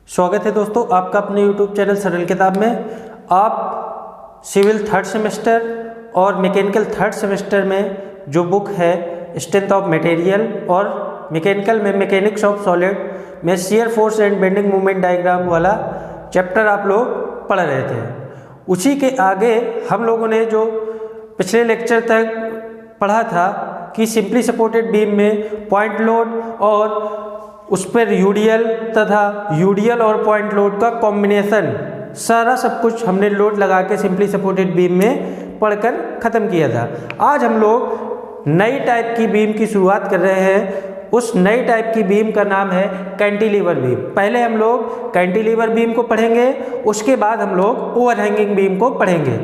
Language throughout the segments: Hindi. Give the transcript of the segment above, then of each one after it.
स्वागत है दोस्तों आपका अपने YouTube चैनल सरल किताब में। आप सिविल थर्ड सेमेस्टर और मैकेनिकल थर्ड सेमेस्टर में जो बुक है स्ट्रेंथ ऑफ मटेरियल और मैकेनिकल में मैकेनिक्स ऑफ सॉलिड में shear force and bending moment diagram वाला चैप्टर आप लोग पढ़ रहे थे। उसी के आगे हम लोगों ने जो पिछले लेक्चर तक पढ़ा था कि सिंपली सपोर्टेड बीम में पॉइंट लोड और उस पर यूडीएल तथा यूडीएल और पॉइंट लोड का कॉम्बिनेशन, सारा सब कुछ हमने लोड लगा के सिंपली सपोर्टेड बीम में पढ़कर ख़त्म किया था। आज हम लोग नई टाइप की बीम की शुरुआत कर रहे हैं। उस नई टाइप की बीम का नाम है कैंटिलीवर बीम। पहले हम लोग कैंटिलीवर बीम को पढ़ेंगे, उसके बाद हम लोग ओवरहैंगिंग बीम को पढ़ेंगे।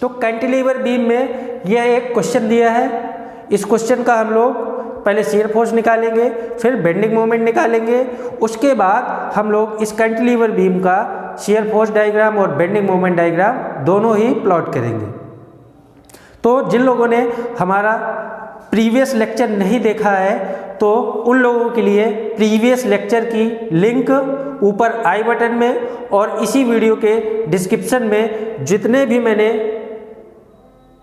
तो कैंटिलीवर बीम में यह एक क्वेश्चन दिया है। इस क्वेश्चन का हम लोग पहले शियर फोर्स निकालेंगे, फिर बेंडिंग मोमेंट निकालेंगे, उसके बाद हम लोग इस कैंटिलीवर बीम का शियर फोर्स डायग्राम और बेंडिंग मोमेंट डायग्राम दोनों ही प्लॉट करेंगे। तो जिन लोगों ने हमारा प्रीवियस लेक्चर नहीं देखा है तो उन लोगों के लिए प्रीवियस लेक्चर की लिंक ऊपर आई बटन में और इसी वीडियो के डिस्क्रिप्शन में जितने भी मैंने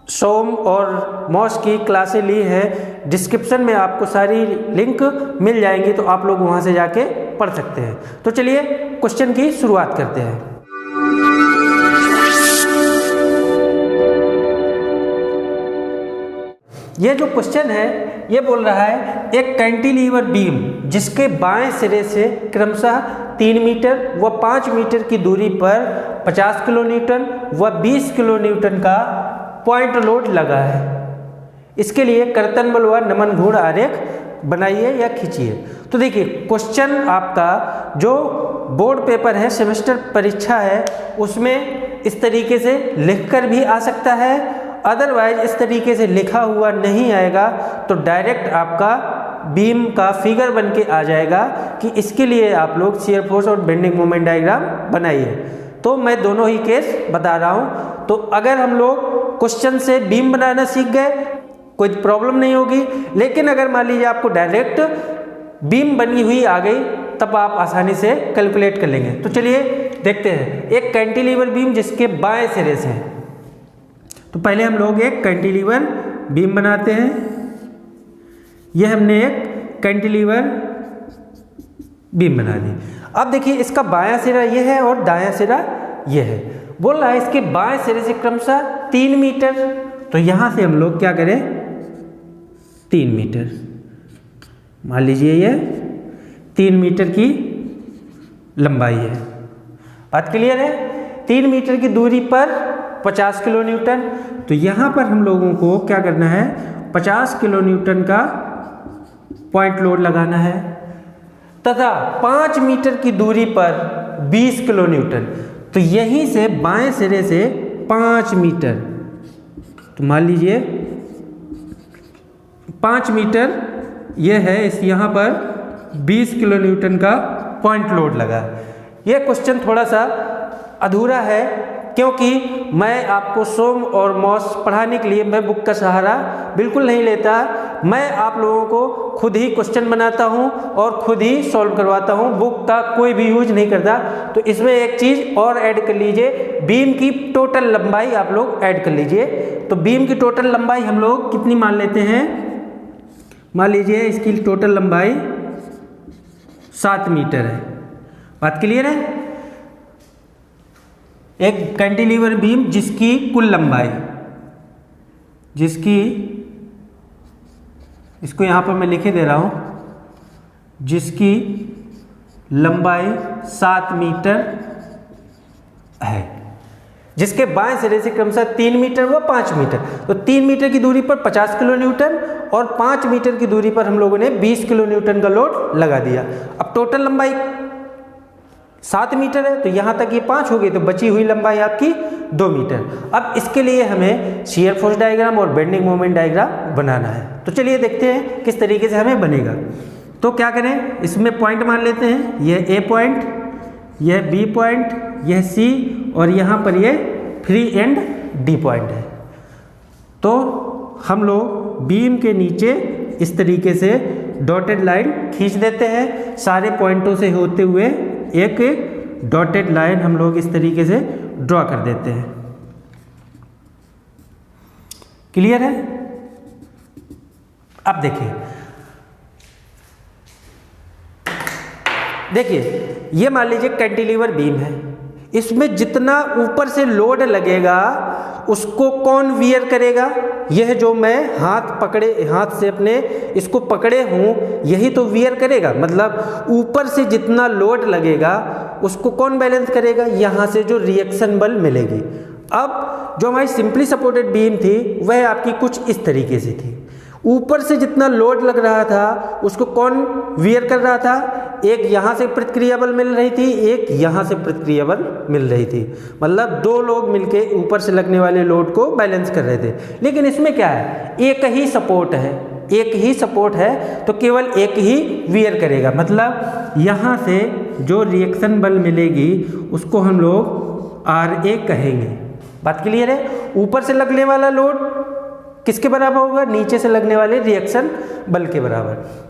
सोम और मॉस की क्लासें ली हैं, डिस्क्रिप्शन में आपको सारी लिंक मिल जाएंगी, तो आप लोग वहां से जाके पढ़ सकते हैं। तो चलिए क्वेश्चन की शुरुआत करते हैं। ये जो क्वेश्चन है ये बोल रहा है एक कैंटिलीवर बीम जिसके बाएं सिरे से क्रमशः 3 मीटर व 5 मीटर की दूरी पर 50 किलो न्यूटन व 20 किलो न्यूटन का पॉइंट लोड लगा है। इसके लिए कर्तन बल व नमन घूर्ण आरेख बनाइए या खींचिए। तो देखिए क्वेश्चन आपका जो बोर्ड पेपर है, सेमेस्टर परीक्षा है, उसमें इस तरीके से लिखकर भी आ सकता है, अदरवाइज इस तरीके से लिखा हुआ नहीं आएगा तो डायरेक्ट आपका बीम का फिगर बन के आ जाएगा कि इसके लिए आप लोग शियर फोर्स और बेंडिंग मोमेंट डायग्राम बनाइए। तो मैं दोनों ही केस बता रहा हूं। तो अगर हम लोग क्वेश्चन से बीम बनाना सीख गए कोई प्रॉब्लम नहीं होगी, लेकिन अगर मान लीजिए आपको डायरेक्ट बीम बनी हुई आ गई तब आप आसानी से कैलकुलेट कर लेंगे। तो चलिए देखते हैं एक कैंटिलीवर बीम जिसके बाएं सिरे से। तो पहले हम लोग एक कैंटिलीवर बीम बनाते हैं। यह हमने एक कैंटिलीवर बीम बना दी। अब देखिए इसका बायां सिरा यह है और दायां सिरा यह है। बोल रहा है इसके बाएं सिरे से क्रमशः 3 मीटर, तो यहां से हम लोग क्या करें 3 मीटर, मान लीजिए यह 3 मीटर की लंबाई है। बात क्लियर है। 3 मीटर की दूरी पर 50 किलो न्यूटन, तो यहां पर हम लोगों को क्या करना है 50 किलो न्यूटन का पॉइंट लोड लगाना है तथा 5 मीटर की दूरी पर 20 किलो न्यूटन, तो यहीं से बाएं सिरे से 5 मीटर, तो मान लीजिए 5 मीटर यह है, इस यहाँ पर 20 किलो न्यूटन का पॉइंट लोड लगा। यह क्वेश्चन थोड़ा सा अधूरा है क्योंकि मैं आपको सोम और मॉस पढ़ाने के लिए मैं बुक का सहारा बिल्कुल नहीं लेता। मैं आप लोगों को खुद ही क्वेश्चन बनाता हूं और खुद ही सॉल्व करवाता हूं, बुक का कोई भी यूज नहीं करता। तो इसमें एक चीज़ और ऐड कर लीजिए, बीम की टोटल लंबाई आप लोग ऐड कर लीजिए। तो बीम की टोटल लंबाई हम लोग कितनी मान लेते हैं, मान लीजिए इसकी टोटल लंबाई 7 मीटर है। बात क्लियर है। एक कैंटिलीवर बीम जिसकी कुल लंबाई, जिसकी इसको यहां पर मैं लिखे दे रहा हूं, जिसकी लंबाई 7 मीटर है, जिसके बाएं सिरे से क्रमशः 3 मीटर व 5 मीटर, तो 3 मीटर की दूरी पर 50 किलो न्यूटन और 5 मीटर की दूरी पर हम लोगों ने 20 किलो न्यूटन का लोड लगा दिया। अब टोटल लंबाई 7 मीटर है, तो यहां तक ये 5 हो गई, तो बची हुई लंबाई आपकी 2 मीटर। अब इसके लिए हमें शियर फोर्स डायग्राम और बेंडिंग मोमेंट डायग्राम बनाना है। तो चलिए देखते हैं किस तरीके से हमें बनेगा। तो क्या करें, इसमें पॉइंट मान लेते हैं, यह ए पॉइंट, यह बी पॉइंट, यह सी और यहाँ पर ये फ्री एंड डी पॉइंट है। तो हम लोग बीम के नीचे इस तरीके से डॉटेड लाइन खींच देते हैं, सारे पॉइंटों से होते हुए एक डॉटेड लाइन हम लोग इस तरीके से ड्रॉ कर देते हैं। क्लियर है? अब देखिए ये मान लीजिए कैंटिलीवर बीम है, इसमें जितना ऊपर से लोड लगेगा उसको कौन वियर करेगा? यह जो मैं हाथ से अपने इसको पकड़े हूँ यही तो वियर करेगा। मतलब ऊपर से जितना लोड लगेगा उसको कौन बैलेंस करेगा? यहाँ से जो रिएक्शन बल मिलेगी। अब जो हमारी सिंपली सपोर्टेड बीम थी वह आपकी कुछ इस तरीके से थी। ऊपर से जितना लोड लग रहा था उसको कौन वियर कर रहा था? एक यहाँ से प्रतिक्रिया बल मिल रही थी, एक यहाँ से प्रतिक्रिया बल मिल रही थी। मतलब दो लोग मिलके ऊपर से लगने वाले लोड को बैलेंस कर रहे थे। लेकिन इसमें क्या है, एक ही सपोर्ट है, तो केवल एक ही वियर करेगा। मतलब यहाँ से जो रिएक्शन बल मिलेगी उसको हम लोग RA कहेंगे। बात क्लियर है? ऊपर से लगने वाला लोड किसके बराबर होगा? नीचे से लगने वाले रिएक्शन बल के बराबर।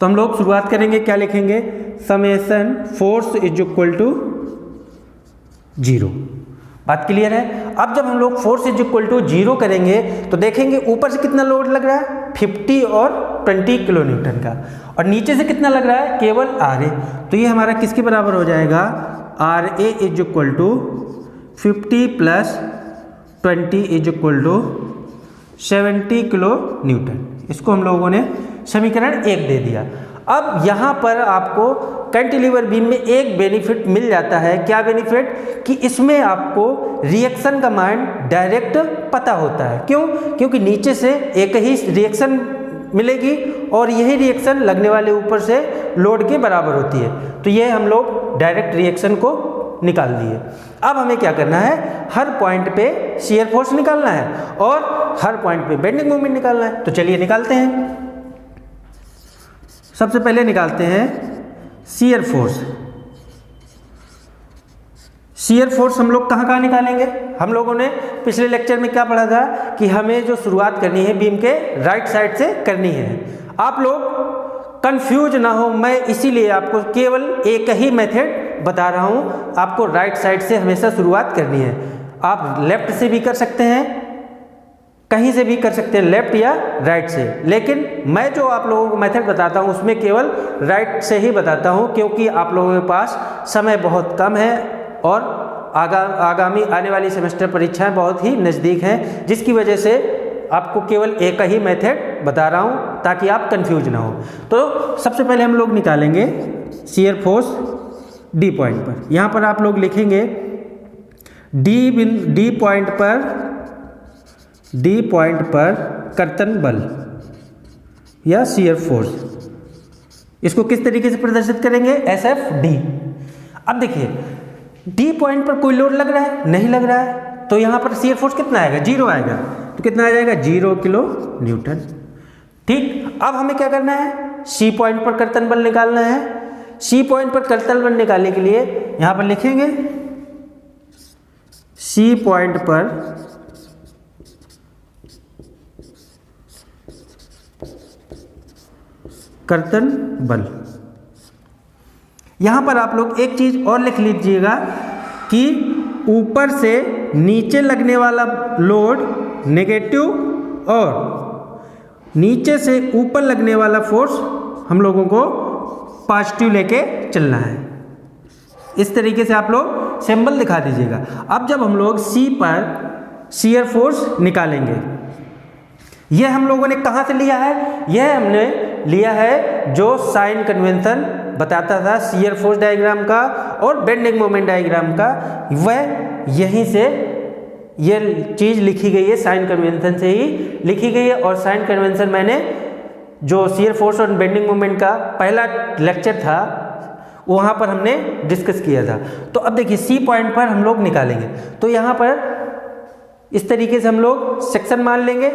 तो हम लोग शुरुआत करेंगे, क्या लिखेंगे? Summation force is equal to 0। बात क्लियर है? अब जब हम लोग फोर्स इज इक्वल टू 0 करेंगे तो देखेंगे ऊपर से कितना लोड लग रहा है? 50 और 20 किलो न्यूटन का, और नीचे से कितना लग रहा है? केवल RA। तो ये हमारा किसके बराबर हो जाएगा? RA is equal to 50 plus 20 is equal to 70 kilo newton. इसको हम लोगों ने समीकरण 1 दे दिया। अब यहाँ पर आपको कैंटिलीवर बीम में एक बेनिफिट मिल जाता है। क्या बेनिफिट? कि इसमें आपको रिएक्शन का मान डायरेक्ट पता होता है। क्यों? क्योंकि नीचे से एक ही रिएक्शन मिलेगी और यही रिएक्शन लगने वाले ऊपर से लोड के बराबर होती है। तो ये हम लोग डायरेक्ट रिएक्शन को निकाल दिए। अब हमें क्या करना है? हर पॉइंट पे शियर फोर्स निकालना है और हर पॉइंट पे बेंडिंग मोमेंट निकालना है। तो चलिए निकालते हैं। सबसे पहले निकालते हैं शियर फोर्स। शियर फोर्स हम लोग कहाँ निकालेंगे? हम लोगों ने पिछले लेक्चर में क्या पढ़ा था कि हमें जो शुरुआत करनी है बीम के राइट साइड से करनी है। आप लोग कंफ्यूज ना हो, मैं इसीलिए आपको केवल एक ही मेथड बता रहा हूँ। आपको राइट साइड से हमेशा शुरुआत करनी है। आप लेफ्ट से भी कर सकते हैं, कहीं से भी कर सकते हैं, लेफ्ट या राइट से। लेकिन मैं जो आप लोगों को मेथड बताता हूँ उसमें केवल राइट से ही बताता हूँ, क्योंकि आप लोगों के पास समय बहुत कम है और आगामी आने वाली सेमेस्टर परीक्षाएं बहुत ही नज़दीक हैं, जिसकी वजह से आपको केवल एक ही मेथड बता रहा हूँ ताकि आप कंफ्यूज ना हो। तो सबसे पहले हम लोग निकालेंगे शियर फोर्स D पॉइंट पर। यहाँ पर आप लोग लिखेंगे D पॉइंट पर कर्तन बल या शियर फोर्स। इसको किस तरीके से प्रदर्शित करेंगे? SFD। अब देखिए D पॉइंट पर कोई लोड लग रहा है? नहीं लग रहा है। तो यहाँ पर शियर फोर्स कितना आएगा? 0 आएगा। तो कितना आ जाएगा? 0 किलो न्यूटन। ठीक। अब हमें क्या करना है? C पॉइंट पर कर्तन बल निकालना है। C पॉइंट पर कर्तन बल निकालने के लिए यहाँ पर लिखेंगे C पॉइंट पर कर्तन बल। यहाँ पर आप लोग एक चीज और लिख लीजिएगा कि ऊपर से नीचे लगने वाला लोड नेगेटिव और नीचे से ऊपर लगने वाला फोर्स हम लोगों को पॉजिटिव लेके चलना है। इस तरीके से आप लोग सिंबल दिखा दीजिएगा। अब जब हम लोग C पर शियर फोर्स निकालेंगे, यह हम लोगों ने कहाँ से लिया है? यह हमने लिया है जो साइन कन्वेंशन बताता था शियर फोर्स डायग्राम का और बेंडिंग मोमेंट डायग्राम का, वह यहीं से ये चीज़ लिखी गई है, साइन कन्वेंशन से ही लिखी गई है। और साइन कन्वेंशन मैंने जो शियर फोर्स और बेंडिंग मोमेंट का पहला लेक्चर था वहाँ पर हमने डिस्कस किया था। तो अब देखिए C पॉइंट पर हम लोग निकालेंगे, तो यहाँ पर इस तरीके से हम लोग सेक्शन मान लेंगे।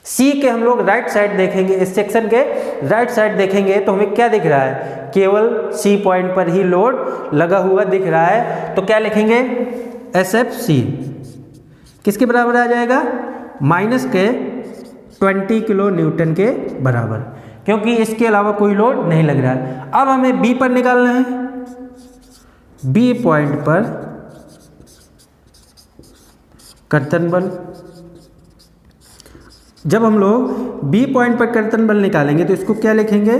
C के हम लोग राइट साइड देखेंगे, इस सेक्शन के राइट साइड देखेंगे तो हमें क्या दिख रहा है? केवल C पॉइंट पर ही लोड लगा हुआ दिख रहा है। तो क्या लिखेंगे? SFC किसके बराबर आ जाएगा? माइनस के 20 किलो न्यूटन के बराबर, क्योंकि इसके अलावा कोई लोड नहीं लग रहा है। अब हमें बी पर निकालना है। बी पॉइंट पर कर्तन बल, जब हम लोग बी पॉइंट पर कर्तन बल निकालेंगे तो इसको क्या लिखेंगे,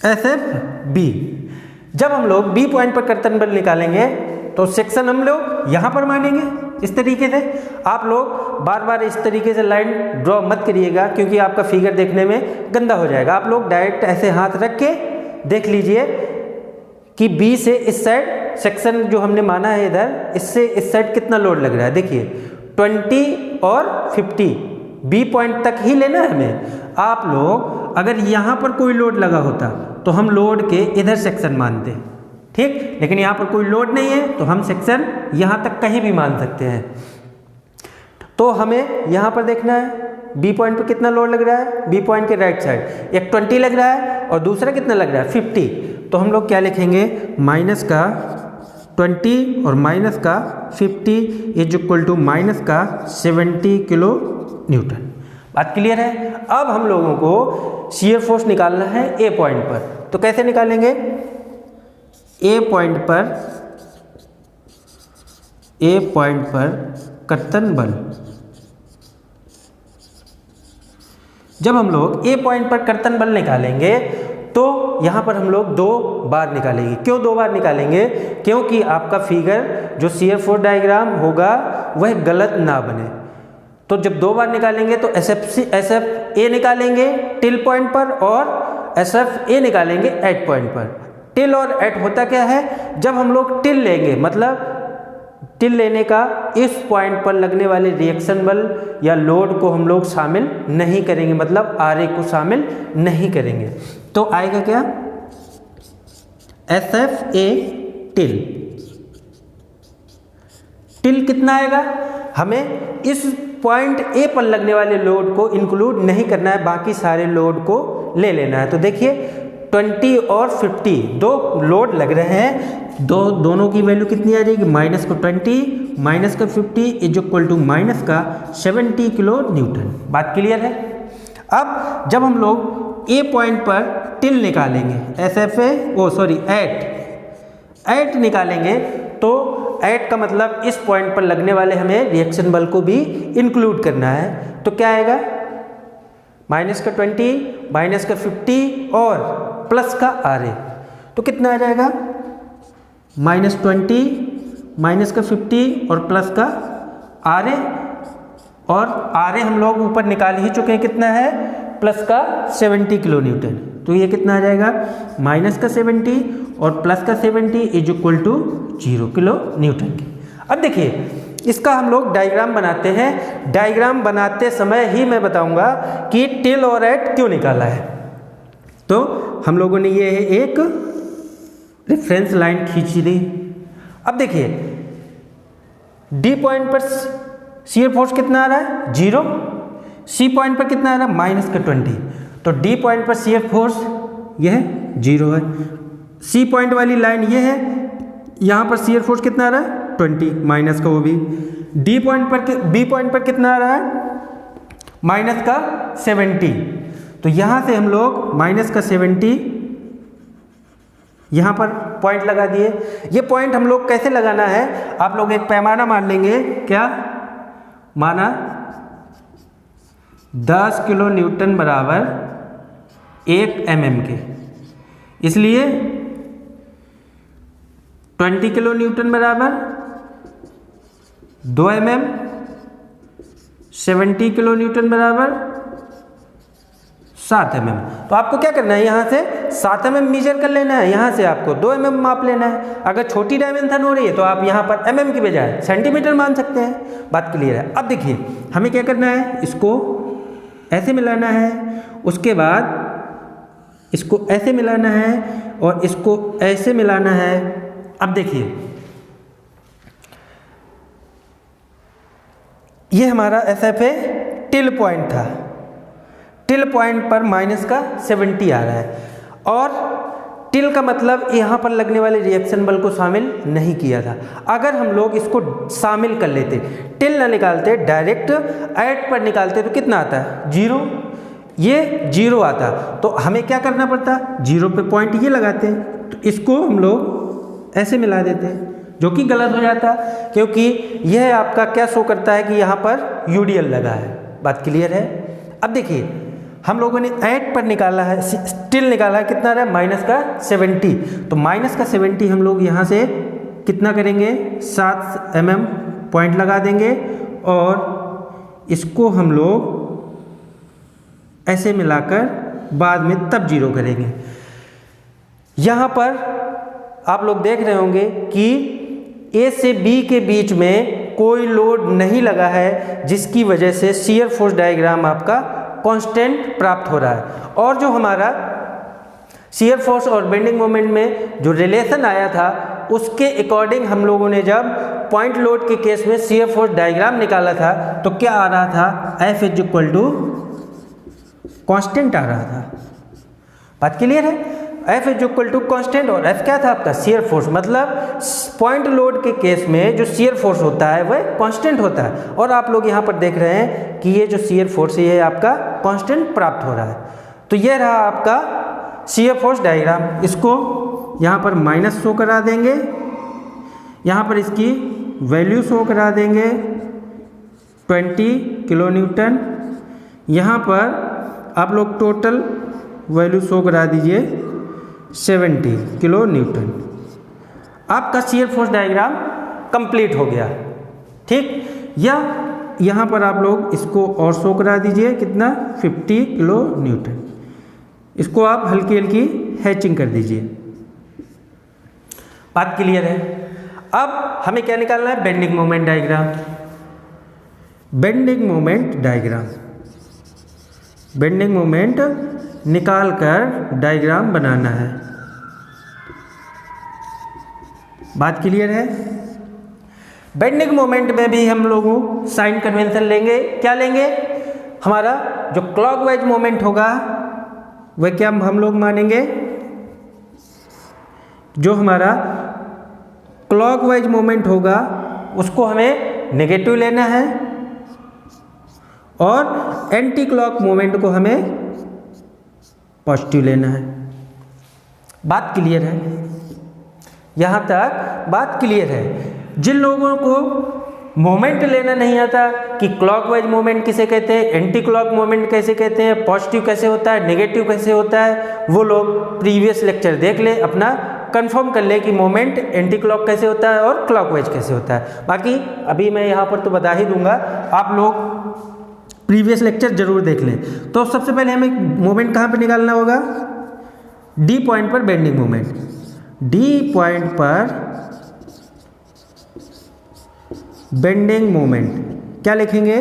SF B। जब हम लोग बी पॉइंट पर कर्तन बल निकालेंगे तो सेक्शन हम लोग यहाँ पर मानेंगे इस तरीके से। आप लोग बार बार इस तरीके से लाइन ड्रॉ मत करिएगा, क्योंकि आपका फिगर देखने में गंदा हो जाएगा। आप लोग डायरेक्ट ऐसे हाथ रख के देख लीजिए कि बी से इस साइड सेक्शन जो हमने माना है इधर, इससे इस साइड कितना लोड लग रहा है। देखिए 20 और 50 बी पॉइंट तक ही लेना है हमें। आप लोग अगर यहाँ पर कोई लोड लगा होता तो हम लोड के इधर सेक्शन मानते, ठीक, लेकिन यहाँ पर कोई लोड नहीं है तो हम सेक्शन यहाँ तक कहीं भी मान सकते हैं। तो हमें यहाँ पर देखना है बी पॉइंट पर कितना लोड लग रहा है। बी पॉइंट के राइट साइड एक 20 लग रहा है और दूसरा कितना लग रहा है 50। तो हम लोग क्या लिखेंगे, माइनस का 20 और माइनस का 50 इज इक्वल टू माइनस का 70 किलो न्यूटन। बात क्लियर है। अब हम लोगों को शियर फोर्स निकालना है ए पॉइंट पर। तो कैसे निकालेंगे, ए पॉइंट पर कर्तन बल। जब हम लोग ए पॉइंट पर कर्तन बल निकालेंगे तो यहाँ पर हम लोग 2 बार निकालेंगे। क्यों 2 बार निकालेंगे, क्योंकि आपका फिगर जो शियर फोर्स डायग्राम होगा वह गलत ना बने। तो जब 2 बार निकालेंगे तो SF A निकालेंगे टिल पॉइंट पर और SF A निकालेंगे एट पॉइंट पर। टिल और एट होता क्या है, जब हम लोग टिल लेंगे मतलब टिल लेने का इस पॉइंट पर लगने वाले रिएक्शन बल या लोड को हम लोग शामिल नहीं करेंगे, मतलब RA को शामिल नहीं करेंगे। तो आएगा क्या, SFA टिल। टिल कितना आएगा, हमें इस पॉइंट ए पर लगने वाले लोड को इंक्लूड नहीं करना है, बाकी सारे लोड को ले लेना है। तो देखिए 20 और 50 2 लोड लग रहे हैं, दोनों की वैल्यू कितनी आ जाएगी, माइनस का 20 माइनस का 50 इज इक्वल टू माइनस का 70 किलो न्यूटन। बात क्लियर है। अब जब हम लोग ए पॉइंट पर टिल निकालेंगे, एट निकालेंगे तो एट का मतलब इस पॉइंट पर लगने वाले हमें रिएक्शन बल को भी इंक्लूड करना है। तो क्या आएगा, माइनस का 20 माइनस का 50 और प्लस का RA। तो कितना आ जाएगा, -20 माइनस का 50 और प्लस का RA। और RA हम लोग ऊपर निकाल ही चुके हैं, कितना है, प्लस का 70 किलो न्यूटन। तो ये कितना आ जाएगा, माइनस का 70 और प्लस का 70 is equal to 0 kilo newton की। अब देखिए इसका हम लोग डायग्राम बनाते हैं। डायग्राम बनाते समय ही मैं बताऊंगा कि टिल और एट क्यों निकाला है। तो हम लोगों ने ये एक रेफरेंस लाइन खींच दी। अब देखिए डी पॉइंट पर शियर फोर्स कितना आ रहा है, 0। सी पॉइंट पर कितना आ रहा है, माइनस का 20। तो डी पॉइंट पर शियर फोर्स यह 0 है। सी पॉइंट वाली लाइन ये है, यहाँ पर शियर फोर्स कितना आ रहा है, 20 माइनस का वो भी। डी पॉइंट पर बी पॉइंट पर कितना आ रहा है, माइनस का 70। तो यहाँ से हम लोग माइनस का 70 यहाँ पर पॉइंट लगा दिए। ये पॉइंट हम लोग कैसे लगाना है, आप लोग एक पैमाना मान लेंगे, क्या माना, 10 किलो न्यूटन बराबर 1 mm के, इसलिए 20 किलो न्यूटन बराबर 2 mm, 70 किलो न्यूटन बराबर 7 mm। तो आपको क्या करना है, यहाँ से 7 mm मीजर कर लेना है, यहाँ से आपको 2 mm माप लेना है। अगर छोटी डायमेंशन हो रही है तो आप यहाँ पर mm की बजाय सेंटीमीटर मान सकते हैं। बात क्लियर है। अब देखिए हमें क्या करना है, इसको ऐसे मिलाना है, उसके बाद इसको ऐसे मिलाना है और इसको ऐसे मिलाना है। अब देखिए ये हमारा SFA टिल पॉइंट था, टिल पॉइंट पर माइनस का 70 आ रहा है और टिल का मतलब यहाँ पर लगने वाले रिएक्शन बल को शामिल नहीं किया था। अगर हम लोग इसको शामिल कर लेते, टिल ना निकालते, डायरेक्ट ऐट पर निकालते तो कितना आता है? 0। ये 0 आता, तो हमें क्या करना पड़ता? 0 पे पॉइंट ये लगाते हैं, तो इसको हम लोग ऐसे मिला देते हैं, जो कि गलत हो जाता, क्योंकि यह आपका क्या शो करता है कि यहाँ पर यूडीएल लगा है। बात क्लियर है? अब देखिए हम लोगों ने ऐट पर निकाला है, स्टिल निकाला है, कितना रहा? -70। तो -70 हम लोग यहाँ से कितना करेंगे? 7 mm पॉइंट लगा देंगे और इसको हम लोग ऐसे मिलाकर बाद में तब 0 करेंगे। यहाँ पर आप लोग देख रहे होंगे कि ए से बी के बीच में कोई लोड नहीं लगा है, जिसकी वजह से शियर फोर्स डायग्राम आपका कांस्टेंट प्राप्त हो रहा है। और जो हमारा शियर फोर्स और बेंडिंग मोमेंट में जो रिलेशन आया था, उसके अकॉर्डिंग हम लोगों ने जब पॉइंट लोड के केस में शियर फोर्स डायग्राम निकाला था, तो क्या आ रहा था? F = कांस्टेंट आ रहा था। बात क्लियर है? F = कांस्टेंट, और F क्या था आपका? Shear force. मतलब पॉइंट लोड के केस में जो शियर फोर्स होता है वह कांस्टेंट होता है, और आप लोग यहाँ पर देख रहे हैं कि ये जो शियर फोर्स है ये आपका कांस्टेंट प्राप्त हो रहा है। तो ये रहा आपका शियर फोर्स डायग्राम। इसको यहाँ पर माइनस शो करा देंगे, यहाँ पर इसकी वैल्यू शो करा देंगे 20 किलोन्यूटन, यहाँ पर आप लोग टोटल वैल्यू शो करा दीजिए 70 किलोन्यूटन। आपका शियर फोर्स डायग्राम कंप्लीट हो गया। ठीक, या यहाँ पर आप लोग इसको और शो करा दीजिए, कितना? 50 किलोन्यूटन। इसको आप हल्की हल्की हैचिंग कर दीजिए। बात क्लियर है? अब हमें क्या निकालना है? Bending moment diagram. Bending moment diagram, bending moment निकाल कर डायग्राम बनाना है। बात क्लियर है? बेंडिंग मोमेंट में भी हम लोगों साइन कन्वेंशन लेंगे। क्या लेंगे? हमारा जो क्लॉकवाइज मोमेंट होगा वह क्या हम लोग मानेंगे? जो हमारा क्लॉकवाइज मोमेंट होगा उसको हमें नेगेटिव लेना है, और एंटी क्लॉक मोमेंट को हमें पॉजिटिव लेना है। बात क्लियर है? यहाँ तक बात क्लियर है? जिन लोगों को मोमेंट लेना नहीं आता कि क्लॉकवाइज मोमेंट किसे कहते हैं, एंटी क्लॉक मोमेंट कैसे कहते हैं, पॉजिटिव कैसे होता है, नेगेटिव कैसे होता है, वो लोग प्रीवियस लेक्चर देख ले, अपना कंफर्म कर ले कि मोमेंट एंटी क्लॉक कैसे होता है और क्लॉकवाइज कैसे होता है। बाकी अभी मैं यहाँ पर तो बता ही दूंगा, आप लोग प्रीवियस लेक्चर जरूर देख लें। तो सबसे पहले हमें मोमेंट कहाँ पे निकालना होगा? डी पॉइंट पर बेंडिंग मोमेंट। डी पॉइंट पर बेंडिंग मोमेंट क्या लिखेंगे?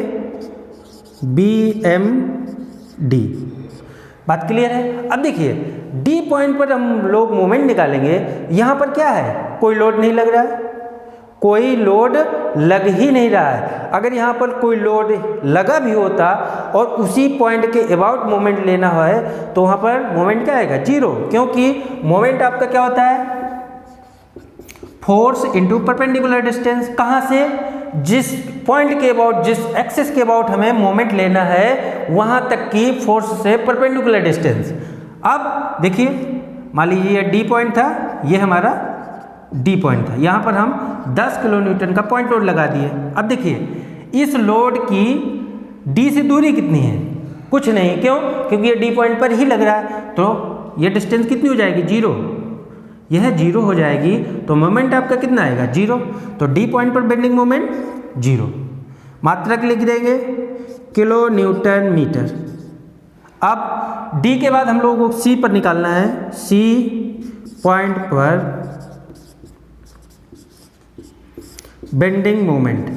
BMD। बात क्लियर है? अब देखिए डी पॉइंट पर हम लोग मोमेंट निकालेंगे। यहाँ पर क्या है? कोई लोड नहीं लग रहा है, कोई लोड लग ही नहीं रहा है। अगर यहाँ पर कोई लोड लगा भी होता और उसी पॉइंट के अबाउट मोमेंट लेना है तो वहाँ पर मोमेंट क्या आएगा? 0, क्योंकि मोमेंट आपका क्या होता है? Force into perpendicular distance. कहाँ से? जिस पॉइंट के अबाउट, जिस एक्सिस के अबाउट हमें मोमेंट लेना है वहाँ तक की फोर्स से परपेंडिकुलर डिस्टेंस। अब देखिए मान लीजिए ये डी पॉइंट था, ये हमारा डी पॉइंट था, यहाँ पर हम 10 किलोन्यूटन का पॉइंट लोड लगा दिए। अब देखिए इस लोड की डी से दूरी कितनी है? कुछ नहीं। क्यों? क्योंकि ये डी पॉइंट पर ही लग रहा है, तो ये डिस्टेंस कितनी हो जाएगी? 0। यह 0 हो जाएगी तो मोमेंट आपका कितना आएगा? 0। तो डी पॉइंट पर बेंडिंग मोमेंट 0। मात्रक लिख देंगे किलो न्यूटन मीटर। अब डी के बाद हम लोगों को सी पर निकालना है। सी पॉइंट पर बेंडिंग मोमेंट।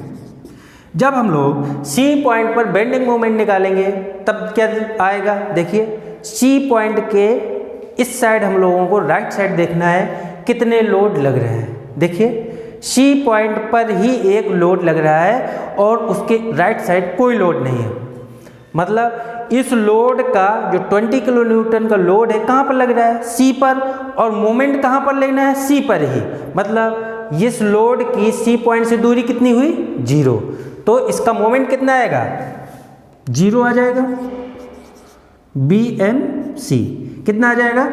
जब हम लोग सी पॉइंट पर बेंडिंग मोमेंट निकालेंगे तब क्या आएगा? देखिए सी पॉइंट के इस साइड हम लोगों को राइट साइड देखना है कितने लोड लग रहे हैं। देखिए सी पॉइंट पर ही एक लोड लग रहा है और उसके राइट साइड कोई लोड नहीं है। मतलब इस लोड का जो 20 किलो न्यूटन का लोड है कहाँ पर लग रहा है, सी पर, और मोमेंट कहाँ पर लेना है, सी पर ही। मतलब इस लोड की सी पॉइंट से दूरी कितनी हुई, 0, तो इसका मोमेंट कितना आएगा, 0 आ जाएगा। BMC कितना आ जाएगा,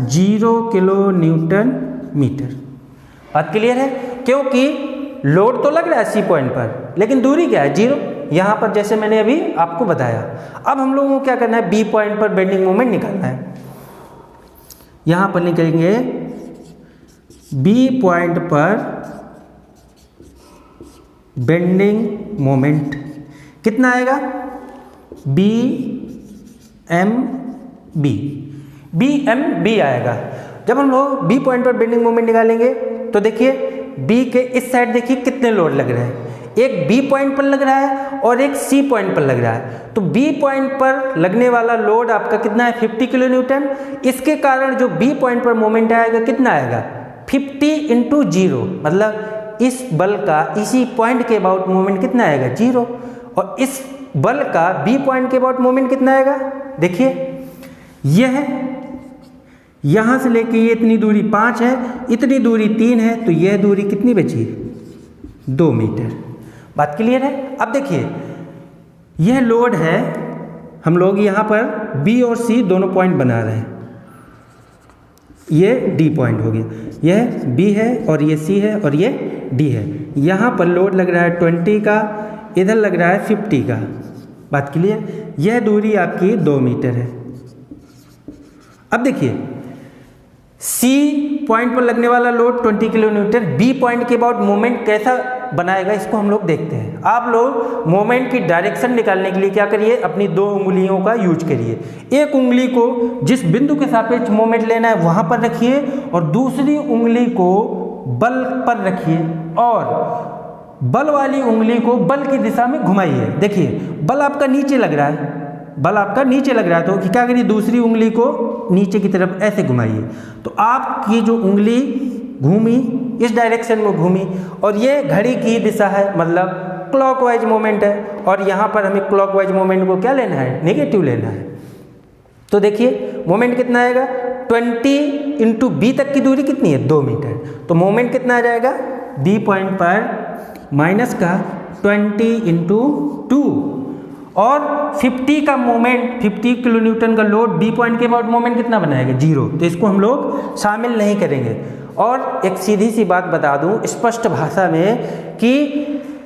0 किलो न्यूटन मीटर। बात क्लियर है, क्योंकि लोड तो लग रहा है सी पॉइंट पर, लेकिन दूरी क्या है, 0, यहाँ पर जैसे मैंने अभी आपको बताया। अब हम लोगों को क्या करना है, बी पॉइंट पर बेंडिंग मोमेंट निकालना है। यहाँ पर निकलेंगे बी पॉइंट पर बेंडिंग मोमेंट कितना आएगा, BMB आएगा। जब हम लोग बी पॉइंट पर बेंडिंग मोमेंट निकालेंगे तो देखिए बी के इस साइड देखिए कितने लोड लग रहे हैं, एक बी पॉइंट पर लग रहा है और एक सी पॉइंट पर लग रहा है। तो बी पॉइंट पर लगने वाला लोड आपका कितना है, 50 किलो न्यूटन। इसके कारण जो बी पॉइंट पर मोमेंट आएगा कितना आएगा, 50 × 0, मतलब इस बल का इसी पॉइंट के अबाउट मोमेंट कितना आएगा, 0, और इस बल का बी पॉइंट के अबाउट मोमेंट कितना आएगा, देखिए यह यहाँ से लेके ये इतनी दूरी 5 है, इतनी दूरी 3 है, तो यह दूरी कितनी बची, 2 मीटर। बात क्लियर है। अब देखिए यह लोड है, हम लोग यहाँ पर बी और सी दोनों पॉइंट बना रहे हैं, ये डी पॉइंट हो गया, यह बी है और ये सी है और ये डी है। यहाँ पर लोड लग रहा है 20 का, इधर लग रहा है 50 का। बात क्लियर, यह दूरी आपकी 2 मीटर है। अब देखिए सी पॉइंट पर लगने वाला load 20 kilo newton, B point के अबाउट मोमेंट कैसा बनाएगा इसको हम लोग देखते हैं। आप लोग मोमेंट की डायरेक्शन निकालने के लिए क्या करिए, अपनी 2 उंगलियों का यूज करिए। एक उंगली को जिस बिंदु के सापेक्ष मोमेंट लेना है वहां पर रखिए और दूसरी उंगली को बल पर रखिए और बल वाली उंगली को बल की दिशा में घुमाइए। देखिए बल आपका नीचे लग रहा है, बल आपका नीचे लग रहा है, तो क्या करिए, दूसरी उंगली को नीचे की तरफ ऐसे घुमाइए, तो आपकी जो उंगली घूमी इस डायरेक्शन में घूमी और ये घड़ी की दिशा है, मतलब क्लॉकवाइज मोमेंट है, और यहाँ पर हमें क्लॉकवाइज मोमेंट को क्या लेना है, नेगेटिव लेना है। तो देखिए मोमेंट कितना आएगा, 20 × बी तक की दूरी कितनी है, 2 मीटर, तो मोमेंट कितना आ जाएगा, बी पॉइंट पर माइनस का 20 × 2 और 50 का मोमेंट, 50 किलो न्यूटन का लोड बी पॉइंट के अबाउट मोमेंट कितना बनाएगा, 0, तो इसको हम लोग शामिल नहीं करेंगे। और एक सीधी सी बात बता दूं स्पष्ट भाषा में कि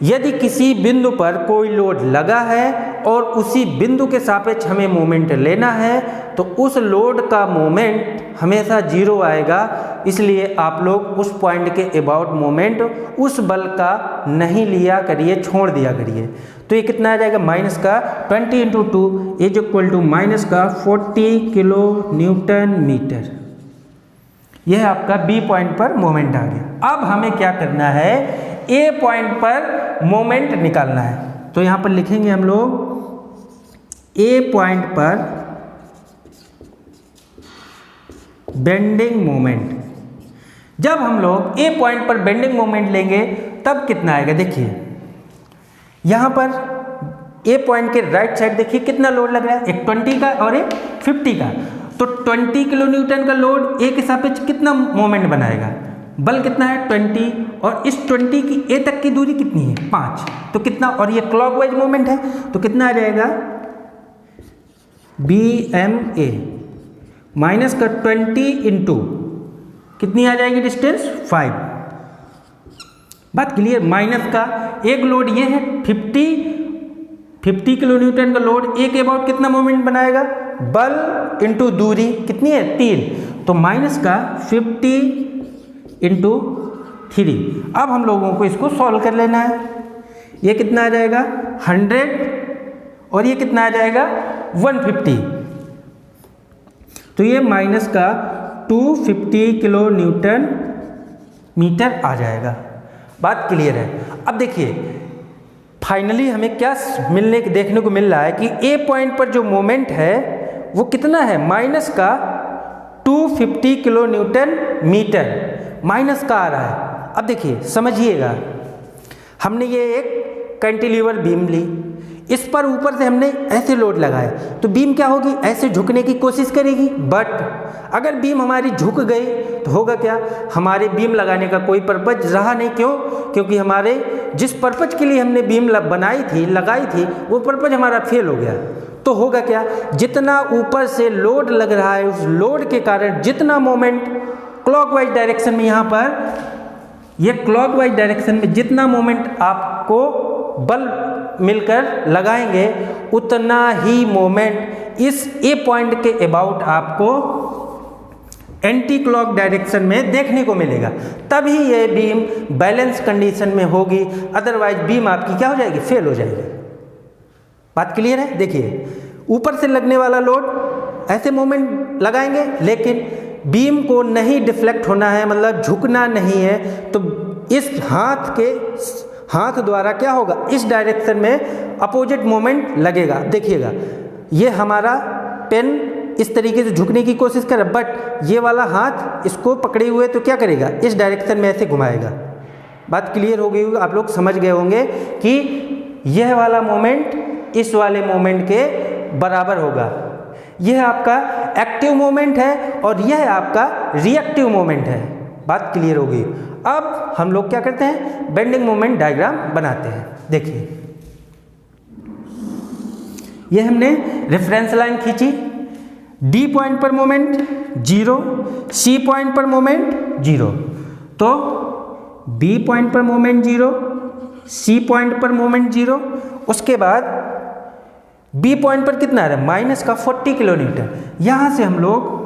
यदि किसी बिंदु पर कोई लोड लगा है और उसी बिंदु के सापेक्ष हमें मोमेंट लेना है तो उस लोड का मोमेंट हमेशा 0 आएगा। इसलिए आप लोग उस पॉइंट के अबाउट मोमेंट उस बल का नहीं लिया करिए, छोड़ दिया करिए। तो ये कितना आ जाएगा, माइनस का 20 × 2 इज इक्वल टू माइनस का 40 किलो न्यूटन मीटर। यह आपका बी पॉइंट पर मोमेंट आ गया। अब हमें क्या करना है, ए पॉइंट पर मोमेंट निकालना है। तो यहाँ पर लिखेंगे हम लोग ए पॉइंट पर बेंडिंग मोमेंट। जब हम लोग ए पॉइंट पर बेंडिंग मोमेंट लेंगे तब कितना आएगा, देखिए यहाँ पर ए पॉइंट के राइट साइड देखिए कितना लोड लग रहा है, एक 20 का और एक 50 का। तो 20 किलो न्यूटन का लोड ए के सापेक्ष कितना मोमेंट बनाएगा, बल कितना है 20, और इस 20 की ए तक की दूरी कितनी है 5, तो कितना, और ये क्लॉकवाइज मोमेंट है तो कितना आ जाएगा BMA माइनस का 20 × कितनी आ जाएगी डिस्टेंस 5। बात क्लियर। माइनस का एक लोड ये है 50 किलो न्यूटन का लोड, ए के अबाउट कितना मोमेंट बनाएगा, बल × दूरी कितनी है 3, तो माइनस का 50 × 3। अब हम लोगों को इसको सॉल्व कर लेना है। ये कितना आ जाएगा 100 और ये कितना आ जाएगा 150, तो ये माइनस का 250 किलो न्यूटन मीटर आ जाएगा। बात क्लियर है। अब देखिए फाइनली हमें क्या देखने को मिल रहा है कि ए पॉइंट पर जो मोमेंट है वो कितना है, माइनस का 250 किलो न्यूटन मीटर माइनस का आ रहा है। अब देखिए समझिएगा, हमने ये एक कैंटिलीवर बीम ली, इस पर ऊपर से हमने ऐसे लोड लगाया तो बीम क्या होगी, ऐसे झुकने की कोशिश करेगी। बट अगर बीम हमारी झुक गई तो होगा क्या, हमारे बीम लगाने का कोई पर्पज रहा नहीं। क्यों? क्योंकि हमारे जिस पर्पज के लिए हमने बीम बनाई थी, लगाई थी, वो पर्पज हमारा फेल हो गया। तो होगा क्या, जितना ऊपर से लोड लग रहा है उस लोड के कारण जितना मोमेंट क्लॉकवाइज डायरेक्शन में, यहाँ पर ये क्लॉकवाइज डायरेक्शन में जितना मोमेंट आपको बल मिलकर लगाएंगे उतना ही मोमेंट इस ए पॉइंट के अबाउट आपको एंटी क्लॉक डायरेक्शन में देखने को मिलेगा। तभी ये बीम बैलेंस कंडीशन में होगी, अदरवाइज बीम आपकी क्या हो जाएगी, फेल हो जाएगी। बात क्लियर है? देखिए ऊपर से लगने वाला लोड ऐसे मोमेंट लगाएंगे लेकिन बीम को नहीं डिफ्लेक्ट होना है, मतलब झुकना नहीं है, तो इस हाथ द्वारा क्या होगा, इस डायरेक्शन में अपोजिट मोमेंट लगेगा। देखिएगा ये हमारा पेन इस तरीके से झुकने की कोशिश कर रहा है, बट ये वाला हाथ इसको पकड़े हुए तो क्या करेगा, इस डायरेक्शन में ऐसे घुमाएगा। बात क्लियर हो गई होगी, आप लोग समझ गए होंगे कि यह वाला मोमेंट इस वाले मोमेंट के बराबर होगा। यह आपका एक्टिव मोमेंट है और यह आपका रिएक्टिव मोमेंट है। बात क्लियर होगी। अब हम लोग क्या करते हैं, बेंडिंग मोमेंट डायग्राम बनाते हैं। देखिए यह हमने रेफरेंस लाइन खींची, डी पॉइंट पर मोमेंट 0, सी पॉइंट पर मोमेंट 0, तो बी पॉइंट पर मोमेंट 0, सी पॉइंट पर मोमेंट 0, उसके बाद बी पॉइंट पर कितना आ रहा है, माइनस का 40 किलो न्यूटन। यहाँ से हम लोग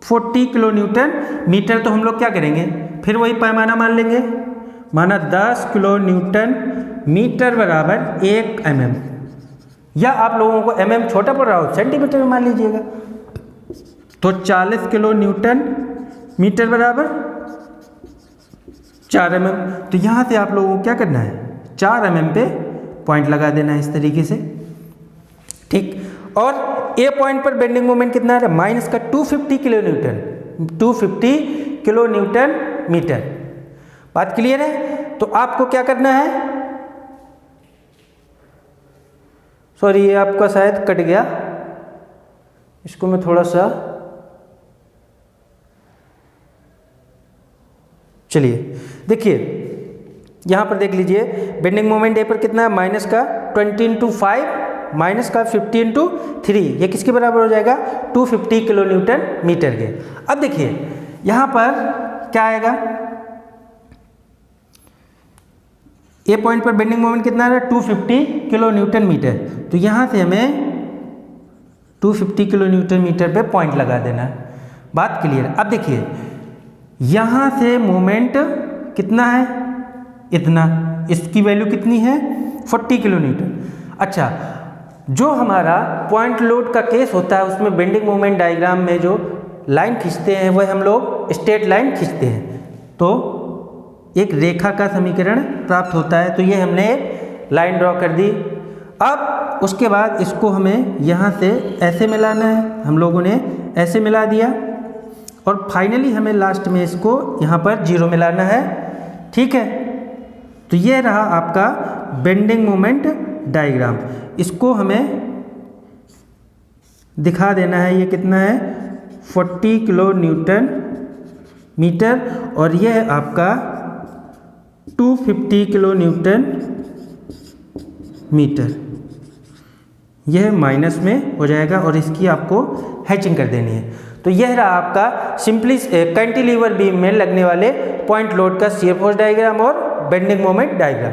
40 किलो न्यूटन मीटर, तो हम लोग क्या करेंगे, फिर वही पैमाना मान लेंगे, माना 10 किलो न्यूटन मीटर बराबर 1 mm, या आप लोगों को mm छोटा पड़ रहा हो सेंटीमीटर में मान लीजिएगा, तो 40 किलो न्यूटन मीटर बराबर 4 mm। तो यहाँ से आप लोगों को क्या करना है, 4 mm पे पॉइंट लगा देना है इस तरीके से, ठीक। और ए पॉइंट पर बेंडिंग मोमेंट कितना है, माइनस का 250 kilo newton, 250 kilo newton metre. बात क्लियर है? तो आपको क्या करना है, सॉरी ये आपका शायद कट गया, इसको मैं थोड़ा सा, चलिए देखिए यहाँ पर देख लीजिए बेंडिंग मोमेंट ए पर कितना है, माइनस का 20 × 5 माइनस का 50 × 3, ये किसके बराबर हो जाएगा, 250 किलो न्यूटन मीटर के। अब देखिए यहाँ पर क्या आएगा, ए पॉइंट पर बेंडिंग मोमेंट कितना है, 250 किलो न्यूटन मीटर, तो यहाँ से हमें 250 किलो न्यूटन मीटर पे पॉइंट लगा देना है। बात क्लियर? अब देखिए यहाँ से मोमेंट कितना है, इतना, इसकी वैल्यू कितनी है, 40 किलो न्यूटन। अच्छा, जो हमारा पॉइंट लोड का केस होता है उसमें बेंडिंग मोमेंट डायग्राम में जो लाइन खींचते हैं वह हम लोग स्ट्रेट लाइन खींचते हैं, तो एक रेखा का समीकरण प्राप्त होता है। तो ये हमने लाइन ड्रॉ कर दी। अब उसके बाद इसको हमें यहाँ से ऐसे मिलाना है, हम लोगों ने ऐसे मिला दिया, और फाइनली हमें लास्ट में इसको यहाँ पर 0 मिलाना है, ठीक है। तो ये रहा आपका बेंडिंग मोमेंट डायग्राम। इसको हमें दिखा देना है, ये कितना है, 40 किलो न्यूटन मीटर, और यह आपका 250 किलो न्यूटन मीटर, यह माइनस में हो जाएगा और इसकी आपको हैचिंग कर देनी है। तो यह रहा आपका सिंपली कैंटिलीवर बीम में लगने वाले पॉइंट लोड का शियर फोर्स डायग्राम और बेंडिंग मोमेंट डायग्राम।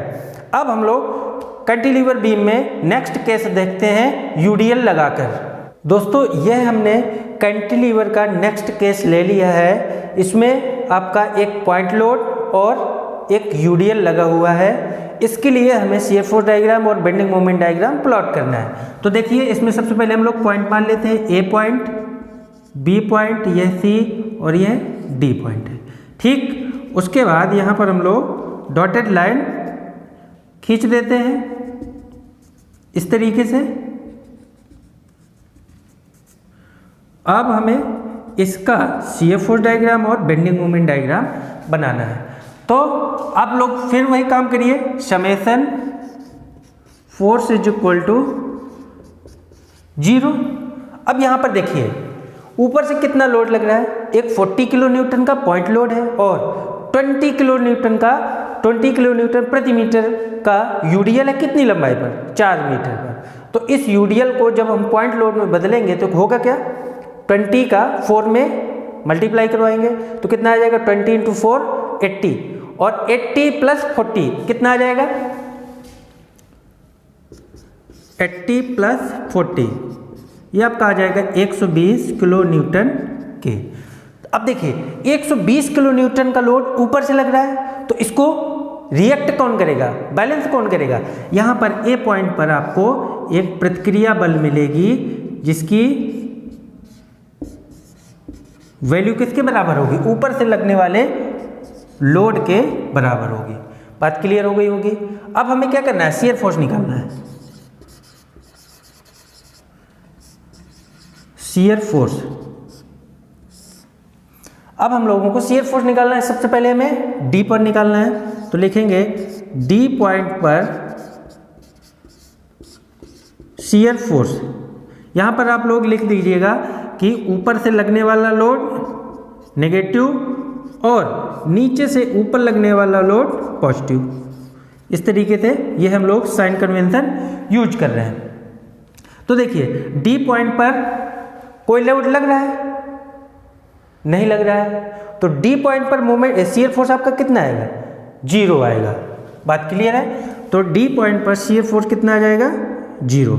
अब हम लोग कैंटिलीवर बीम में नेक्स्ट केस देखते हैं यूडीएल लगाकर। दोस्तों यह हमने कैंटिलीवर का नेक्स्ट केस ले लिया है। इसमें आपका एक पॉइंट लोड और एक यूडीएल लगा हुआ है। इसके लिए हमें शियर फोर्स डायग्राम और बेंडिंग मोमेंट डायग्राम प्लॉट करना है। तो देखिए इसमें सबसे पहले हम लोग पॉइंट मान लेते हैं, ए पॉइंट, बी पॉइंट, यह सी और यह डी पॉइंट है, ठीक। उसके बाद यहाँ पर हम लोग डॉटेड लाइन खींच देते हैं इस तरीके से। अब हमें इसका शियर फोर्स डायग्राम और बेंडिंग मोमेंट डायग्राम बनाना है। तो आप लोग फिर वही काम करिए, summation force is equal to 0। अब यहाँ पर देखिए ऊपर से कितना लोड लग रहा है, एक 40 किलो न्यूटन का पॉइंट लोड है और 20 किलो न्यूटन प्रति मीटर का यूडीएल है। कितनी लंबाई पर? 4 मीटर पर। तो इस यूडीएल को जब हम पॉइंट लोड में बदलेंगे तो होगा क्या, 20 का 4 में मल्टीप्लाई करवाएंगे तो कितना आ जाएगा, 20 इंटू 4 80 और 80 प्लस 40 कितना आ जाएगा, 80 प्लस 40 ये आपका आ जाएगा 120 किलो न्यूटन के। अब देखिए 120 किलो न्यूटन का लोड ऊपर से लग रहा है तो इसको रिएक्ट कौन करेगा, बैलेंस कौन करेगा। यहाँ पर ए पॉइंट पर आपको एक प्रतिक्रिया बल मिलेगी जिसकी वैल्यू किसके बराबर होगी, ऊपर से लगने वाले लोड के बराबर होगी। बात क्लियर हो गई होगी। अब हमें क्या करना है, शियर फोर्स निकालना है। शियर फोर्स, अब हम लोगों को शियर फोर्स निकालना है। सबसे पहले हमें डी पर निकालना है तो लिखेंगे डी पॉइंट पर शियर फोर्स। यहां पर आप लोग लिख दीजिएगा कि ऊपर से लगने वाला लोड नेगेटिव और नीचे से ऊपर लगने वाला लोड पॉजिटिव। इस तरीके से ये हम लोग साइन कन्वेंशन यूज कर रहे हैं। तो देखिए डी पॉइंट पर कोई लोड लग रहा है, नहीं लग रहा है, तो डी पॉइंट पर मोमेंट शियर फोर्स आपका कितना आएगा, 0 आएगा। बात क्लियर है। तो डी पॉइंट पर शियर फोर्स कितना आ जाएगा, 0।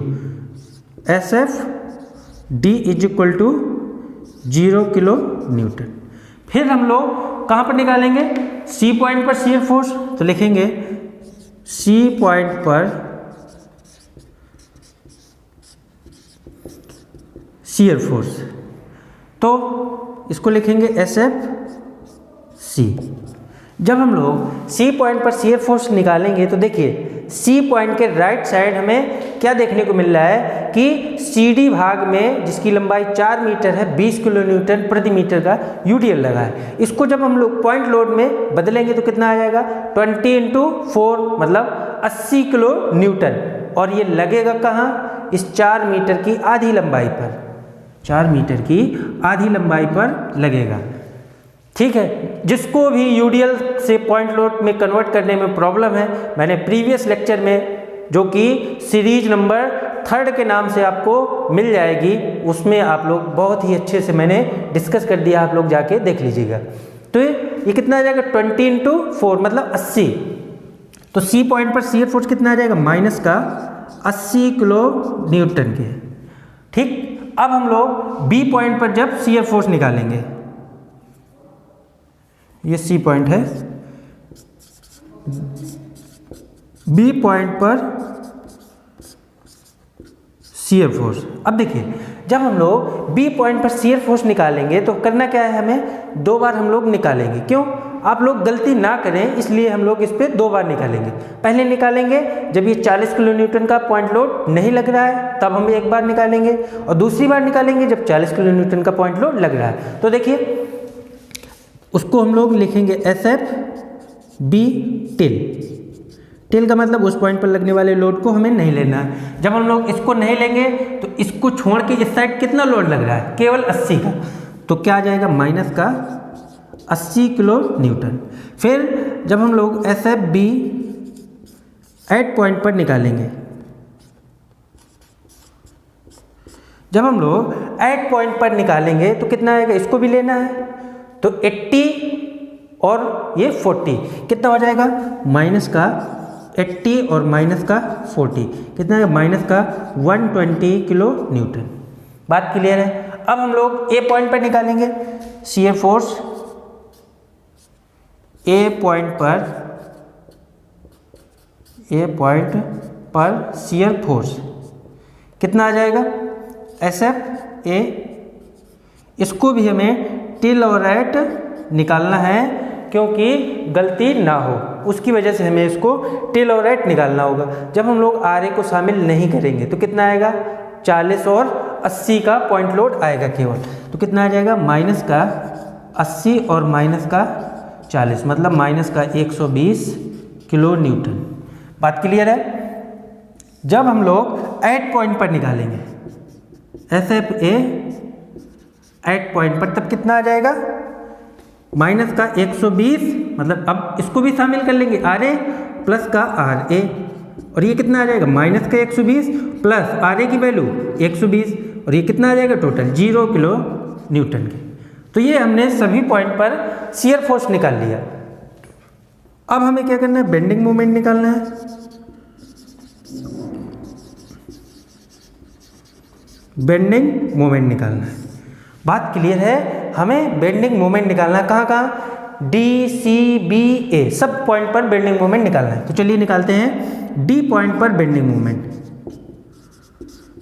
S F D is equal to 0 kilo newton. फिर हम लोग कहाँ पर निकालेंगे, सी पॉइंट पर शियर फोर्स। तो लिखेंगे सी पॉइंट पर शियर फोर्स, तो इसको लिखेंगे एस एफ सी। जब हम लोग सी पॉइंट पर शियर फोर्स निकालेंगे तो देखिए सी पॉइंट के राइट साइड हमें क्या देखने को मिल रहा है कि सी डी भाग में जिसकी लंबाई 4 मीटर है 20 किलो न्यूटन प्रति मीटर का यूडीएल लगा है। इसको जब हम लोग पॉइंट लोड में बदलेंगे तो कितना आ जाएगा, 20 इंटू 4 मतलब 80 किलो न्यूटन। और ये लगेगा कहाँ, इस 4 मीटर की आधी लंबाई पर, 4 मीटर की आधी लंबाई पर लगेगा। ठीक है। जिसको भी यूडीएल से पॉइंट लोड में कन्वर्ट करने में प्रॉब्लम है, मैंने प्रीवियस लेक्चर में जो कि सीरीज नंबर 3 के नाम से आपको मिल जाएगी, उसमें आप लोग बहुत ही अच्छे से मैंने डिस्कस कर दिया, आप लोग जाके देख लीजिएगा। तो ये कितना आ जाएगा, 20 इंटू 4 मतलब 80। तो सी पॉइंट पर शियर फोर्स कितना आ जाएगा, माइनस का 80 किलो न्यूटन के। ठीक। अब हम लोग बी पॉइंट पर जब शियर फोर्स निकालेंगे, ये सी पॉइंट है, बी पॉइंट पर शियर फोर्स। अब देखिए जब हम लोग बी पॉइंट पर शियर फोर्स निकालेंगे तो करना क्या है, हमें 2 बार हम लोग निकालेंगे। क्यों, आप लोग गलती ना करें इसलिए हम लोग इस पे 2 बार निकालेंगे। पहले निकालेंगे जब ये 40 किलो न्यूटन का पॉइंट लोड नहीं लग रहा है, तब हम 1 बार निकालेंगे, और दूसरी बार निकालेंगे जब 40 किलो न्यूटन का पॉइंट लोड लग रहा है। तो देखिए उसको हम लोग लिखेंगे S F be till. Till का मतलब उस पॉइंट पर लगने वाले लोड को हमें नहीं लेना है। जब हम लोग इसको नहीं लेंगे तो इसको छोड़ के इस साइड कितना लोड लग रहा है, केवल 80 का, तो क्या आ जाएगा, माइनस का 80 किलो न्यूटन। फिर जब हम लोग S F B at point पर निकालेंगे, जब हम लोग एट पॉइंट पर निकालेंगे तो कितना आएगा, इसको भी लेना है, तो 80 और ये 40 कितना हो जाएगा, माइनस का 80 और माइनस का 40 कितना है, माइनस का 120 किलो न्यूटन। बात क्लियर है। अब हम लोग ए पॉइंट पर निकालेंगे शियर फोर्स। ए पॉइंट पर शियर फोर्स कितना आ जाएगा, एस एफ ए। इसको भी हमें टिल और एट निकालना है क्योंकि गलती ना हो, उसकी वजह से हमें इसको टिल और एट निकालना होगा। जब हम लोग आर ए को शामिल नहीं करेंगे तो कितना आएगा, 40 और 80 का पॉइंट लोड आएगा केवल, तो कितना आ जाएगा, माइनस का 80 और माइनस का 40 मतलब माइनस का 120 किलो न्यूटन। बात क्लियर है। जब हम लोग एट पॉइंट पर निकालेंगे SFA एट पॉइंट पर, तब कितना आ जाएगा, माइनस का 120, मतलब अब इसको भी शामिल कर लेंगे RA प्लस का RA, और ये कितना आ जाएगा, माइनस का 120 प्लस RA की वैल्यू 120, और ये कितना आ जाएगा टोटल 0 किलो न्यूटन के। तो ये हमने सभी पॉइंट पर शियर फोर्स निकाल लिया। अब हमें क्या करना है, बेंडिंग मोमेंट निकालना है। बेंडिंग मोमेंट निकालना है, बात क्लियर है। हमें बेंडिंग मोमेंट निकालना है, कहाँ कहाँ, DCBA सब पॉइंट पर बेंडिंग मोमेंट निकालना है। तो चलिए निकालते हैं। D पॉइंट पर बेंडिंग मोमेंट,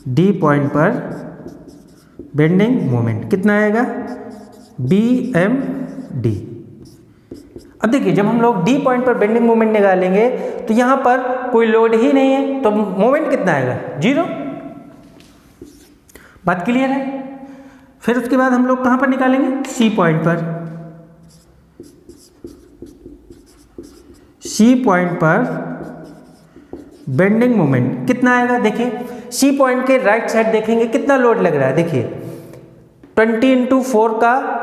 D पॉइंट पर बेंडिंग मोमेंट कितना आएगा, BMD। अब देखिए जब हम लोग D पॉइंट पर बेंडिंग मोमेंट निकालेंगे तो यहाँ पर कोई लोड ही नहीं है, तो मोमेंट कितना आएगा, 0। बात क्लियर है। फिर उसके बाद हम लोग कहाँ पर निकालेंगे, C पॉइंट पर। C पॉइंट पर बेंडिंग मोमेंट कितना आएगा, देखिए C पॉइंट के राइट साइड देखेंगे कितना लोड लग रहा है, देखिए 20×4 का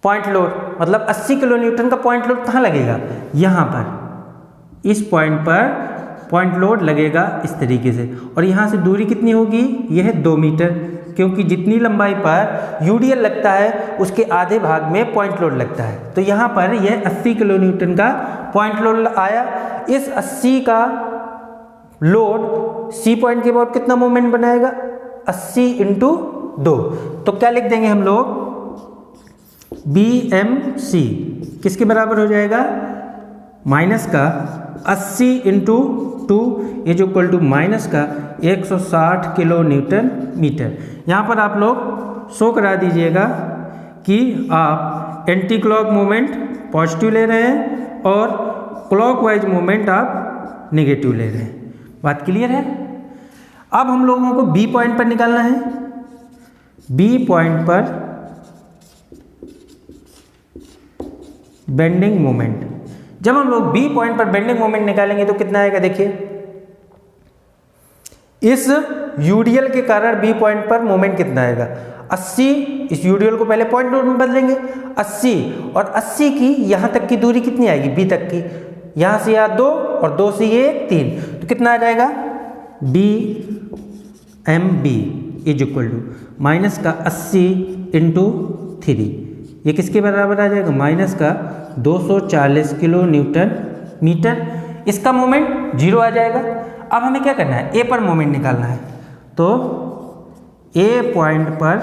पॉइंट लोड, मतलब 80 किलो न्यूटन का पॉइंट लोड कहाँ लगेगा, यहाँ पर इस पॉइंट पर पॉइंट लोड लगेगा इस तरीके से। और यहाँ से दूरी कितनी होगी, यह है 2 मीटर, क्योंकि जितनी लंबाई पर यूडीएल लगता है उसके आधे भाग में पॉइंट लोड लगता है। तो यहाँ पर यह 80 किलो न्यूटन का पॉइंट लोड आया। इस 80 का लोड C पॉइंट के बाद कितना मोमेंट बनाएगा, 80 × 2, तो क्या लिख देंगे हम लोग, BMC किसके बराबर हो जाएगा, माइनस का 80 × 2 इज इक्वल टू माइनस का 160 किलो न्यूटन मीटर। यहाँ पर आप लोग शो करा दीजिएगा कि आप एंटी क्लॉक मोमेंट पॉजिटिव ले रहे हैं और क्लॉकवाइज मोमेंट आप नेगेटिव ले रहे हैं। बात क्लियर है। अब हम लोगों को B पॉइंट पर निकालना है। B पॉइंट पर बेंडिंग मोमेंट, जब हम लोग B पॉइंट पर बेंडिंग मोमेंट निकालेंगे तो कितना आएगा, देखिए इस यूडीएल के कारण B पॉइंट पर मोमेंट कितना आएगा, 80, इस यूडीएल को पहले पॉइंट लोड में बदलेंगे 80, और 80 की यहाँ तक की दूरी कितनी आएगी, B तक की, यहाँ से यहाँ 2 और 2 से ये 3, तो कितना आ जाएगा, BMB is equal to minus का 80 × 3, ये किसके बराबर आ जाएगा, माइनस का 240 किलो न्यूटन मीटर। इसका मोमेंट 0 आ जाएगा। अब हमें क्या करना है, A पर मोमेंट निकालना है। तो A पॉइंट पर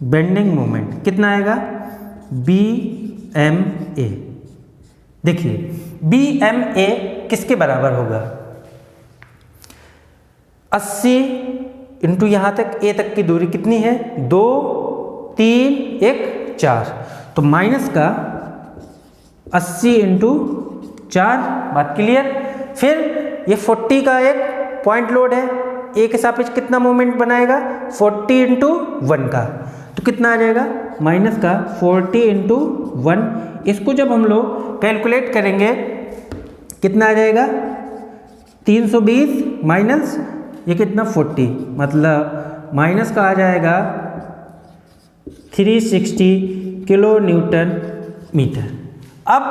बेंडिंग मोमेंट कितना आएगा, BMA। देखिए BMA किसके बराबर होगा, 80 × यहाँ तक A तक की दूरी कितनी है, 2, 3, 1, 4, तो माइनस का 80 × 4। बात क्लियर। फिर ये 40 का एक पॉइंट लोड है, A के सापेक्ष कितना मोमेंट बनाएगा, 40 × 1 का, तो कितना आ जाएगा, माइनस का 40 × 1। इसको जब हम लोग कैलकुलेट करेंगे कितना आ जाएगा, 320 माइनस ये कितना 40, मतलब माइनस का आ जाएगा 360 किलो न्यूटन मीटर। अब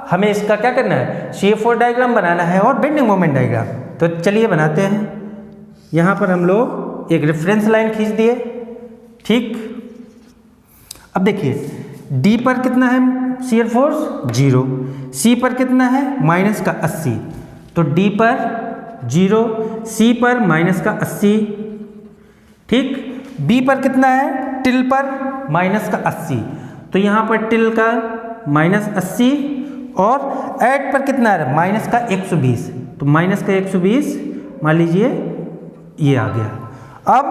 हमें इसका क्या करना है, CF4 डायग्राम बनाना है और बेंडिंग मोमेंट डायग्राम। तो चलिए बनाते हैं। यहाँ पर हम लोग एक रेफरेंस लाइन खींच दिए, ठीक। अब देखिए D पर कितना है शियर फोर्स, 0, C पर कितना है, माइनस का 80, तो D पर 0, C पर माइनस का 80, ठीक। B पर कितना है, टिल पर माइनस का 80, तो यहाँ पर टिल का माइनस 80, और एट पर कितना है, माइनस का 120, तो माइनस का 120 मान लीजिए ये आ गया। अब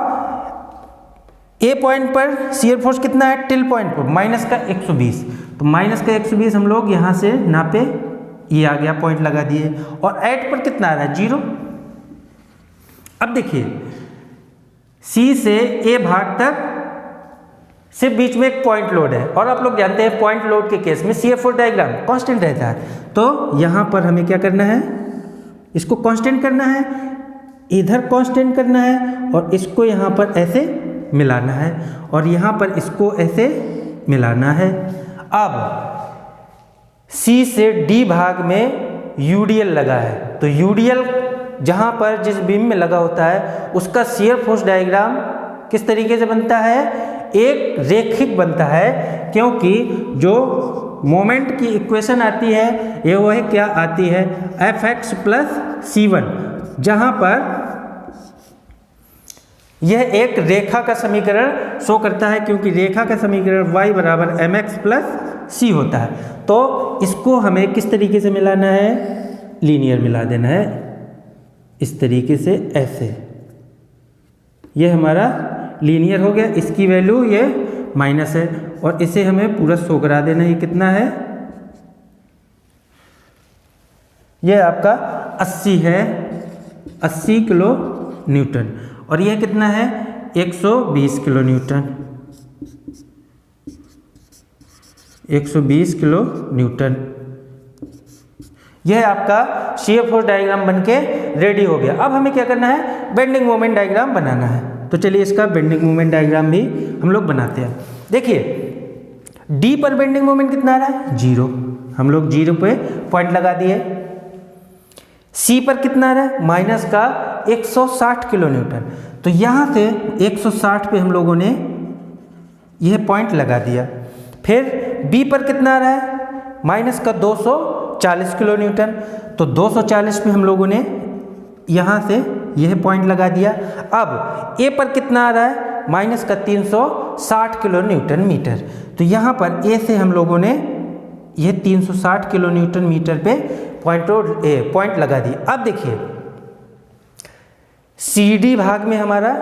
A पॉइंट पर शियर फोर्स कितना है, टिल पॉइंट पर माइनस का 120, तो माइनस का 120 हम लोग यहाँ से नापे, ये आ गया, पॉइंट लगा दिए। और एट पर कितना आ रहा है, 0। अब देखिए C से A भाग तक सिर्फ बीच में एक पॉइंट लोड है, और आप लोग जानते हैं पॉइंट लोड के केस में CF4 डायग्राम कांस्टेंट रहता है। तो यहाँ पर हमें क्या करना है, इसको कांस्टेंट करना है, इधर कांस्टेंट करना है, और इसको यहाँ पर ऐसे मिलाना है, और यहाँ पर इसको ऐसे मिलाना है। अब C से D भाग में UDL लगा है, तो UDL जहाँ पर जिस बीम में लगा होता है उसका शियर फोर्स डायग्राम किस तरीके से बनता है, एक रेखिक बनता है, क्योंकि जो मोमेंट की इक्वेशन आती है ये वो है क्या आती है, Fx प्लस C1, जहाँ पर यह एक रेखा का समीकरण शो करता है, क्योंकि रेखा का समीकरण y बराबर mx प्लस c होता है। तो इसको हमें किस तरीके से मिलाना है, लीनियर मिला देना है इस तरीके से, ऐसे। यह हमारा लीनियर हो गया, इसकी वैल्यू ये माइनस है, और इसे हमें पूरा शो करा देना है। ये कितना है, यह आपका 80 है, 80 किलो न्यूटन, और यह कितना है 120 किलो न्यूटन, 120 किलो न्यूटन। यह आपका शियर फोर्स डायग्राम बनके रेडी हो गया। अब हमें क्या करना है, बेंडिंग मोमेंट डायग्राम बनाना है। तो चलिए इसका बेंडिंग मोमेंट डायग्राम भी हम लोग बनाते हैं। देखिए डी पर बेंडिंग मोमेंट कितना आ रहा है, 0, हम लोग 0 पे पॉइंट लगा दिए। सी पर कितना आ रहा है, माइनस का 160 किलो न्यूटन, तो यहाँ से 160 पे हम लोगों ने यह पॉइंट लगा दिया। फिर बी पर कितना आ रहा है, माइनस का 240 किलो न्यूटन, तो 240 पे हम लोगों ने यहाँ से यह पॉइंट लगा दिया। अब ए पर कितना आ रहा है, माइनस का 360 किलो न्यूटन मीटर, तो यहाँ पर ए से हम लोगों ने यह 360 किलो न्यूटन मीटर पे पॉइंट लगा दी। अब देखिए सी डी भाग में हमारा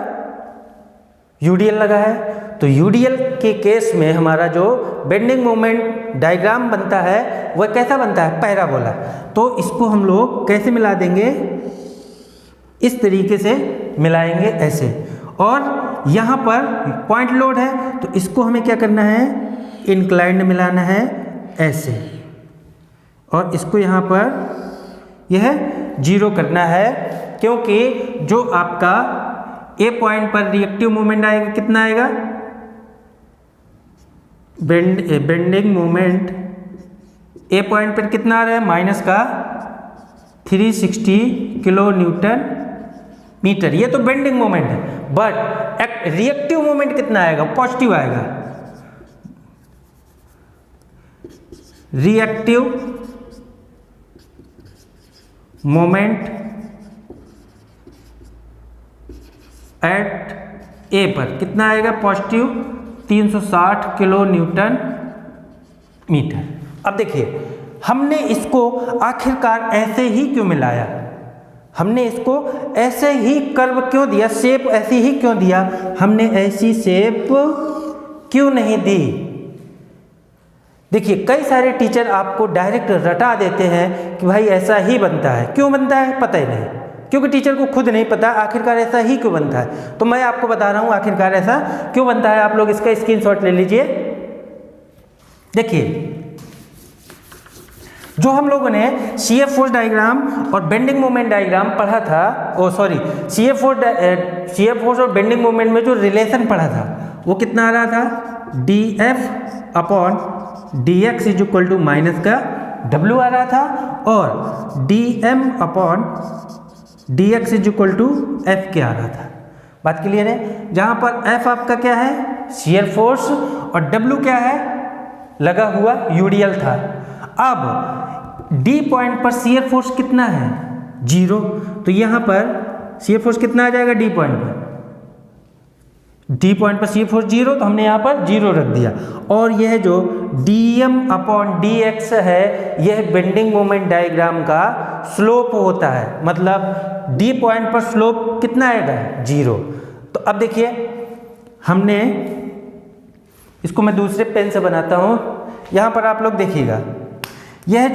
यूडीएल लगा है, तो यूडीएल के केस में हमारा जो बेंडिंग मोमेंट डायग्राम बनता है वह कैसा बनता है, पैराबोला। तो इसको हम लोग कैसे मिला देंगे, इस तरीके से मिलाएंगे ऐसे, और यहाँ पर पॉइंट लोड है तो इसको हमें क्या करना है, इंक्लाइंड मिलाना है ऐसे, और इसको यहाँ पर यह 0 करना है, क्योंकि जो आपका ए पॉइंट पर रिएक्टिव मोमेंट आएगा कितना आएगा, बेंडिंग मोमेंट ए पॉइंट पर कितना आ रहा है, माइनस का 360 किलो न्यूटन मीटर। ये तो बेंडिंग मोमेंट है, बट रिएक्टिव मोमेंट कितना आएगा, पॉजिटिव आएगा। रिएक्टिव मोमेंट एट ए पर कितना आएगा, पॉजिटिव 360 किलो न्यूटन मीटर। अब देखिए हमने इसको आखिरकार ऐसे ही क्यों मिलाया, हमने इसको ऐसे ही कर्व क्यों दिया, शेप ऐसी ही क्यों दिया, हमने ऐसी शेप क्यों नहीं दी। देखिए कई सारे टीचर आपको डायरेक्ट रटा देते हैं कि भाई ऐसा ही बनता है, क्यों बनता है पता ही नहीं, क्योंकि टीचर को खुद नहीं पता आखिरकार ऐसा ही क्यों बनता है। तो मैं आपको बता रहा हूं आखिरकार ऐसा क्यों बनता है, आप लोग इसका स्क्रीनशॉट ले लीजिए। देखिए जो हम लोगों ने शियर फोर्स डायग्राम और बेंडिंग मोमेंट डायग्राम पढ़ा था, शियर फोर्स और बेंडिंग मोमेंट में जो रिलेशन पढ़ा था वो कितना आ रहा था, dF upon dx is equal to minus का W आ रहा था, और dm upon dx is equal to F के आ रहा था। बात क्लियर है, जहां पर F आपका क्या है, शियर फोर्स, और W क्या है, लगा हुआ यूडीएल था। अब D पॉइंट पर शियर फोर्स कितना है, 0, तो यहाँ पर शियर फोर्स कितना आ जाएगा, D पॉइंट पर, D पॉइंट पर शियर फोर्स 0, तो हमने यहाँ पर 0 रख दिया। और यह जो dm अपॉन dx है यह बेंडिंग मोमेंट डायग्राम का स्लोप होता है, मतलब D पॉइंट पर स्लोप कितना आएगा, 0। तो अब देखिए हमने इसको, मैं दूसरे पेन से बनाता हूँ, यहाँ पर आप लोग देखिएगा, यह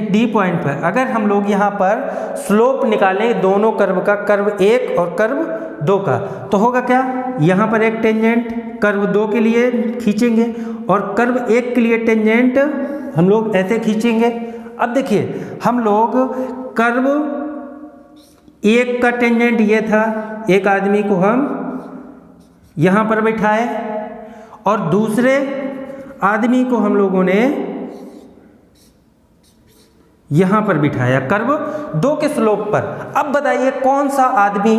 D पॉइंट पर अगर हम लोग यहाँ पर स्लोप निकालें दोनों कर्व का, कर्व 1 और कर्व 2 का। तो होगा क्या, यहाँ पर एक टेंजेंट कर्व 2 के लिए खींचेंगे और कर्व 1 के लिए टेंजेंट हम लोग ऐसे खींचेंगे। अब देखिए हम लोग कर्व 1 का टेंजेंट ये था, एक आदमी को हम यहाँ पर बैठाए और दूसरे आदमी को हम लोगों ने यहाँ पर बिठाया कर्व 2 के स्लोप पर। अब बताइए कौन सा आदमी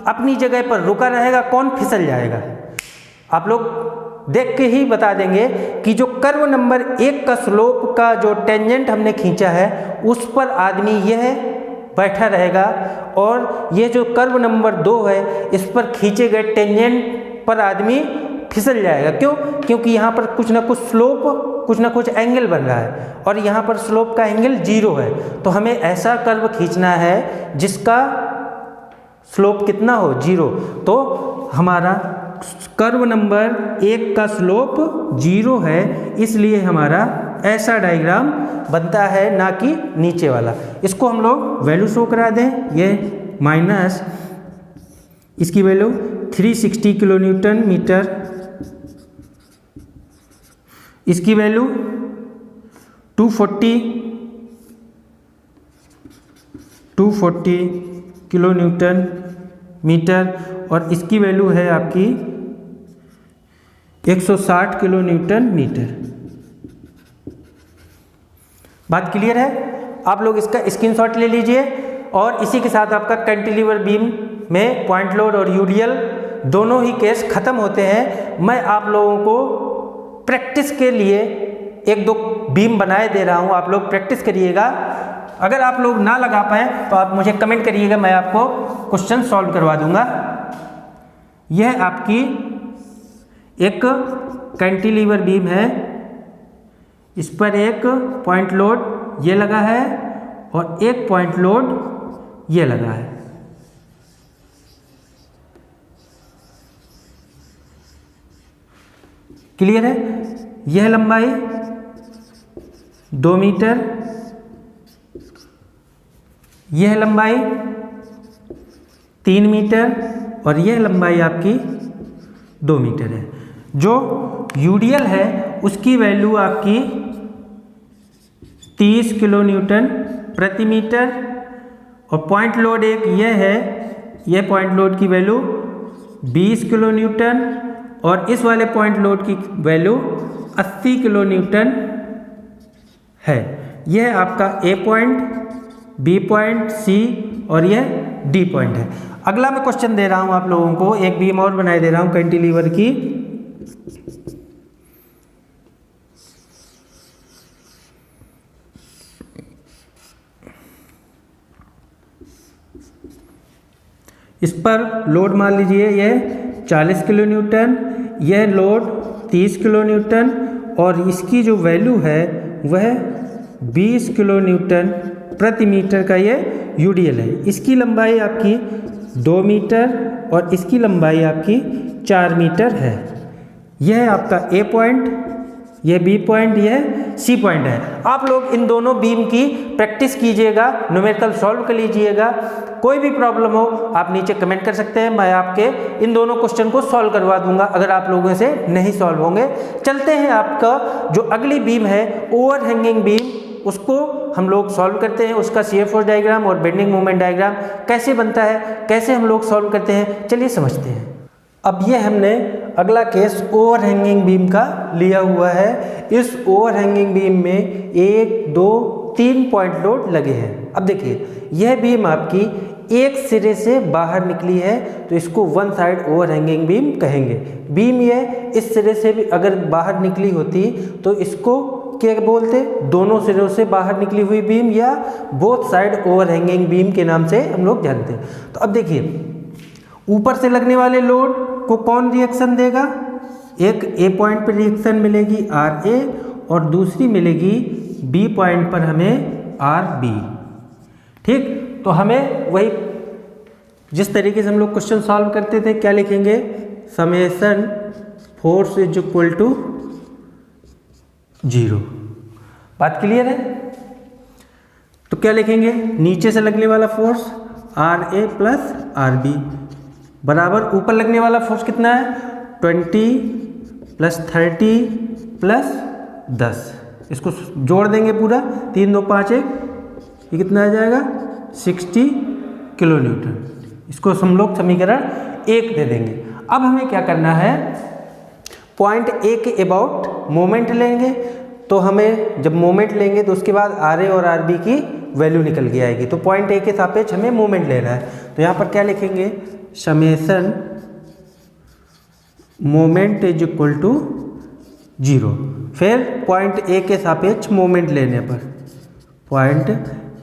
अपनी जगह पर रुका रहेगा, कौन फिसल जाएगा? आप लोग देख के ही बता देंगे कि जो कर्व नंबर 1 का स्लोप का जो टेंजेंट हमने खींचा है उस पर आदमी यह बैठा रहेगा और ये जो कर्व नंबर 2 है इस पर खींचे गए टेंजेंट पर आदमी फिसल जाएगा। क्यों? क्योंकि यहाँ पर कुछ ना कुछ स्लोप, कुछ ना कुछ एंगल बन रहा है और यहाँ पर स्लोप का एंगल 0 है। तो हमें ऐसा कर्व खींचना है जिसका स्लोप कितना हो, 0। तो हमारा कर्व नंबर 1 का स्लोप 0 है, इसलिए हमारा ऐसा डायग्राम बनता है, ना कि नीचे वाला। इसको हम लोग वैल्यू शो करा दें। ये माइनस इसकी वैल्यू 360 किलो न्यूटन मीटर, इसकी वैल्यू 240 किलो न्यूटन मीटर और इसकी वैल्यू है आपकी 160 किलो न्यूटन मीटर। बात क्लियर है? आप लोग इसका स्क्रीनशॉट ले लीजिए और इसी के साथ आपका कैंटिलीवर बीम में पॉइंट लोड और यूडीएल दोनों ही केस खत्म होते हैं। मैं आप लोगों को प्रैक्टिस के लिए 1-2 बीम बनाए दे रहा हूं, आप लोग प्रैक्टिस करिएगा। अगर आप लोग ना लगा पाए तो आप मुझे कमेंट करिएगा, मैं आपको क्वेश्चन सॉल्व करवा दूंगा। यह आपकी एक कैंटिलीवर बीम है, इस पर एक पॉइंट लोड ये लगा है और एक पॉइंट लोड ये लगा है। क्लियर है? यह लंबाई 2 मीटर, यह लंबाई 3 मीटर और यह लंबाई आपकी 2 मीटर है। जो यूडीएल है उसकी वैल्यू आपकी 30 किलो न्यूटन प्रति मीटर और पॉइंट लोड एक यह है, यह पॉइंट लोड की वैल्यू 20 किलो न्यूटन और इस वाले पॉइंट लोड की वैल्यू 80 किलो न्यूटन है। यह आपका ए पॉइंट, बी पॉइंट, सी और यह डी पॉइंट है। अगला मैं क्वेश्चन दे रहा हूं आप लोगों को, एक बीम और बनाए दे रहा हूं कैंटिलीवर की। इस पर लोड मान लीजिए यह 40 किलो न्यूटन, यह लोड 30 किलो न्यूटन और इसकी जो वैल्यू है वह 20 किलो न्यूटन प्रति मीटर का ये यूडीएल है। इसकी लंबाई आपकी 2 मीटर और इसकी लंबाई आपकी 4 मीटर है। यह आपका ए पॉइंट, यह बी पॉइंट, यह सी पॉइंट है। आप लोग इन दोनों बीम की प्रैक्टिस कीजिएगा, न्यूमेरिकल सॉल्व कर लीजिएगा। कोई भी प्रॉब्लम हो आप नीचे कमेंट कर सकते हैं, मैं आपके इन दोनों क्वेश्चन को सॉल्व करवा दूंगा अगर आप लोगों से नहीं सॉल्व होंगे। चलते हैं, आपका जो अगली बीम है ओवर हैंगिंग बीम, उसको हम लोग सॉल्व करते हैं। उसका शियर फोर्स डायग्राम और बेंडिंग मोमेंट डायग्राम कैसे बनता है, कैसे हम लोग सॉल्व करते हैं, चलिए समझते हैं। अब ये हमने अगला केस ओवर हैंगिंग बीम का लिया हुआ है। इस ओवर हैंगिंग बीम में 1, 2, 3 पॉइंट लोड लगे हैं। अब देखिए यह बीम आपकी एक सिरे से बाहर निकली है तो इसको one side over hanging beam कहेंगे। बीम ये इस सिरे से भी अगर बाहर निकली होती तो इसको क्या बोलते, दोनों सिरों से बाहर निकली हुई बीम या both side over hanging beam के नाम से हम लोग जानते हैं। तो अब देखिए ऊपर से लगने वाले लोड को कौन रिएक्शन देगा, एक ए पॉइंट पर रिएक्शन मिलेगी आर ए और दूसरी मिलेगी बी पॉइंट पर हमें आर बी। ठीक, तो हमें वही जिस तरीके से हम लोग क्वेश्चन सॉल्व करते थे क्या लिखेंगे, summation force is equal to 0। बात क्लियर है? तो क्या लिखेंगे, नीचे से लगने वाला force R A plus R B बराबर ऊपर लगने वाला फोर्स कितना है 20 प्लस 30 प्लस 10, इसको जोड़ देंगे पूरा 3 2 5 1, ये कितना आ जाएगा 60 किलो न्यूटन। इसको हम लोग समीकरण 1 दे देंगे। अब हमें क्या करना है, पॉइंट ए के अबाउट मोमेंट लेंगे। तो हमें जब मोमेंट लेंगे तो उसके बाद आर ए और आर बी की वैल्यू निकल के आएगी। तो पॉइंट ए के सापेक्ष हमें मोमेंट लेना है, तो यहाँ पर क्या लिखेंगे, summation moment is equal to 0। फिर पॉइंट ए के सापेक्ष मोमेंट लेने पर, पॉइंट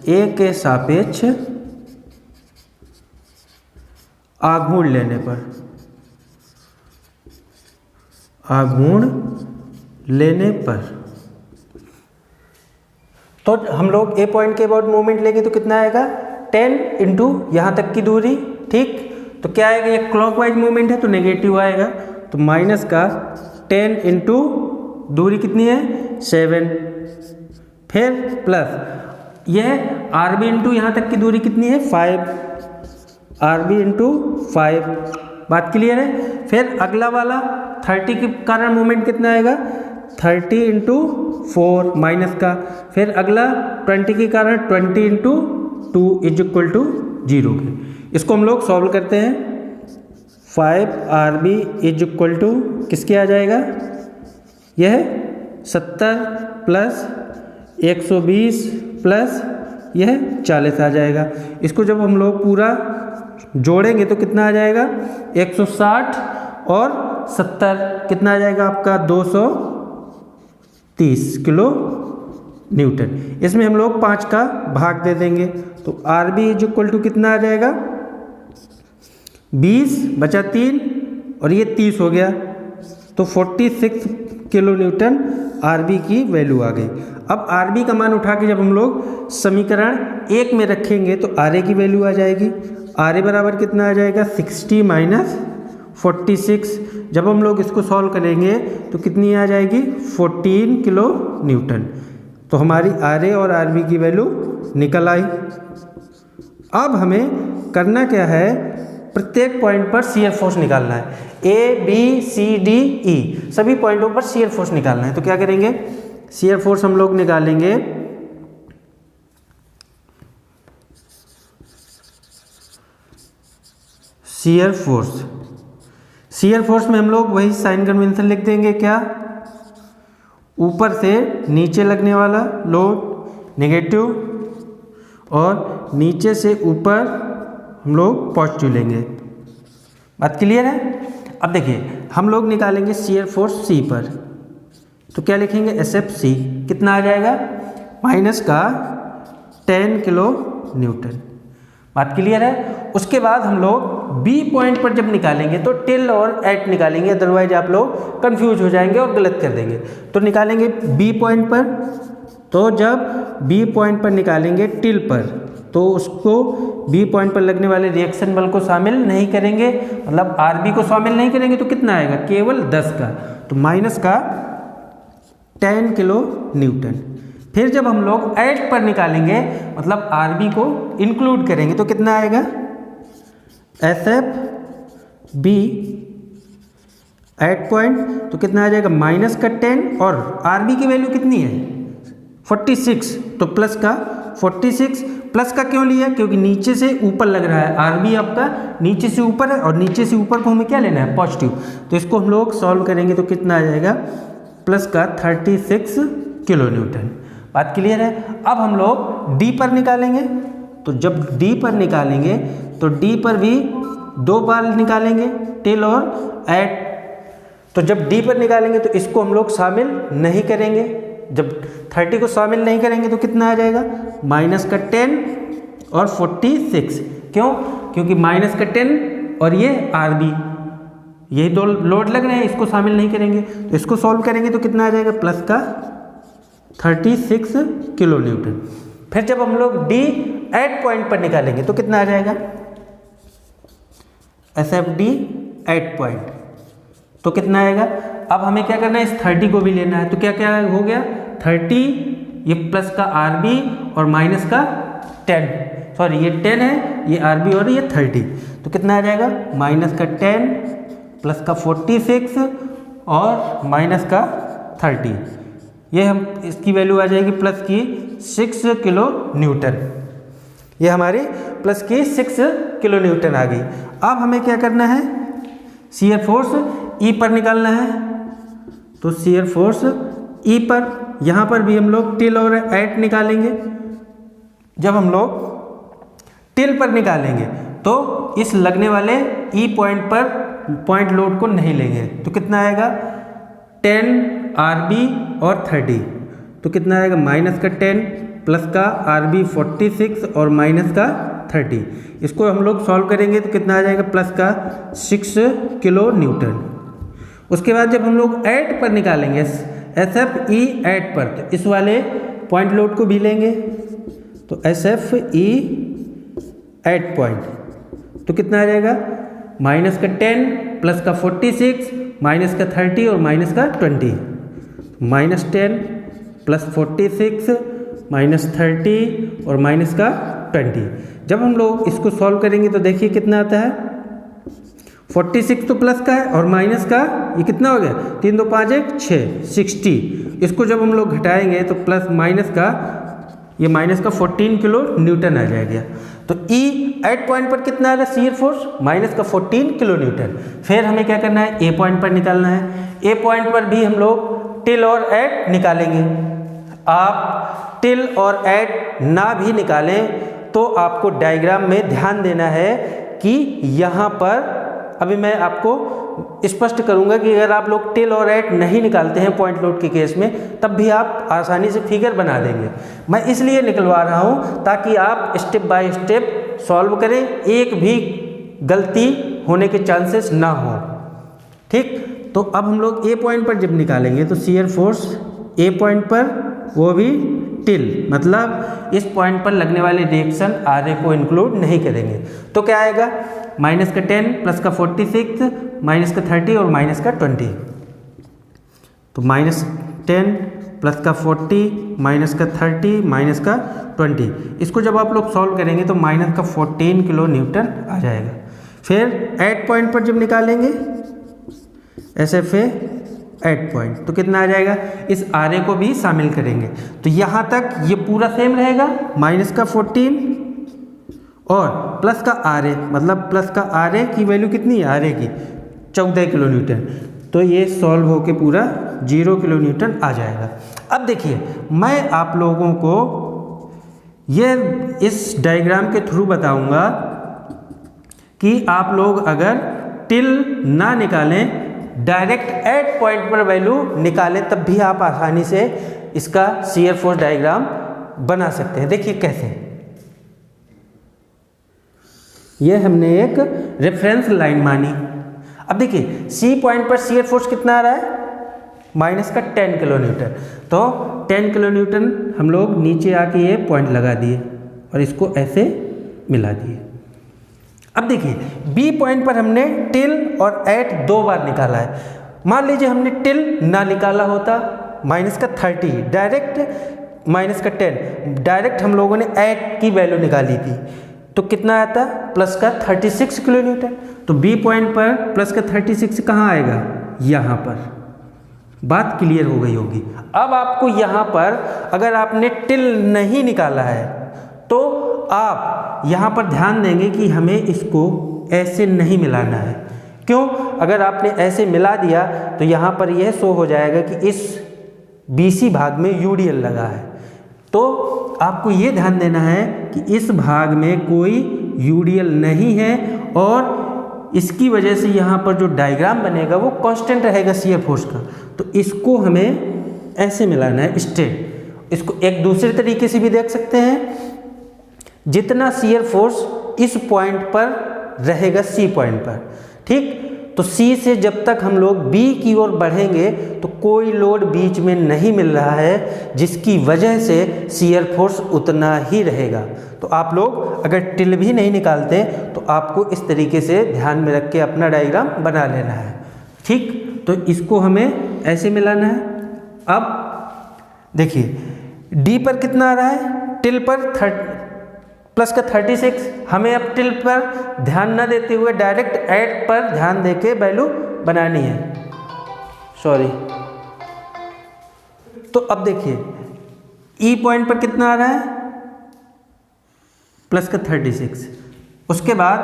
ए के सापेक्ष आघूर्ण लेने पर, आघूर्ण लेने पर, तो हम लोग ए पॉइंट के अबाउट मोमेंट लेंगे तो कितना आएगा 10 इंटू यहाँ तक की दूरी, ठीक। तो क्या आएगा, ये क्लॉकवाइज मूवमेंट है तो नेगेटिव आएगा, तो माइनस का 10 इंटू दूरी कितनी है 7, फिर प्लस यह आर बी इंटू यहाँ तक की दूरी कितनी है 5, आर बी इंटू 5, बात क्लियर है। फिर अगला वाला 30 के कारण मोमेंट कितना आएगा 30 इंटू 4 माइनस का, फिर अगला 20 के कारण 20 इंटू 2 इज इक्वल टू 0 के। इसको हम लोग सॉल्व करते हैं, 5 R B is equal to किसके आ जाएगा, यह 70 प्लस 120 प्लस यह 40 आ जाएगा। इसको जब हम लोग पूरा जोड़ेंगे तो कितना आ जाएगा 160 और 70 कितना आ जाएगा आपका 230 किलो न्यूटन। इसमें हम लोग 5 का भाग दे देंगे तो R B is equal to कितना आ जाएगा 20 बचा 3 और ये 30 हो गया, तो 46 किलो न्यूटन आर बी की वैल्यू आ गई। अब आर बी का मान उठा के जब हम लोग समीकरण 1 में रखेंगे तो आर ए की वैल्यू आ जाएगी, आर ए बराबर कितना आ जाएगा 60 माइनस 46। जब हम लोग इसको सॉल्व करेंगे तो कितनी आ जाएगी 14 किलो न्यूटन। तो हमारी आर ए और आर बी की वैल्यू निकल आई। अब हमें करना क्या है, प्रत्येक पॉइंट पर शियर फोर्स निकालना है, A B C D E सभी पॉइंटों पर शियर फोर्स निकालना है। तो क्या करेंगे, शियर फोर्स हम लोग निकालेंगे शियर फोर्स। शियर फोर्स में हम लोग वही साइन कन्वेंशन लिख देंगे, क्या, ऊपर से नीचे लगने वाला लोड नेगेटिव और नीचे से ऊपर हम लोग पॉजिटिव लेंगे। बात क्लियर है। अब देखिए हम लोग निकालेंगे शियर फोर्स सी पर, तो क्या लिखेंगे एस एफ सी कितना आ जाएगा माइनस का 10 किलो न्यूटन। बात क्लियर है। उसके बाद हम लोग बी पॉइंट पर जब निकालेंगे तो टिल और एट निकालेंगे, अदरवाइज आप लोग कंफ्यूज हो जाएंगे और गलत कर देंगे। तो निकालेंगे बी पॉइंट पर, तो जब बी पॉइंट पर निकालेंगे टिल पर तो उसको बी पॉइंट पर लगने वाले रिएक्शन बल को शामिल नहीं करेंगे, मतलब आर बी को शामिल नहीं करेंगे, तो कितना आएगा केवल 10 का, तो माइनस का 10 किलो न्यूटन। फिर जब हम लोग एट पर निकालेंगे मतलब आर बी को इंक्लूड करेंगे तो कितना आएगा S F B at point, तो कितना आ जाएगा माइनस का 10 और आर बी की वैल्यू कितनी है 46, तो प्लस का 46। प्लस का क्यों लिया, क्योंकि नीचे से ऊपर लग रहा है, आर बी आपका नीचे से ऊपर है और नीचे से ऊपर को हमें क्या लेना है पॉजिटिव। तो इसको हम लोग सॉल्व करेंगे तो कितना आ जाएगा प्लस का 36 किलो न्यूटन। बात क्लियर है। अब हम लोग डी पर निकालेंगे, तो जब डी पर निकालेंगे तो डी पर भी 2 बार निकालेंगे टिल और एट। तो जब डी पर निकालेंगे तो इसको हम लोग शामिल नहीं करेंगे, जब 30 को शामिल नहीं करेंगे तो कितना आ जाएगा माइनस का 10 और 46। क्यों, क्योंकि माइनस का 10 और ये आर बी यही 2 लोड लग रहे हैं, इसको शामिल नहीं करेंगे। तो इसको सॉल्व करेंगे तो कितना आ जाएगा प्लस का 36 किलो न्यूटन। फिर जब हम लोग डी एट पॉइंट पर निकालेंगे तो कितना आ जाएगा S F D at point, तो कितना आएगा। अब हमें क्या करना है, इस 30 को भी लेना है, तो क्या क्या हो गया 30, ये प्लस का आर बी और माइनस का 10, सॉरी ये 10 है, ये आर बी और ये 30, तो कितना आ जाएगा, माइनस का 10 प्लस का 46 और माइनस का 30। ये हम इसकी वैल्यू आ जाएगी प्लस की 6 किलो न्यूटन। ये हमारी प्लस की 6 किलो न्यूटन आ गई। अब हमें क्या करना है, शियर फोर्स ई पर निकालना है। तो शियर फोर्स ई पर, यहाँ पर भी हम लोग टिल और एट निकालेंगे। जब हम लोग टिल पर निकालेंगे तो इस लगने वाले ई पॉइंट पर पॉइंट लोड को नहीं लेंगे। तो कितना आएगा, 10 RB और 30। तो कितना आएगा, माइनस का 10 प्लस का RB 46 और माइनस का 30। इसको हम लोग सॉल्व करेंगे तो कितना आ जाएगा, प्लस का 6 किलो न्यूटन। उसके बाद जब हम लोग एट पर निकालेंगे, SFE एट पर, तो इस वाले पॉइंट लोड को भी लेंगे। तो SFE एट पॉइंट, तो कितना आ जाएगा, माइनस का 10 प्लस का 46 माइनस का 30 और माइनस का 20। माइनस 10 प्लस 46 माइनस 30 और माइनस का 20। जब हम लोग इसको सॉल्व करेंगे तो देखिए कितना आता है, 46 तो प्लस का है और माइनस का ये कितना हो गया, 3 2 5 1 6 60। इसको जब हम लोग घटाएंगे तो प्लस माइनस का ये माइनस का 14 किलो न्यूटन आ जाएगा। तो ई एट पॉइंट पर कितना आ रहा है शियर फोर्स, माइनस का 14 किलो न्यूटन। फिर हमें क्या करना है, ए पॉइंट पर निकालना है। ए पॉइंट पर भी हम लोग टिल और एट निकालेंगे। आप टिल और एट ना भी निकालें तो आपको डायग्राम में ध्यान देना है कि यहाँ पर, अभी मैं आपको स्पष्ट करूंगा कि अगर आप लोग टिल और एट नहीं निकालते हैं पॉइंट लोड के केस में, तब भी आप आसानी से फिगर बना देंगे। मैं इसलिए निकलवा रहा हूं ताकि आप स्टेप बाय स्टेप सॉल्व करें, एक भी गलती होने के चांसेस ना हो। ठीक, तो अब हम लोग ए पॉइंट पर जब निकालेंगे तो शियर फोर्स ए पॉइंट पर, वो भी टिल, मतलब इस पॉइंट पर लगने वाले रिएक्शन आर को इंक्लूड नहीं करेंगे। तो क्या आएगा, माइनस का 10 प्लस का 46 माइनस का 30 और माइनस का 20। तो माइनस 10 प्लस का 40 माइनस का 30 माइनस का 20। इसको जब आप लोग सॉल्व करेंगे तो माइनस का 14 किलो न्यूटन आ जाएगा। फिर एट पॉइंट पर जब निकालेंगे SFA एट पॉइंट, तो कितना आ जाएगा, इस आर को भी शामिल करेंगे। तो यहाँ तक ये पूरा सेम रहेगा, माइनस का 14 और प्लस का आर ए, मतलब प्लस का आर ए की वैल्यू कितनी है, आर ए की 14 किलो न्यूटन। तो ये सॉल्व होके पूरा 0 किलो न्यूटन आ जाएगा। अब देखिए, मैं आप लोगों को ये इस डायग्राम के थ्रू बताऊंगा कि आप लोग अगर टिल ना निकालें, डायरेक्ट एट पॉइंट पर वैल्यू निकालें, तब भी आप आसानी से इसका शियर फोर्स डायग्राम बना सकते हैं। देखिए कैसे, ये हमने एक रेफरेंस लाइन मानी। अब देखिए सी पॉइंट पर शियर फोर्स कितना आ रहा है, माइनस का 10 किलो न्यूटन। तो 10 किलो न्यूटन हम लोग नीचे आके ये पॉइंट लगा दिए और इसको ऐसे मिला दिए। अब देखिए बी पॉइंट पर हमने टिल और एट 2 बार निकाला है। मान लीजिए हमने टिल ना निकाला होता, माइनस का 30 डायरेक्ट, माइनस का 10 डायरेक्ट हम लोगों ने एट की वैल्यू निकाली थी, तो कितना आता, प्लस का 36 किलो न्यूटन। तो बी पॉइंट पर प्लस का 36 कहाँ आएगा, यहाँ पर। बात क्लियर हो गई होगी। अब आपको यहाँ पर अगर आपने टिल नहीं निकाला है तो आप यहाँ पर ध्यान देंगे कि हमें इसको ऐसे नहीं मिलाना है। क्यों, अगर आपने ऐसे मिला दिया तो यहाँ पर यह शो हो जाएगा कि इस BC भाग में यूडीएल लगा है। तो आपको ये ध्यान देना है कि इस भाग में कोई यूडीएल नहीं है और इसकी वजह से यहाँ पर जो डायग्राम बनेगा वो कांस्टेंट रहेगा शियर फोर्स का। तो इसको हमें ऐसे मिलाना है स्ट्रेट। इसको एक दूसरे तरीके से भी देख सकते हैं, जितना शियर फोर्स इस पॉइंट पर रहेगा सी पॉइंट पर, ठीक। तो सी से जब तक हम लोग बी की ओर बढ़ेंगे तो कोई लोड बीच में नहीं मिल रहा है, जिसकी वजह से शियर फोर्स उतना ही रहेगा। तो आप लोग अगर टिल भी नहीं निकालते तो आपको इस तरीके से ध्यान में रख के अपना डायग्राम बना लेना है, ठीक। तो इसको हमें ऐसे मिलाना है। अब देखिए डी पर कितना आ रहा है, टिल पर प्लस का 36। हमें अब टिल्ट पर ध्यान न देते हुए डायरेक्ट ऐड पर ध्यान देके वैल्यू बनानी है, सॉरी। तो अब देखिए ई पॉइंट पर कितना आ रहा है, प्लस का 36। उसके बाद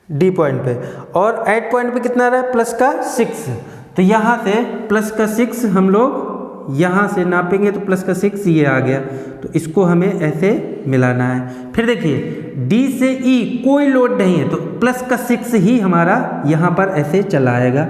डी पॉइंट पे, और ऐड पॉइंट पे कितना आ रहा है, प्लस का 6। तो यहाँ से प्लस का 6 हम लोग यहाँ से नापेंगे तो प्लस का 6 ये आ गया, तो इसको हमें ऐसे मिलाना है। फिर देखिए डी से ई कोई लोड नहीं है, तो प्लस का 6 ही हमारा यहाँ पर ऐसे चला आएगा,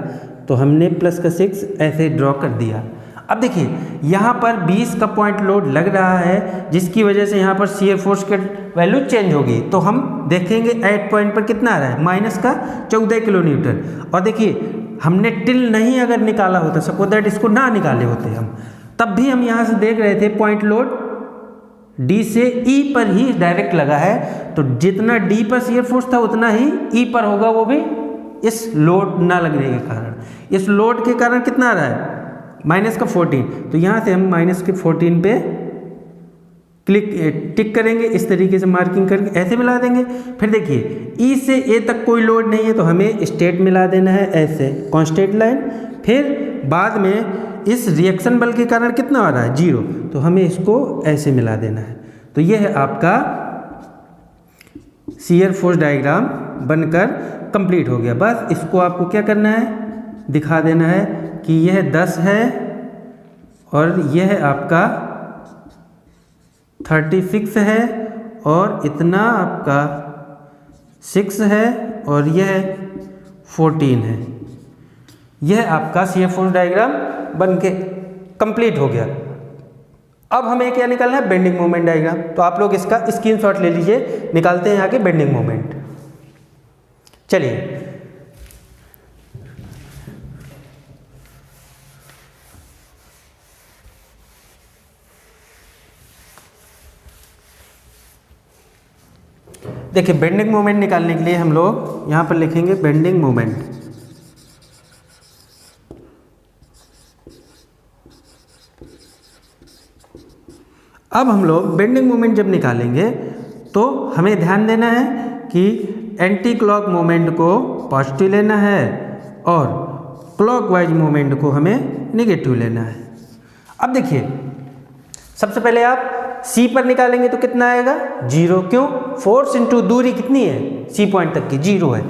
तो हमने प्लस का 6 ऐसे ड्रॉ कर दिया। अब देखिए यहाँ पर 20 का पॉइंट लोड लग रहा है, जिसकी वजह से यहाँ पर शियर फोर्स की वैल्यू चेंज होगी। तो हम देखेंगे ऐड पॉइंट पर कितना आ रहा है, माइनस का 14 किलो न्यूटन। और देखिए हमने टिल नहीं अगर निकाला होता, सपोज दैट इसको ना निकाले होते हम, तब भी हम यहाँ से देख रहे थे पॉइंट लोड डी से ई पर ही डायरेक्ट लगा है, तो जितना डी पर शियर फोर्स था उतना ही ई पर होगा, वो भी इस लोड ना लगने के कारण। इस लोड के कारण कितना आ रहा है, माइनस का 14। तो यहाँ से हम माइनस के 14 पे टिक करेंगे, इस तरीके से मार्किंग करके ऐसे मिला देंगे। फिर देखिए ई से ए तक कोई लोड नहीं है, तो हमें स्टेट मिला देना है ऐसे कांस्टेंट लाइन। फिर बाद में इस रिएक्शन बल के कारण कितना आ रहा है, 0, तो हमें इसको ऐसे मिला देना है। तो यह है आपका शियर फोर्स डायग्राम बनकर कंप्लीट हो गया। बस इसको आपको क्या करना है, दिखा देना है कि यह 10 है और यह आपका 36 है, और इतना आपका 6 है, और यह 14 है। यह आपका शियर फोर्स डायग्राम बन के कंप्लीट हो गया। अब हमें क्या निकालना है, बेंडिंग मोमेंट डायग्राम। तो आप लोग इसका स्क्रीनशॉट ले लीजिए, निकालते हैं यहाँ के बेंडिंग मोमेंट। चलिए देखिए बेंडिंग मोमेंट निकालने के लिए हम लोग यहाँ पर लिखेंगे बेंडिंग मोमेंट। अब हम लोग बेंडिंग मोमेंट जब निकालेंगे तो हमें ध्यान देना है कि एंटी क्लॉक मोमेंट को पॉजिटिव लेना है और क्लॉकवाइज मोमेंट को हमें नेगेटिव लेना है। अब देखिए सबसे पहले आप सी पर निकालेंगे तो कितना आएगा, 0। क्यों, फोर्स इंटू दूरी कितनी है, सी पॉइंट तक की 0 है,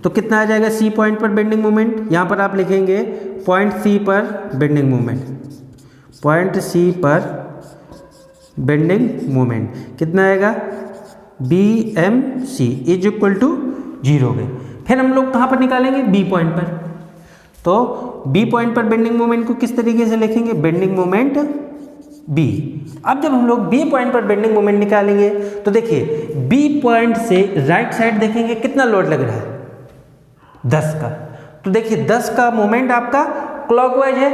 तो कितना आ जाएगा सी पॉइंट पर बेंडिंग मोमेंट। यहाँ पर आप लिखेंगे पॉइंट सी पर बेंडिंग मोमेंट, पॉइंट सी पर बेंडिंग मोमेंट कितना आएगा, B M C is equal to 0 है। फिर हम लोग कहाँ पर निकालेंगे, बी पॉइंट पर। तो बी पॉइंट पर बेंडिंग मोमेंट को किस तरीके से लिखेंगे, बेंडिंग मोमेंट बी। अब जब हम लोग बी पॉइंट पर बेंडिंग मोमेंट निकालेंगे तो देखिए बी पॉइंट से राइट साइड देखेंगे कितना लोड लग रहा है, 10 का। तो देखिए 10 का मोमेंट आपका क्लॉकवाइज है,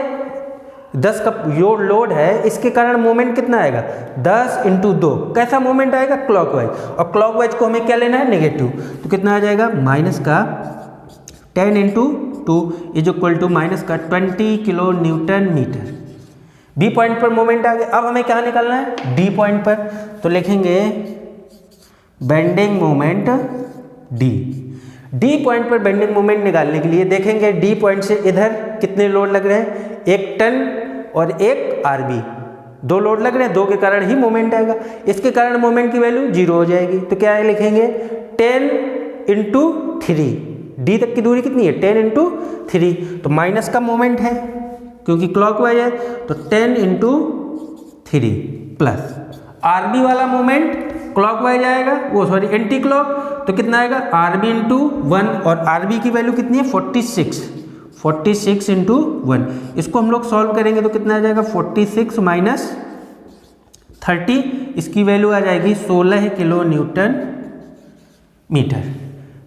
10 का जो लोड है इसके कारण मोमेंट कितना आएगा, 10 × 2 कैसा मोमेंट आएगा, क्लॉकवाइज। और क्लॉकवाइज को हमें क्या लेना है, नेगेटिव। तो कितना आ जाएगा, माइनस का 10 × 2 इज इक्वल टू माइनस का 20 kilo newton metre. B point पर मोमेंट आ गया। अब हमें क्या निकालना है, डी पॉइंट पर। तो लिखेंगे bending moment D. D point पर बेंडिंग मोमेंट निकालने के लिए देखेंगे डी पॉइंट से इधर कितने लोड लग रहे हैं, 1 टन और 1 आरबी, 2 लोड लग रहे हैं, 2 के कारण ही मोमेंट आएगा। इसके कारण मोमेंट की वैल्यू 0 हो जाएगी। तो क्या है, लिखेंगे 10 × 3। डी तक की दूरी कितनी है, 10 × 3, तो माइनस का मोमेंट है क्योंकि क्लॉकवाइज है, तो 10 × 3 प्लस आरबी वाला मोमेंट क्लॉकवाइज आएगा, वो सॉरी एंटी क्लॉक, तो कितना आएगा, आरबी × 1, और आरबी की वैल्यू कितनी है, 46 × 1। इसको हम लोग सॉल्व करेंगे तो कितना आ जाएगा, 46 - 30, इसकी वैल्यू आ जाएगी 16 किलो न्यूटन मीटर।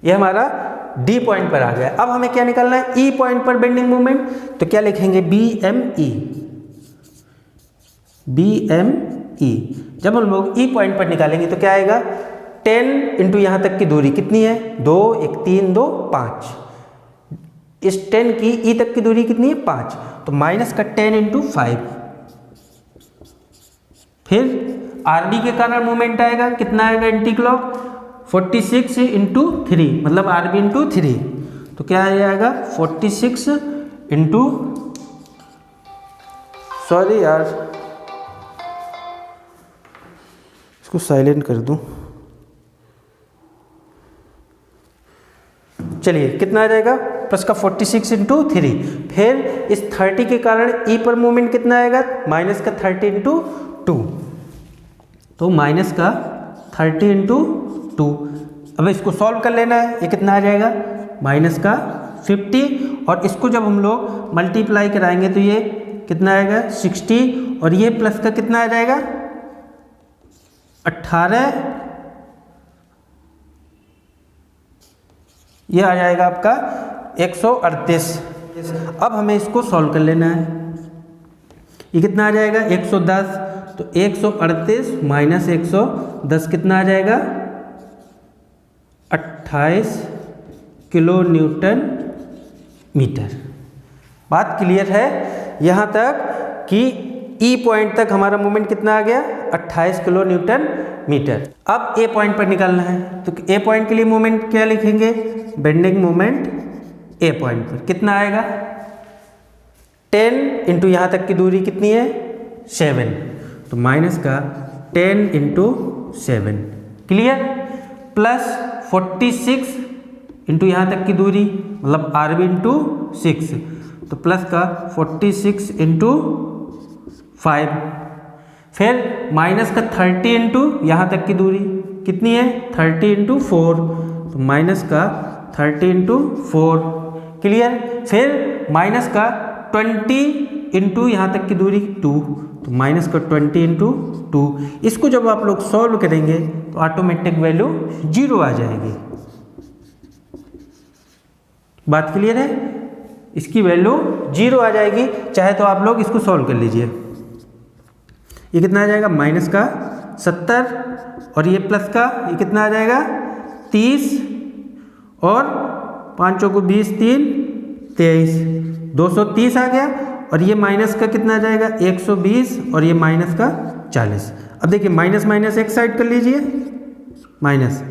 यह हमारा डी पॉइंट पर आ गया। अब हमें क्या निकालना है, ई पॉइंट पर बेंडिंग मोमेंट। तो क्या लिखेंगे, बी एम ई। जब हम लोग ई पॉइंट पर निकालेंगे तो क्या आएगा, 10 × यहाँ तक की दूरी कितनी है, 2 1 3 2 5। इस 10 की ई तक की दूरी कितनी है, 5, तो माइनस का 10 × 5। फिर RB के कारण मोमेंट आएगा, कितना आएगा एंटी क्लॉक, 46 इंटू 3, मतलब RB इंटू 3, तो क्या आ जाएगा 46 इंटू, सॉरी यार इसको साइलेंट कर दूं, चलिए कितना आ जाएगा प्लस का 46 इंटू 3, फिर इस 30 के कारण ई पर मोमेंट कितना आएगा, माइनस का 30 इंटू 2, तो माइनस का 30 इंटू 2। अब इसको सॉल्व कर लेना है, ये कितना आ जाएगा माइनस का 50, और इसको जब हम लोग मल्टीप्लाई कराएंगे तो ये कितना आएगा 60, और ये प्लस का कितना आ जाएगा 18, ये आ जाएगा आपका 138। अब हमें इसको सॉल्व कर लेना है, ये कितना आ जाएगा 110, तो 138 माइनस 110 कितना आ जाएगा 28 किलो न्यूटन मीटर। बात क्लियर है यहाँ तक कि ई पॉइंट तक हमारा मोमेंट कितना आ गया 28 किलो न्यूटन मीटर। अब ए पॉइंट पर निकालना है, तो ए पॉइंट के लिए मोमेंट क्या लिखेंगे, बेंडिंग मोमेंट ए पॉइंट पर कितना आएगा 10 इंटू यहाँ तक की दूरी कितनी है 7, तो माइनस का 10 इंटू 7, क्लियर, प्लस 46 इंटू यहाँ तक की दूरी मतलब RB इंटू 6, तो प्लस का 46 इंटू 5, फिर माइनस का 30 इंटू यहाँ तक की दूरी कितनी है 30 इंटू 4, तो माइनस का 30 इंटू 4, क्लियर, फिर माइनस का 20 इंटू यहाँ तक की दूरी 2, तो माइनस का 20 इंटू 2। इसको जब आप लोग सॉल्व करेंगे तो ऑटोमेटिक वैल्यू 0 आ जाएगी। बात क्लियर है, इसकी वैल्यू 0 आ जाएगी। चाहे तो आप लोग इसको सॉल्व कर लीजिए, ये कितना आ जाएगा माइनस का 70, और ये प्लस का ये कितना आ जाएगा 30, और 5 को 20 3 23, 230 आ गया, और ये माइनस का कितना आ जाएगा 120, और ये माइनस का 40। अब देखिए माइनस माइनस एक साइड कर लीजिए, माइनस,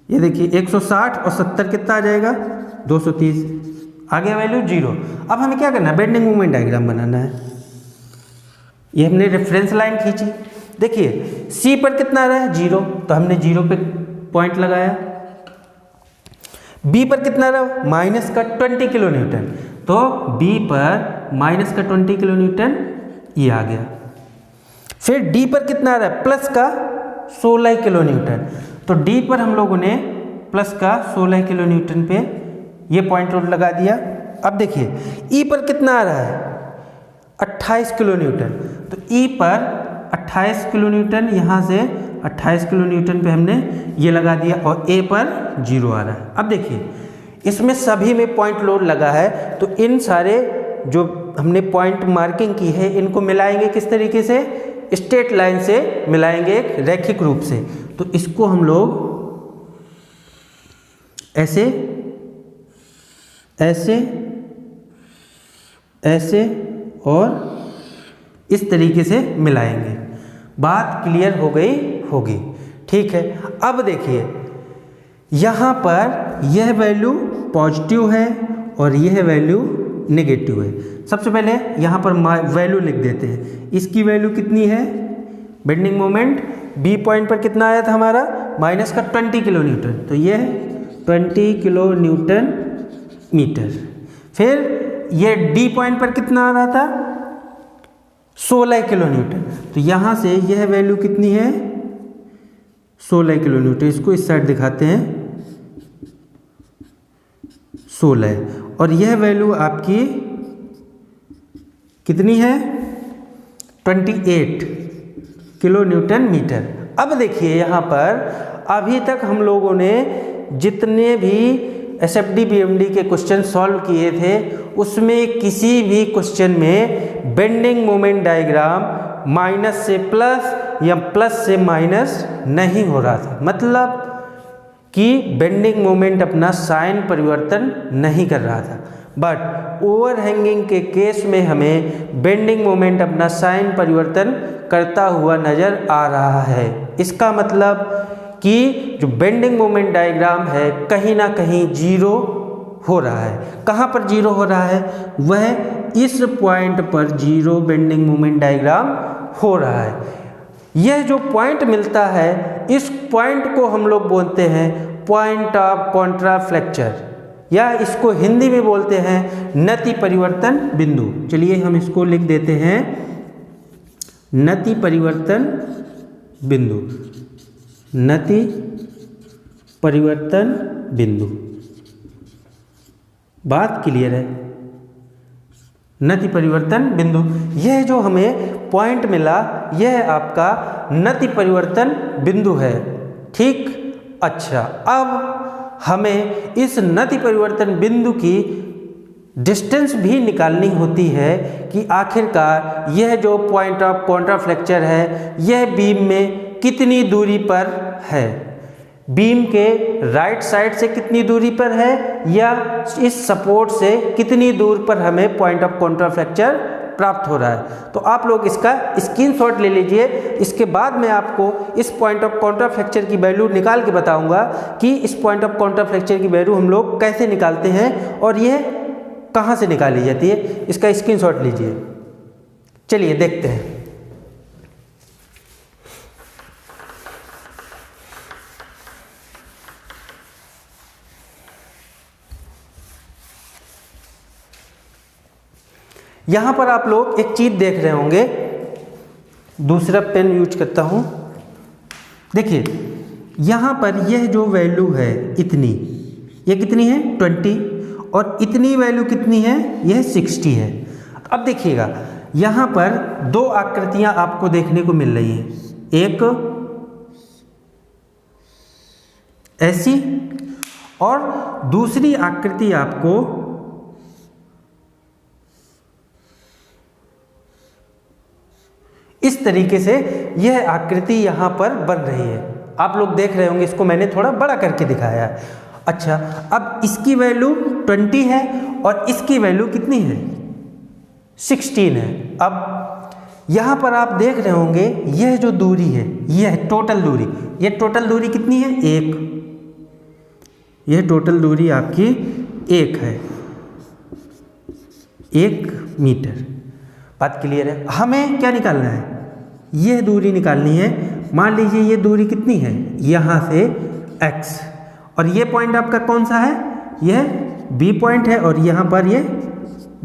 ये देखिए 160 और 70 कितना आ जाएगा 230, आ गया वैल्यू 0। अब हमें क्या करना है, बेंडिंग मोमेंट डायग्राम बनाना है। ये हमने रेफरेंस लाइन खींची, देखिए सी पर कितना आ रहा है 0, तो हमने 0 पे पॉइंट लगाया, बी पर कितना आ रहा है माइनस का 20 किलो न्यूटन, तो बी पर माइनस का 20 किलो न्यूटन ये आ गया। फिर डी पर कितना आ रहा है प्लस का 16 किलो न्यूटन, तो डी पर हम लोगों ने प्लस का 16 किलो न्यूटन पे ये पॉइंट लगा दिया। अब देखिए ई पर कितना आ रहा है 28 किलो न्यूटन, तो ई पर 28 किलो न्यूटन, यहाँ से 28 किलो न्यूटन पे हमने ये लगा दिया, और ए पर 0 आ रहा है। अब देखिए इसमें सभी में पॉइंट लोड लगा है, तो इन सारे जो हमने पॉइंट मार्किंग की है इनको मिलाएंगे किस तरीके से, स्ट्रेट लाइन से मिलाएंगे एक रैखिक रूप से। तो इसको हम लोग ऐसे ऐसे ऐसे और इस तरीके से मिलाएंगे। बात क्लियर हो गई होगी, ठीक है। अब देखिए यहाँ पर यह वैल्यू पॉजिटिव है और यह वैल्यू नेगेटिव है। सबसे पहले यहाँ पर वैल्यू लिख देते हैं। इसकी वैल्यू कितनी है, बेंडिंग मोमेंट बी पॉइंट पर कितना आया था हमारा माइनस का 20 किलो न्यूटन, तो यह 20 किलो न्यूटन मीटर। फिर ये डी पॉइंट पर कितना आ रहा था 16 किलो न्यूटन, तो यहाँ से यह वैल्यू कितनी है 16 किलो न्यूटन। इसको इस साइड दिखाते हैं 16, और यह वैल्यू आपकी कितनी है 28 किलो न्यूटन मीटर। अब देखिए यहाँ पर अभी तक हम लोगों ने जितने भी एसएफडी बीएमडी के क्वेश्चन सॉल्व किए थे उसमें किसी भी क्वेश्चन में बेंडिंग मोमेंट डायग्राम माइनस से प्लस या प्लस से माइनस नहीं हो रहा था, मतलब कि बेंडिंग मोमेंट अपना साइन परिवर्तन नहीं कर रहा था। बट ओवरहैंगिंग के केस में हमें बेंडिंग मोमेंट अपना साइन परिवर्तन करता हुआ नज़र आ रहा है। इसका मतलब कि जो बेंडिंग मोमेंट डायग्राम है कहीं ना कहीं जीरो हो रहा है। कहाँ पर जीरो हो रहा है? वह इस पॉइंट पर जीरो बेंडिंग मोमेंट डायग्राम हो रहा है। यह जो पॉइंट मिलता है इस पॉइंट को हम लोग बोलते हैं पॉइंट ऑफ कॉन्ट्राफ्लेक्चर, या इसको हिंदी में बोलते हैं नति परिवर्तन बिंदु। चलिए हम इसको लिख देते हैं नति परिवर्तन बिंदु, नति परिवर्तन बिंदु। बात क्लियर है? नति परिवर्तन बिंदु, यह जो हमें पॉइंट मिला यह आपका नति परिवर्तन बिंदु है। ठीक, अच्छा, अब हमें इस नति परिवर्तन बिंदु की डिस्टेंस भी निकालनी होती है कि आखिरकार यह जो पॉइंट ऑफ कॉन्ट्राफ्लेक्चर है यह बीम में कितनी दूरी पर है, बीम के राइट साइड से कितनी दूरी पर है, या इस सपोर्ट से कितनी दूर पर हमें पॉइंट ऑफ कॉन्ट्राफ्लेक्चर प्राप्त हो रहा है। तो आप लोग इसका स्क्रीनशॉट ले लीजिए। इसके बाद मैं आपको इस पॉइंट ऑफ कॉन्ट्राफ्लेक्चर की वैल्यू निकाल के बताऊंगा कि इस पॉइंट ऑफ कॉन्ट्राफ्लेक्चर की वैल्यू हम लोग कैसे निकालते हैं और यह कहाँ से निकाली जाती है। इसका स्क्रीनशॉट लीजिए। चलिए देखते हैं। यहाँ पर आप लोग एक चीज़ देख रहे होंगे, दूसरा पेन यूज करता हूँ। देखिए यहाँ पर यह जो वैल्यू है इतनी, ये कितनी है 20, और इतनी वैल्यू कितनी है, यह 60 है। अब देखिएगा यहाँ पर दो आकृतियाँ आपको देखने को मिल रही हैं, एक ऐसी और दूसरी आकृति आपको इस तरीके से यह आकृति यहाँ पर बन रही है। आप लोग देख रहे होंगे, इसको मैंने थोड़ा बड़ा करके दिखाया है। अच्छा, अब इसकी वैल्यू 20 है और इसकी वैल्यू कितनी है 16 है। अब यहाँ पर आप देख रहे होंगे यह जो दूरी है यह टोटल दूरी, यह टोटल दूरी कितनी है 1, यह टोटल दूरी आपकी 1 है, 1 मीटर। बात क्लियर है? हमें क्या निकालना है, यह दूरी निकालनी है। मान लीजिए ये दूरी कितनी है, यहाँ से x, और ये पॉइंट आपका कौन सा है, यह B पॉइंट है और यहाँ पर ये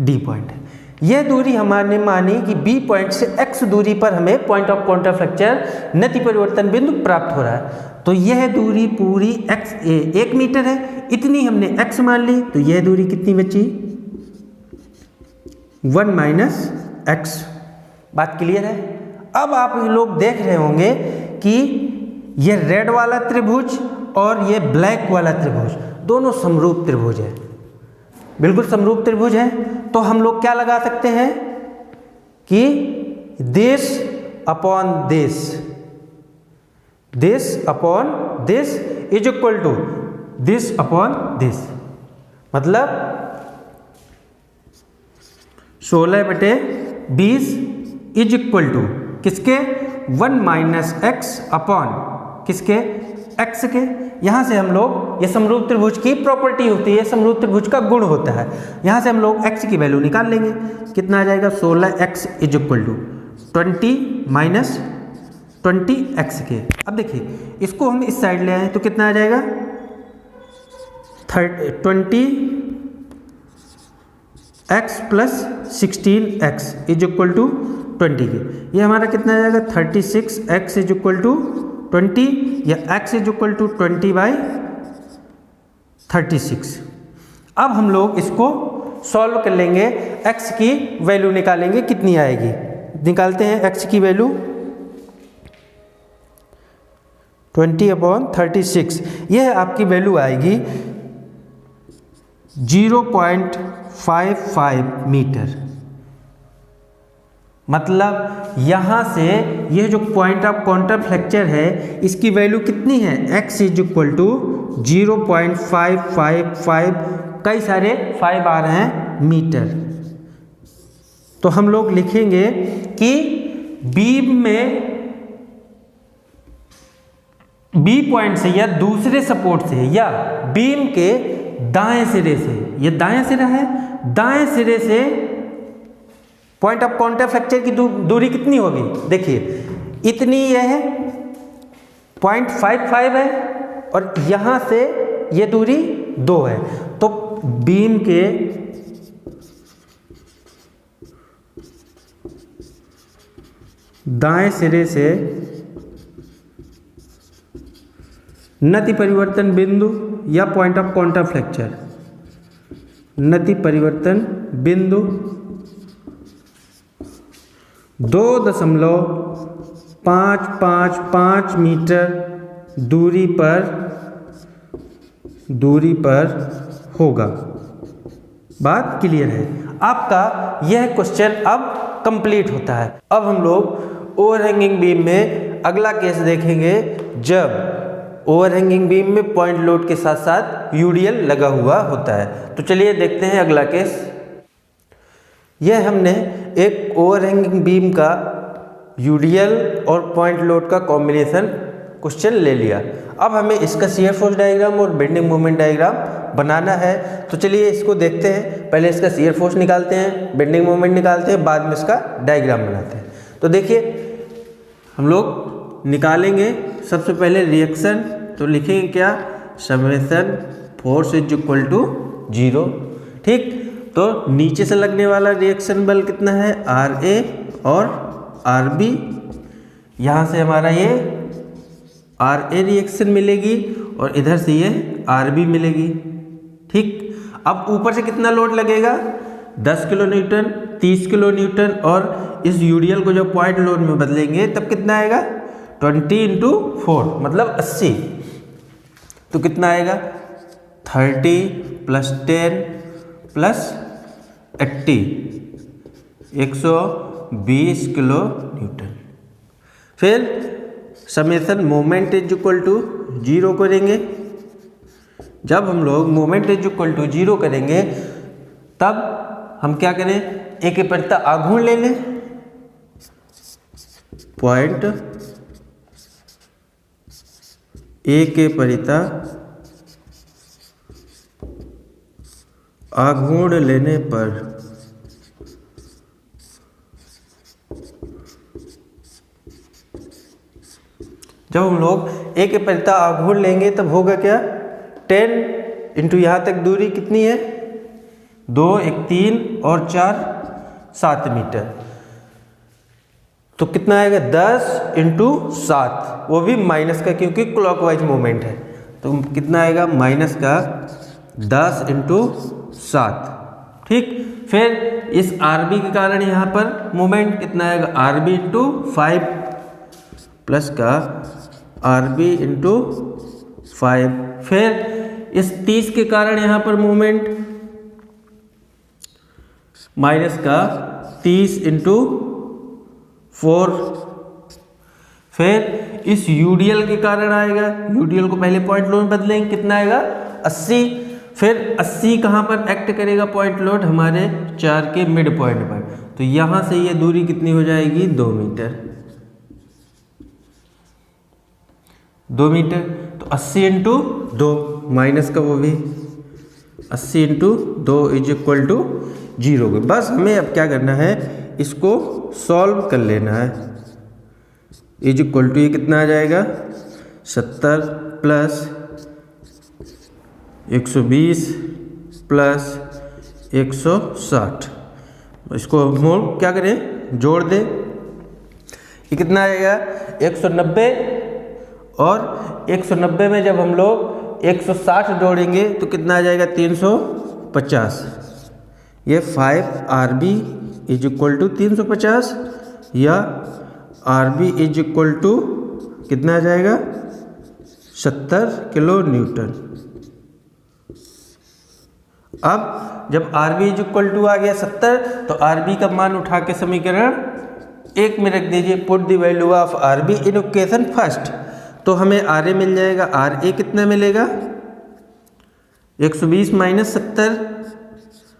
D पॉइंट है। यह दूरी हमारे मानी कि B पॉइंट से x दूरी पर हमें पॉइंट ऑफ कॉन्ट्राफ्लेक्चर नति परिवर्तन बिंदु प्राप्त हो रहा है। तो यह दूरी पूरी x 1 मीटर है, इतनी हमने x मान ली, तो यह दूरी कितनी बची 1 माइनस x। बात क्लियर है? अब आप लोग देख रहे होंगे कि ये रेड वाला त्रिभुज और ये ब्लैक वाला त्रिभुज दोनों समरूप त्रिभुज है, बिल्कुल समरूप त्रिभुज है। तो हम लोग क्या लगा सकते हैं कि this upon this, this upon this is equal to this upon this, मतलब 16/20 इज इक्वल टू किसके 1 माइनस x अपॉन किसके x के। यहाँ से हम लोग, ये समरूप त्रिभुज की प्रॉपर्टी होती है, समरूप त्रिभुज का गुण होता है। यहाँ से हम लोग x की वैल्यू निकाल लेंगे, कितना आ जाएगा 16x is equal to 20 minus 20x के। अब देखिए इसको हम इस साइड ले आए तो कितना आ जाएगा 20x plus 16x is equal to 20 के। ये हमारा कितना आ जाएगा 36x इज इक्वल टू 20, या x इज इक्वल टू 20/36। अब हम लोग इसको सॉल्व कर लेंगे, x की वैल्यू निकालेंगे, कितनी आएगी। निकालते हैं x की वैल्यू 20/36, यह आपकी वैल्यू आएगी 0.55 मीटर। मतलब यहाँ से यह जो पॉइंट ऑफ कॉन्ट्राफ्लेक्चर है इसकी वैल्यू कितनी है, x इज इक्वल टू 0.555 कई सारे 5 आ रहे हैं मीटर। तो हम लोग लिखेंगे कि बीम में बी पॉइंट से या दूसरे सपोर्ट से या बीम के दाएं सिरे से, ये दाएं सिरा है, दाएं सिरे से पॉइंट ऑफ कॉन्टैक्ट फ्रैक्चर की दूरी कितनी होगी? देखिए इतनी यह है 0.55 है और यहां से ये दूरी 2 है। तो बीम के दाएं सिरे से नति परिवर्तन बिंदु या पॉइंट ऑफ कॉन्टैक्ट फ्रैक्चर, नति परिवर्तन बिंदु 2.555 मीटर दूरी पर होगा। बात क्लियर है? आपका यह क्वेश्चन अब कंप्लीट होता है। अब हम लोग ओवरहैंगिंग बीम में अगला केस देखेंगे, जब ओवरहैंगिंग बीम में पॉइंट लोड के साथ साथ यूडीएल लगा हुआ होता है। तो चलिए देखते हैं अगला केस। यह हमने एक ओवरहैंगिंग बीम का यूडीएल और पॉइंट लोड का कॉम्बिनेशन क्वेश्चन ले लिया। अब हमें इसका शियर फोर्स डायग्राम और बेंडिंग मोमेंट डायग्राम बनाना है। तो चलिए इसको देखते हैं। पहले इसका शियर फोर्स निकालते हैं, बेंडिंग मोमेंट निकालते हैं, बाद में इसका डायग्राम बनाते हैं। तो देखिए हम लोग निकालेंगे सबसे पहले रिएक्शन। तो लिखेंगे क्या? Summation force is equal to 0। ठीक, तो नीचे से लगने वाला रिएक्शन बल कितना है? RA और RB। यहाँ से हमारा ये RA रिएक्शन मिलेगी और इधर से ये RB मिलेगी। ठीक, अब ऊपर से कितना लोड लगेगा? 10 किलो न्यूटन, 30 किलो न्यूटन, और इस यूडीएल को जब पॉइंट लोड में बदलेंगे तब कितना आएगा? 20 × 4 मतलब 80। तो कितना आएगा? 30 + 10 + 80 120 किलो न्यूटन। फिर summation moment is equal to 0 करेंगे। जब हम लोग मोमेंट इज इक्वल टू 0 करेंगे तब हम क्या करें? ए के परिता आघूर्ण ले लें। पॉइंट ए के परिता आघूर्ण लेने पर जब हम लोग ए के परिता आघूर्ण लेंगे तब होगा क्या? 10 इंटू यहाँ तक दूरी कितनी है? 2, 1, 3 और 4 7 मीटर। तो कितना आएगा? 10 × 7, वो भी माइनस का क्योंकि क्लॉकवाइज मोमेंट है। तो कितना आएगा? माइनस का 10 × 7। ठीक, फिर इस RB के कारण यहाँ पर मोमेंट कितना आएगा? RB × 5 प्लस का RB × 5। फिर इस 30 के कारण यहाँ पर मोमेंट माइनस का 30 × 4। फिर इस यूडीएल के कारण आएगा, यूडीएल को पहले पॉइंट लोड बदलेंगे, कितना आएगा? 80। फिर 80 कहाँ पर एक्ट करेगा पॉइंट लोड? हमारे 4 के मिड पॉइंट पर। तो यहाँ से ये दूरी कितनी हो जाएगी? 2 मीटर। 2 मीटर। तो 80 × 2 माइनस का वो भी 80 × 2 इज इक्वल टू 0। बस हमें अब क्या करना है? इसको सॉल्व कर लेना है। इज इक्वल टू ये कितना आ जाएगा? 70 + 120 + 160। इसको हम क्या करें? जोड़ दें। ये कितना आएगा? 190 और 190 में जब हम लोग 160 जोड़ेंगे तो कितना आ जाएगा? 350। ये 5RB इज इक्वल टू 350 या RB इज इक्वल टू कितना आ जाएगा? 70 किलो न्यूटन। अब जब RB इज इक्वल टू आ गया 70, तो RB का मान उठा के समीकरण 1 में रख दीजिए। Put the value of RB in equation first. तो हमें RA मिल जाएगा। RA कितना मिलेगा? 120 माइनस 70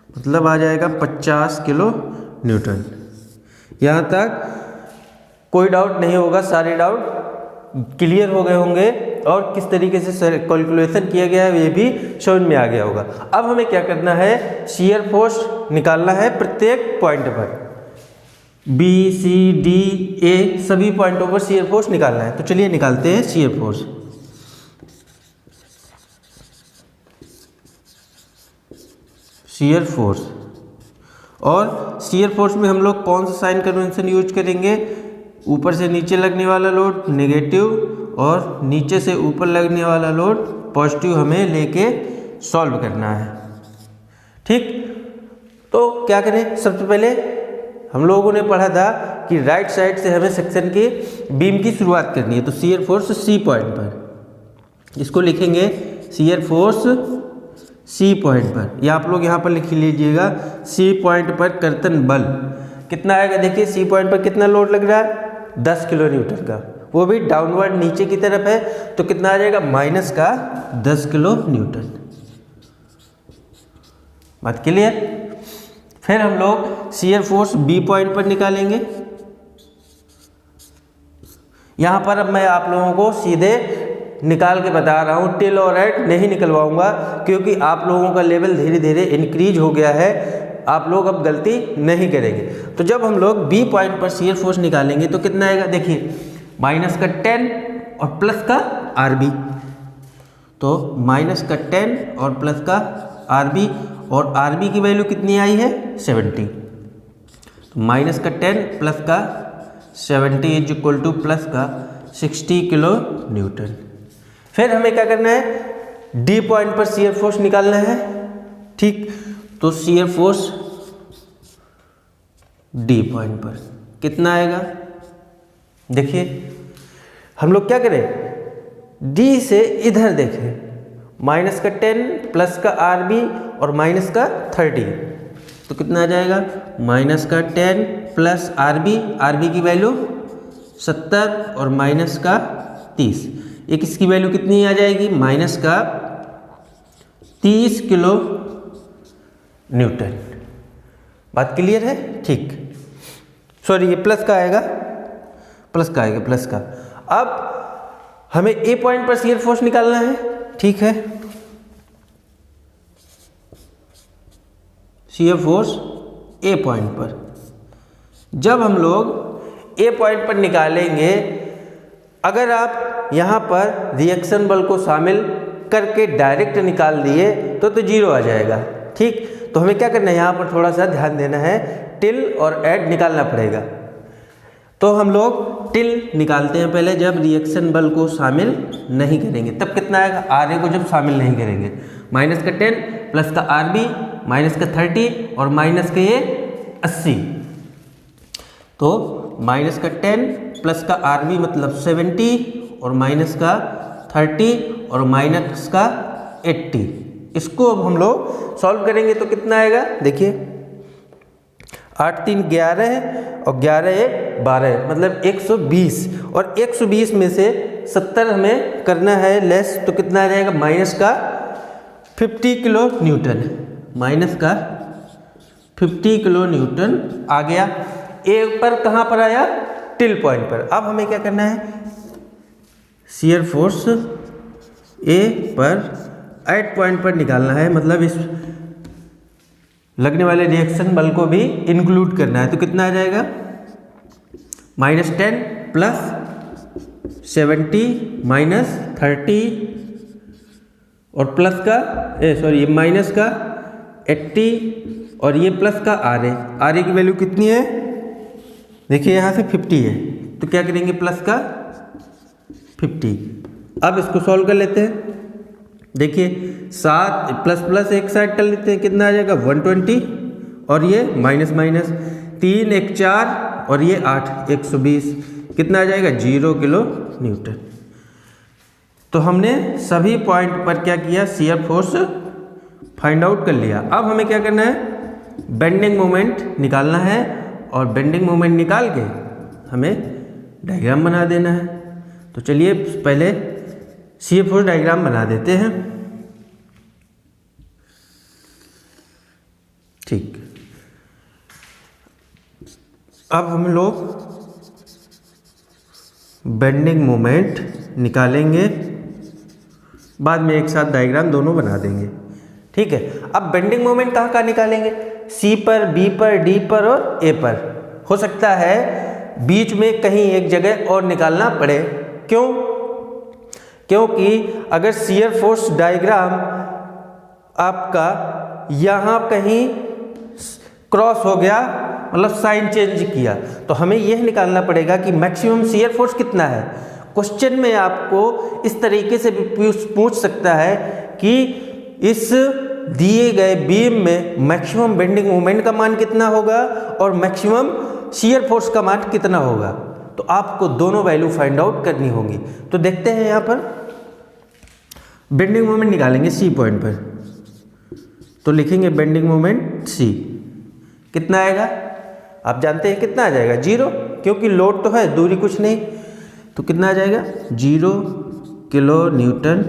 मतलब आ जाएगा 50 किलो न्यूटन। यहाँ तक कोई डाउट नहीं होगा, सारे डाउट क्लियर हो गए होंगे और किस तरीके से कैलकुलेशन किया गया है ये भी समझ में आ गया होगा। अब हमें क्या करना है, शियर फोर्स निकालना है प्रत्येक पॉइंट पर, बी सी डी ए सभी पॉइंटों पर शियर फोर्स निकालना है। तो चलिए निकालते हैं शियर फोर्स। शियर फोर्स, और शियर फोर्स में हम लोग कौन सा साइन कन्वेंशन यूज करेंगे, ऊपर से नीचे लगने वाला लोड नेगेटिव और नीचे से ऊपर लगने वाला लोड पॉजिटिव हमें लेके सॉल्व करना है। ठीक, तो क्या करें, सबसे पहले हम लोगों ने पढ़ा था कि राइट साइड से हमें सेक्शन की बीम की शुरुआत करनी है। तो शियर फोर्स सी पॉइंट पर, इसको लिखेंगे शियर फोर्स सी पॉइंट पर, या आप लोग यहाँ पर लिख लीजिएगा सी पॉइंट पर कर्तन बल कितना आएगा। देखिए सी पॉइंट पर कितना लोड लग रहा है, 10 किलो न्यूटन का, वो भी डाउनवर्ड नीचे की तरफ है, तो कितना आ जाएगा, माइनस का 10 किलो न्यूटन। बात क्लियर। फिर हम लोग शियर फोर्स बी पॉइंट पर निकालेंगे। यहां पर अब मैं आप लोगों को सीधे निकाल के बता रहा हूं, टिल और एट नहीं निकलवाऊंगा, क्योंकि आप लोगों का लेवल धीरे धीरे इंक्रीज हो गया है, आप लोग अब गलती नहीं करेंगे। तो जब हम लोग बी पॉइंट पर शियर फोर्स निकालेंगे तो कितना आएगा, देखिए माइनस का 10 और प्लस का आरबी, तो माइनस का 10 और प्लस का आरबी, और आरबी की वैल्यू कितनी आई है, 70। तो माइनस का 10 प्लस का 70 इज इक्वल टू प्लस का 60 किलो न्यूटन। फिर हमें क्या करना है, डी पॉइंट पर शियर फोर्स निकालना है। ठीक, तो शियर फोर्स डी पॉइंट पर कितना आएगा, देखिए हम लोग क्या करें, डी से इधर देखें, माइनस का 10 प्लस का आरबी और माइनस का 30, तो कितना आ जाएगा, माइनस का 10 प्लस आरबी, आरबी की वैल्यू 70 और माइनस का 30, एक इसकी वैल्यू कितनी आ जाएगी, माइनस का 30 किलो न्यूटन। बात क्लियर है। ठीक, सॉरी ये प्लस का आएगा, प्लस का आएगा, प्लस का। अब हमें ए पॉइंट पर शियर फोर्स निकालना है। ठीक है, शियर फोर्स ए पॉइंट पर, जब हम लोग ए पॉइंट पर निकालेंगे, अगर आप यहां पर रिएक्शन बल को शामिल करके डायरेक्ट निकाल दिए तो जीरो आ जाएगा। ठीक, तो हमें क्या करना है, यहाँ पर थोड़ा सा ध्यान देना है, टिल और ऐड निकालना पड़ेगा। तो हम लोग टिल निकालते हैं पहले, जब रिएक्शन बल को शामिल नहीं करेंगे तब कितना आएगा, आर ए को जब शामिल नहीं करेंगे, माइनस का 10 प्लस का आर बी माइनस का 30 और माइनस का ये 80, तो माइनस का 10 प्लस का आर बी मतलब 70 और माइनस का 30 और माइनस का 80, इसको अब हम लोग सॉल्व करेंगे तो कितना आएगा, देखिए 8 3 11 और 11 1 12 मतलब 120, और 120 में से 70 हमें करना है लेस, तो कितना आ जाएगा, माइनस का 50 किलो न्यूटन, माइनस का 50 किलो न्यूटन आ गया। ए पर कहाँ पर आया, टिल पॉइंट पर। अब हमें क्या करना है, शियर फोर्स ए पर एट पॉइंट पर निकालना है, मतलब इस लगने वाले रिएक्शन बल को भी इंक्लूड करना है। तो कितना आ जाएगा, माइनस 10 प्लस 70 माइनस 30 और प्लस का सॉरी माइनस का 80 और ये प्लस का आर ए की वैल्यू कितनी है, देखिए यहाँ से 50 है, तो क्या करेंगे, प्लस का 50। अब इसको सॉल्व कर लेते हैं। देखिए 7 प्लस प्लस एक साइड कर लेते हैं, कितना आ जाएगा 120 और ये माइनस माइनस 3 1 4 और ये 8 120, कितना आ जाएगा 0 किलो न्यूटन। तो हमने सभी पॉइंट पर क्या किया, शियर फोर्स फाइंड आउट कर लिया। अब हमें क्या करना है, बेंडिंग मोमेंट निकालना है, और बेंडिंग मोमेंट निकाल के हमें डायग्राम बना देना है। तो चलिए पहले शियर फोर्स डायग्राम बना देते हैं। ठीक, अब हम लोग बेंडिंग मोमेंट निकालेंगे, बाद में एक साथ डायग्राम दोनों बना देंगे। ठीक है, अब बेंडिंग मोमेंट कहाँ कहाँ निकालेंगे? सी पर, बी पर, डी पर और ए पर। हो सकता है बीच में कहीं एक जगह और निकालना पड़े। क्यों? क्योंकि अगर शियर फोर्स डायग्राम आपका यहाँ कहीं क्रॉस हो गया, मतलब साइन चेंज किया, तो हमें यह निकालना पड़ेगा कि मैक्सिमम शियर फोर्स कितना है। क्वेश्चन में आपको इस तरीके से भी पूछ सकता है कि इस दिए गए बीम में मैक्सिमम बेंडिंग मोमेंट का मान कितना होगा और मैक्सिमम शियर फोर्स का मान कितना होगा। तो आपको दोनों वैल्यू फाइंड आउट करनी होंगी। तो देखते हैं, यहाँ पर बेंडिंग मोमेंट निकालेंगे सी पॉइंट पर, तो लिखेंगे बेंडिंग मोमेंट सी। कितना आएगा? आप जानते हैं कितना आ जाएगा? 0, क्योंकि लोड तो है, दूरी कुछ नहीं। तो कितना आ जाएगा? 0 किलो न्यूटन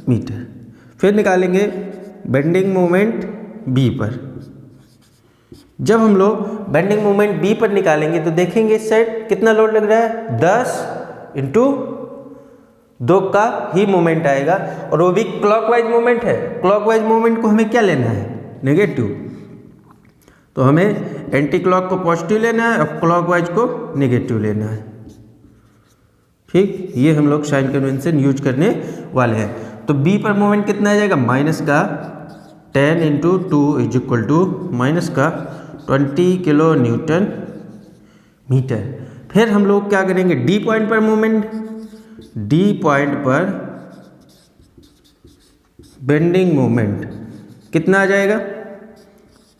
मीटर। फिर निकालेंगे बेंडिंग मोमेंट बी पर। जब हम लोग बेंडिंग मोमेंट बी पर निकालेंगे तो देखेंगे सेट कितना लोड लग रहा है, 10 इंटू 2 का ही मोमेंट आएगा, और वो भी क्लॉकवाइज मोमेंट है। क्लॉकवाइज मोमेंट को हमें क्या लेना है? नेगेटिव। तो हमें एंटी क्लॉक को पॉजिटिव लेना है और क्लॉकवाइज को नेगेटिव लेना है। ठीक, ये हम लोग साइन कन्वेंशन यूज करने वाले हैं। तो बी पर मोमेंट कितना आ जाएगा? माइनस का 10 into 2 is equal to minus का 20 किलो न्यूटन मीटर। फिर हम लोग क्या करेंगे? डी पॉइंट पर मोमेंट, डी पॉइंट पर बेंडिंग मोमेंट कितना आ जाएगा?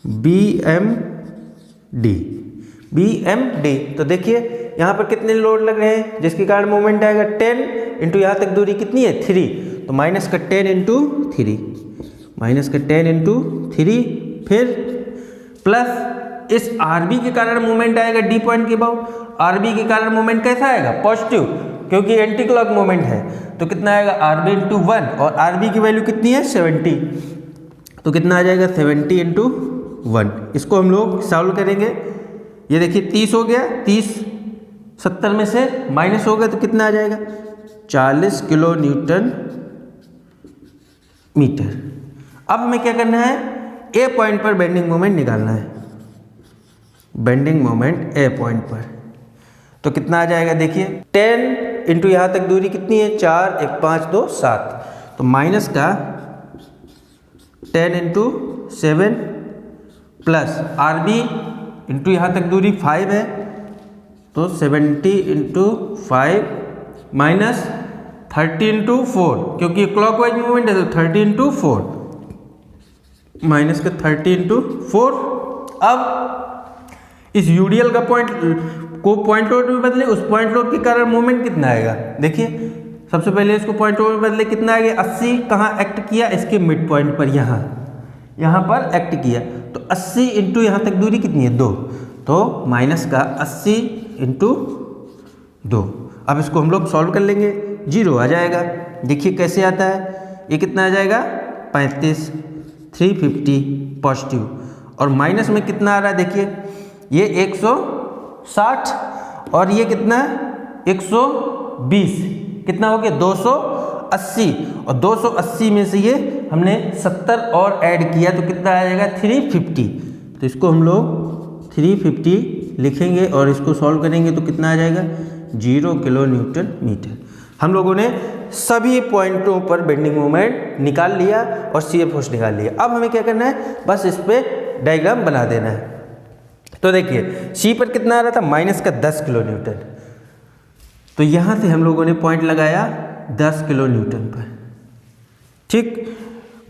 B M D. तो देखिए यहाँ पर कितने लोड लग रहे हैं जिसके कारण मोमेंट आएगा 10 इंटू यहाँ तक दूरी कितनी है? 3, तो माइनस का 10 इंटू 3, माइनस का 10 इंटू 3, फिर प्लस इस आरबी के कारण मोमेंट आएगा डी पॉइंट के अबाउट। आरबी के कारण मोमेंट कैसा आएगा? पॉजिटिव, क्योंकि एंटी क्लॉक मोमेंट है। तो कितना आएगा? आरबी इंटू 1, और आरबी की वैल्यू कितनी है? 70। तो कितना आ जाएगा? 70 इंटू 1। इसको हम लोग सॉल्व करेंगे। ये देखिए 30 हो गया, 30 70 में से माइनस हो गया तो कितना आ जाएगा? 40 किलो न्यूटन मीटर। अब हमें क्या करना है? ए पॉइंट पर बेंडिंग मोमेंट निकालना है। बेंडिंग मोमेंट ए पॉइंट पर तो कितना आ जाएगा? देखिए 10 इंटू यहाँ तक दूरी कितनी है? 4, 1, 5, 2, 7। तो माइनस का 10 इंटू 7 प्लस आरबी इंटू यहाँ तक दूरी 5 है, तो 70 इंटू 5 माइनस 30 इंटू 4, क्योंकि क्लॉकवाइज मूवमेंट है तो 30 इंटू 4 माइनस का 30 इंटू 4। अब इस यूडीएल का पॉइंट लोड में बदले, उस पॉइंट लोड के कारण मोमेंट कितना आएगा? देखिए सबसे पहले इसको पॉइंट लोड में बदले, कितना आएगा? 80 कहाँ एक्ट किया? इसके मिड पॉइंट पर, यहाँ पर एक्ट किया। तो 80 इंटू यहाँ तक दूरी कितनी है? 2, तो माइनस का 80 इंटू 2। अब इसको हम लोग सॉल्व कर लेंगे, 0 आ जाएगा। देखिए कैसे आता है, ये कितना आ जाएगा? 35, 350 पॉजिटिव, और माइनस में कितना आ रहा है? देखिए ये 160 और ये कितना है? 120, कितना हो गया? 280, और 280 में से ये हमने 70 और ऐड किया तो कितना आ जाएगा? 350। तो इसको हम लोग 350 लिखेंगे और इसको सॉल्व करेंगे तो कितना आ जाएगा? 0 किलो न्यूटन मीटर। हम लोगों ने सभी पॉइंटों पर बेंडिंग मोमेंट निकाल लिया और शियर फोर्स निकाल लिया। अब हमें क्या करना है? बस इस पर डायग्राम बना देना है। तो देखिए सी पर कितना आ रहा था? माइनस का 10 किलो न्यूटन। तो यहाँ से हम लोगों ने पॉइंट लगाया 10 किलो न्यूटन पर। ठीक,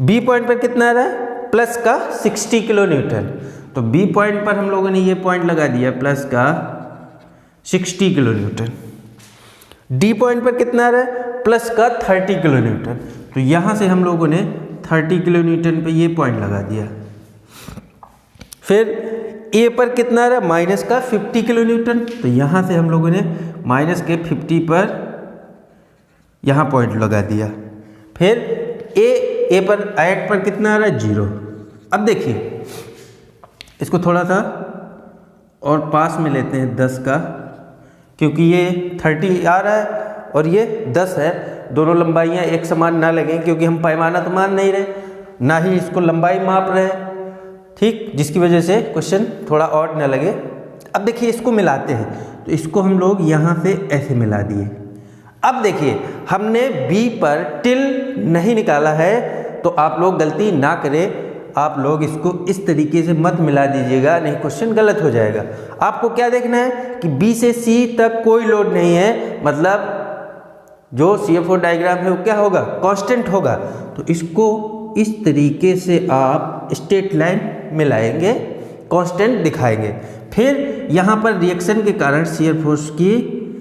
बी पॉइंट पर कितना आ रहा है? प्लस का 60 किलो न्यूटन। तो बी पॉइंट पर हम लोगों ने ये पॉइंट लगा दिया प्लस का 60 किलो न्यूटन। डी पॉइंट पर कितना आ रहा है? प्लस का 30 किलो न्यूटन। तो यहाँ से हम लोगों ने 30 किलो न्यूटन पे ये पॉइंट लगा दिया। फिर ए पर कितना आ रहा है? माइनस का 50 किलो न्यूटन। तो यहाँ से हम लोगों ने माइनस के 50 पर यहाँ पॉइंट लगा दिया। फिर ए पर कितना आ रहा है? 0। अब देखिए इसको थोड़ा सा और पास में लेते हैं 10 का, क्योंकि ये 30 आ रहा है और ये 10 है। दोनों लंबाइयाँ एक समान ना लगें, क्योंकि हम पैमाना तो मान नहीं रहे, ना ही इसको लंबाई माप रहे हैं, ठीक, जिसकी वजह से क्वेश्चन थोड़ा ऑड ना लगे। अब देखिए इसको मिलाते हैं, तो इसको हम लोग यहाँ से ऐसे मिला दिए। अब देखिए हमने बी पर टिल नहीं निकाला है, तो आप लोग गलती ना करें, आप लोग इसको इस तरीके से मत मिला दीजिएगा, नहीं क्वेश्चन गलत हो जाएगा। आपको क्या देखना है कि बी से सी तक कोई लोड नहीं है, मतलब जो CF4 डायग्राम है वो क्या होगा, कांस्टेंट होगा। तो इसको इस तरीके से आप स्ट्रेट लाइन मिलाएंगे, कांस्टेंट दिखाएंगे। फिर यहाँ पर रिएक्शन के कारण शियर फोर्स की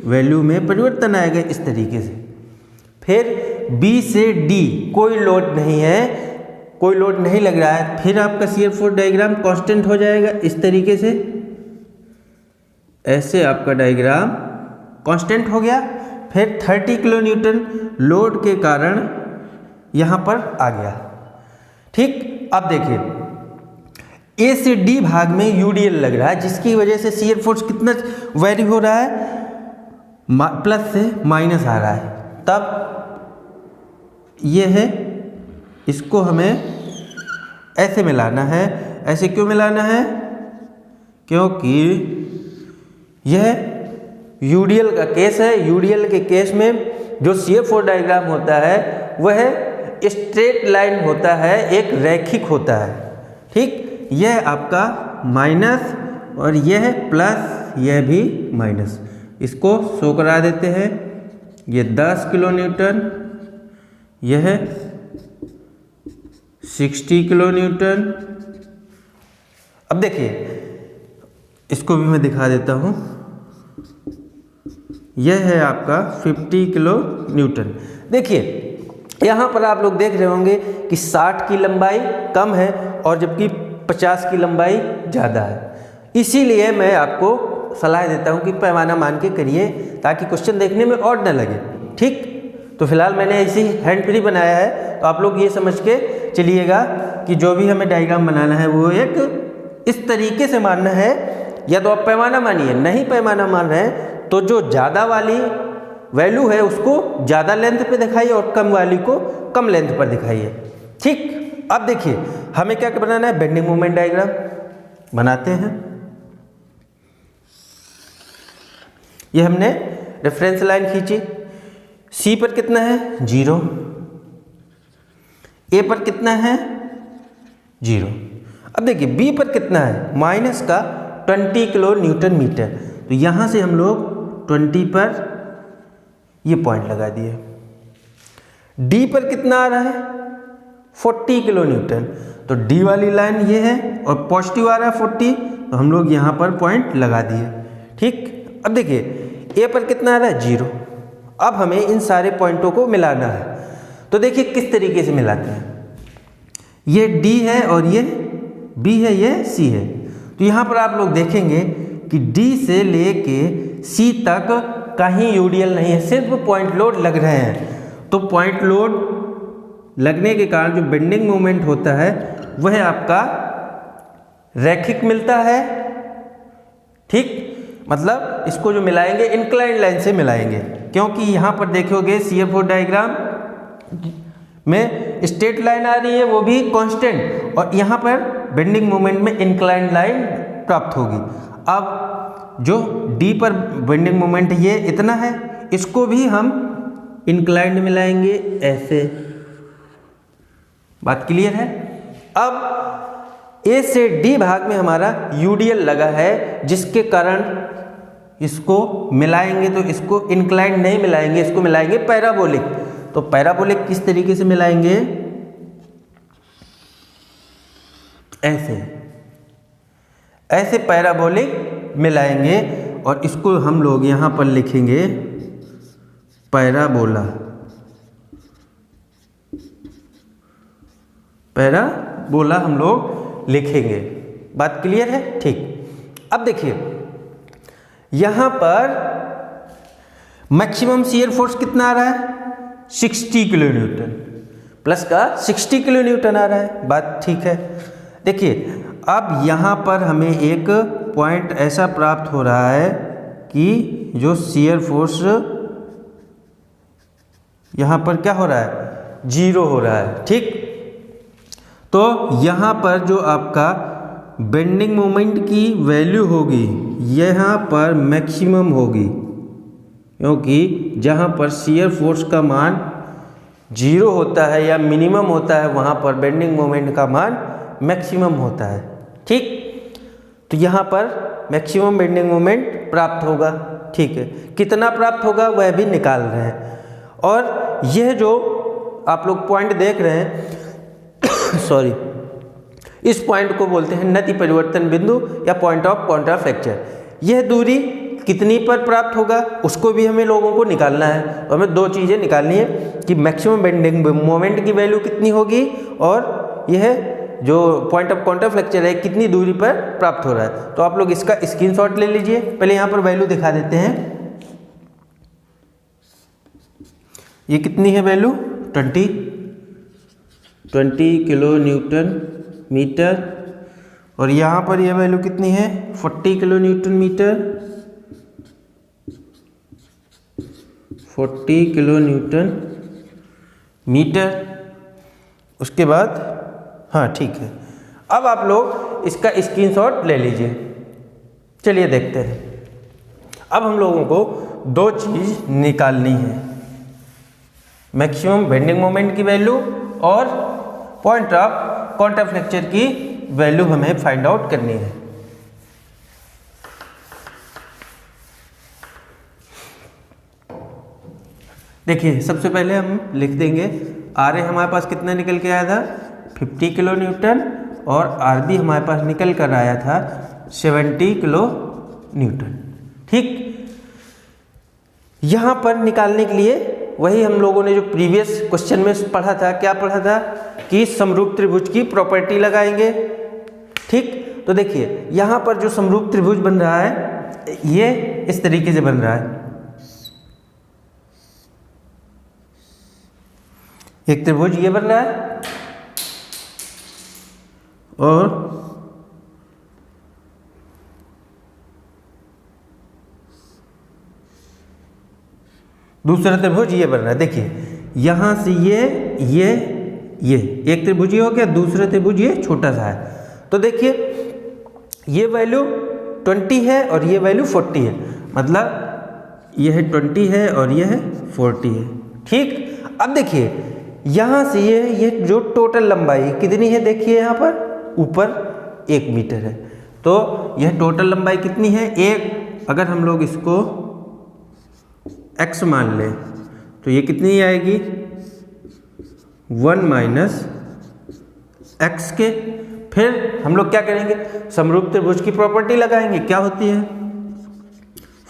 वैल्यू में परिवर्तन आएगा इस तरीके से। फिर बी से डी कोई लोड नहीं है, कोई लोड नहीं लग रहा है, फिर आपका शियर फोर्स डायग्राम कांस्टेंट हो जाएगा इस तरीके से, ऐसे आपका डायग्राम कांस्टेंट हो गया। फिर 30 किलो न्यूटन लोड के कारण यहाँ पर आ गया, ठीक। अब देखिए ए से डी भाग में यूडीएल लग रहा है, जिसकी वजह से शियर फोर्स कितना वेरी हो रहा है, प्लस से माइनस आ रहा है। तब ये है, इसको हमें ऐसे मिलाना है। ऐसे क्यों मिलाना है, क्योंकि यह यूडीएल का केस है। यूडीएल के केस में जो CF4 डायग्राम होता है वह स्ट्रेट लाइन होता है, एक रैखिक होता है, ठीक। यह आपका माइनस और यह प्लस, यह भी माइनस। इसको शो करा देते हैं, ये 10 किलो न्यूटन, यह 60 किलो न्यूटन। अब देखिए इसको भी मैं दिखा देता हूँ, यह है आपका 50 किलो न्यूटन। देखिए यहाँ पर आप लोग देख रहे होंगे कि 60 की लंबाई कम है और जबकि 50 की लंबाई ज़्यादा है। इसीलिए मैं आपको सलाह देता हूँ कि पैमाना मान के करिए, ताकि क्वेश्चन देखने में ऑड ना लगे, ठीक। तो फिलहाल मैंने ऐसी हैंड फ्री बनाया है, तो आप लोग ये समझ के चलिएगा कि जो भी हमें डायग्राम बनाना है वो एक इस तरीके से मानना है। या तो आप पैमाना मानिए, नहीं पैमाना मान रहे हैं तो जो ज़्यादा वाली वैल्यू है उसको ज़्यादा लेंथ पे दिखाइए और कम वाली को कम लेंथ पर दिखाइए, ठीक। अब देखिए हमें क्या बनाना है, बेंडिंग मोमेंट डायग्राम बनाते हैं। ये हमने रेफरेंस लाइन खींची, सी पर कितना है 0, ए पर कितना है 0। अब देखिए बी पर कितना है माइनस का 20 किलो न्यूटन मीटर, तो यहाँ से हम लोग 20 पर ये पॉइंट लगा दिए। डी पर कितना आ रहा है 40 किलो न्यूटन, तो डी वाली लाइन ये है और पॉजिटिव आ रहा है 40, तो हम लोग यहाँ पर पॉइंट लगा दिए, ठीक। अब देखिए ए पर कितना आ रहा है 0। अब हमें इन सारे पॉइंटों को मिलाना है, तो देखिए किस तरीके से मिलाते हैं। ये डी है और ये बी है, ये सी है। तो यहाँ पर आप लोग देखेंगे कि डी से लेके सी तक कहीं यूडीएल नहीं है, सिर्फ पॉइंट लोड लग रहे हैं। तो पॉइंट लोड लगने के कारण जो बेंडिंग मोमेंट होता है वह आपका रैखिक मिलता है, ठीक। मतलब इसको जो मिलाएंगे इंक्लाइंड लाइन से मिलाएंगे, क्योंकि यहाँ पर देखोगे CF4 डायग्राम में स्ट्रेट लाइन आ रही है, वो भी कांस्टेंट, और यहाँ पर बेंडिंग मोमेंट में इंक्लाइंड लाइन प्राप्त होगी। अब जो डी पर बेंडिंग मोमेंट ये इतना है, इसको भी हम इंक्लाइंड मिलाएंगे ऐसे। बात क्लियर है। अब ए से डी भाग में हमारा यूडीएल लगा है, जिसके कारण इसको मिलाएंगे, तो इसको इंक्लाइंड नहीं मिलाएंगे, इसको मिलाएंगे पैराबोलिक। तो पैराबोलिक किस तरीके से मिलाएंगे, ऐसे ऐसे पैराबोलिक मिलाएंगे, और इसको हम लोग यहाँ पर लिखेंगे पैराबोला। पैराबोला हम लोग लिखेंगे। बात क्लियर है, ठीक। अब देखिए यहाँ पर मैक्सिमम शियर फोर्स कितना आ रहा है 60 किलो न्यूटन, प्लस का 60 किलो न्यूटन आ रहा है। बात ठीक है। देखिए अब यहाँ पर हमें एक पॉइंट ऐसा प्राप्त हो रहा है कि जो शियर फोर्स यहाँ पर क्या हो रहा है, 0 हो रहा है। ठीक, तो यहाँ पर जो आपका बेंडिंग मोमेंट की वैल्यू होगी यहाँ पर मैक्सिमम होगी, क्योंकि जहाँ पर शियर फोर्स का मान 0 होता है या मिनिमम होता है वहाँ पर बेंडिंग मोमेंट का मान मैक्सिमम होता है। ठीक, तो यहाँ पर मैक्सिमम बेंडिंग मोमेंट प्राप्त होगा। ठीक है, कितना प्राप्त होगा वह भी निकाल रहे हैं। और यह जो आप लोग पॉइंट देख रहे हैं सॉरी, इस पॉइंट को बोलते हैं नति परिवर्तन बिंदु या पॉइंट ऑफ काउंटर फ्रैक्चर। यह दूरी कितनी पर प्राप्त होगा उसको भी हमें लोगों को निकालना है। तो हमें दो चीज़ें निकालनी है कि मैक्सिमम बेंडिंग मोमेंट की वैल्यू कितनी होगी और यह जो पॉइंट ऑफ काउंटर फ्रैक्चर है कितनी दूरी पर प्राप्त हो रहा है। तो आप लोग इसका स्क्रीनशॉट ले लीजिए। पहले यहाँ पर वैल्यू दिखा देते हैं। ये कितनी है वैल्यू, 20 किलो न्यूटन मीटर, और यहाँ पर यह वैल्यू कितनी है, 40 kilo newton metre, 40 kilo newton metre. उसके बाद हाँ ठीक है, अब आप लोग इसका स्क्रीनशॉट ले लीजिए। चलिए देखते हैं। अब हम लोगों को दो चीज़ निकालनी है, मैक्सिमम बेंडिंग मोमेंट की वैल्यू और पॉइंट ऑफ काउंटर फ्रैक्चर की वैल्यू हमें फाइंड आउट करनी है। देखिए सबसे पहले हम लिख देंगे आर ए हमारे पास कितना निकल के आया था, 50 किलो न्यूटन, और आर बी हमारे पास निकल कर आया था 70 किलो न्यूटन। ठीक, यहाँ पर निकालने के लिए वही हम लोगों ने जो प्रीवियस क्वेश्चन में पढ़ा था, क्या पढ़ा था कि समरूप त्रिभुज की प्रॉपर्टी लगाएंगे। ठीक, तो देखिए यहाँ पर जो समरूप त्रिभुज बन रहा है ये इस तरीके से बन रहा है। एक त्रिभुज ये बन रहा है और दूसरा त्रिभुज ये बन रहा है। देखिए यहां से ये एक त्रिभुज ये हो गया, दूसरा त्रिभुज ये छोटा सा है। तो देखिए ये वैल्यू 20 है और ये वैल्यू 40 है, मतलब यह 20 है और यह 40 है। ठीक, अब देखिए यहाँ से ये जो टोटल लंबाई कितनी है, देखिए यहाँ पर ऊपर 1 मीटर है, तो यह टोटल लंबाई कितनी है, 1। अगर हम लोग इसको x मान लें तो ये कितनी आएगी, 1 माइनस एक्स के। फिर हम लोग क्या करेंगे, समरूप त्रिभुज की प्रॉपर्टी लगाएंगे। क्या होती है,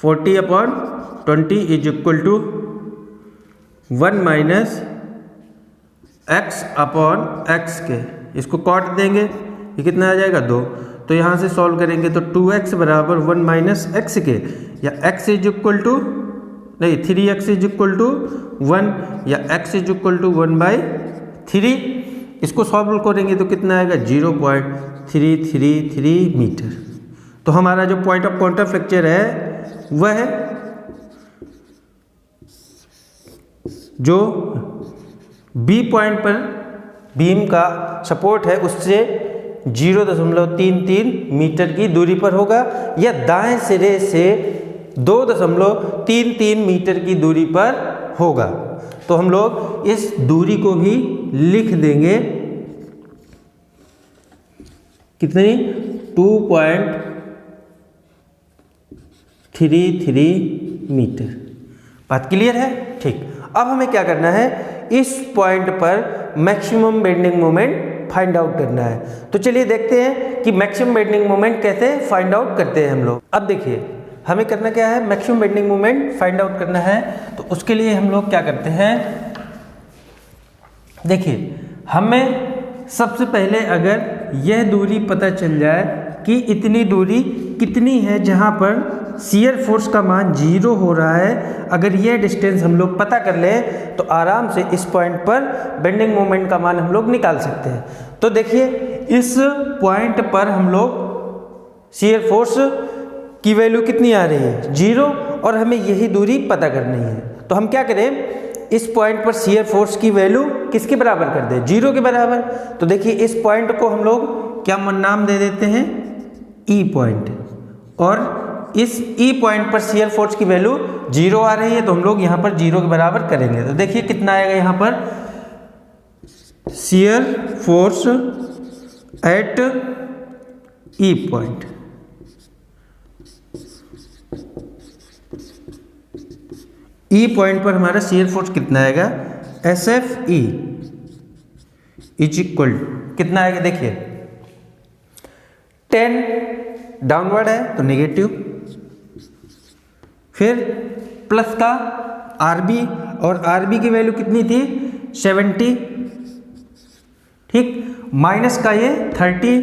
40/20 is equal to 1 minus x upon x के। इसको काट देंगे, ये कितना आ जाएगा, 2। तो यहाँ से सॉल्व करेंगे तो 2x बराबर 1 माइनस एक्स के, या x इज इक्वल टू नहीं 3x इज इक्वल टू 1, या x इज इक्वल टू 1/3। इसको सॉल्व करेंगे तो कितना आएगा, 0.333 मीटर। तो हमारा जो पॉइंट ऑफ काउंटर फ्रैक्चर है वह है जो बी पॉइंट पर बीम का सपोर्ट है उससे 0.33 मीटर की दूरी पर होगा, या दाएं सिरे से 2.33 मीटर की दूरी पर होगा। तो हम लोग इस दूरी को भी लिख देंगे, कितनी, 2.33 मीटर। बात क्लियर है। ठीक, अब हमें क्या करना है, इस पॉइंट पर maximum bending moment find out करना है। तो चलिए देखते हैं कि मैक्सिमम बेंडिंग मोमेंट कैसे फाइंड आउट करते हैं हम लोग। अब देखिए हमें करना क्या है, maximum bending moment find out करना है। तो उसके लिए हम लोग क्या करते हैं, देखिए हमें सबसे पहले अगर यह दूरी पता चल जाए कि इतनी दूरी कितनी है जहाँ पर शियर फोर्स का मान 0 हो रहा है, अगर यह डिस्टेंस हम लोग पता कर लें तो आराम से इस पॉइंट पर बेंडिंग मोमेंट का मान हम लोग निकाल सकते हैं। तो देखिए इस पॉइंट पर हम लोग शियर फोर्स की वैल्यू कितनी आ रही है 0 और हमें यही दूरी पता करनी है। तो हम क्या करें, इस पॉइंट पर शियर फोर्स की वैल्यू किसके बराबर कर दें, 0 के बराबर। तो देखिए इस पॉइंट को हम लोग क्या नाम दे देते हैं, ई पॉइंट, और इस ई पॉइंट पर शियर फोर्स की वैल्यू 0 आ रही है, तो हम लोग यहाँ पर 0 के बराबर करेंगे। तो देखिए कितना आएगा यहाँ पर, shear force at E point, E point पर हमारा शियर फोर्स कितना आएगा, S F E is equal कितना आएगा, देखिए 10 डाउनवर्ड है तो नेगेटिव, फिर प्लस का आरबी, और आरबी की वैल्यू कितनी थी 70, ठीक, माइनस का ये 30,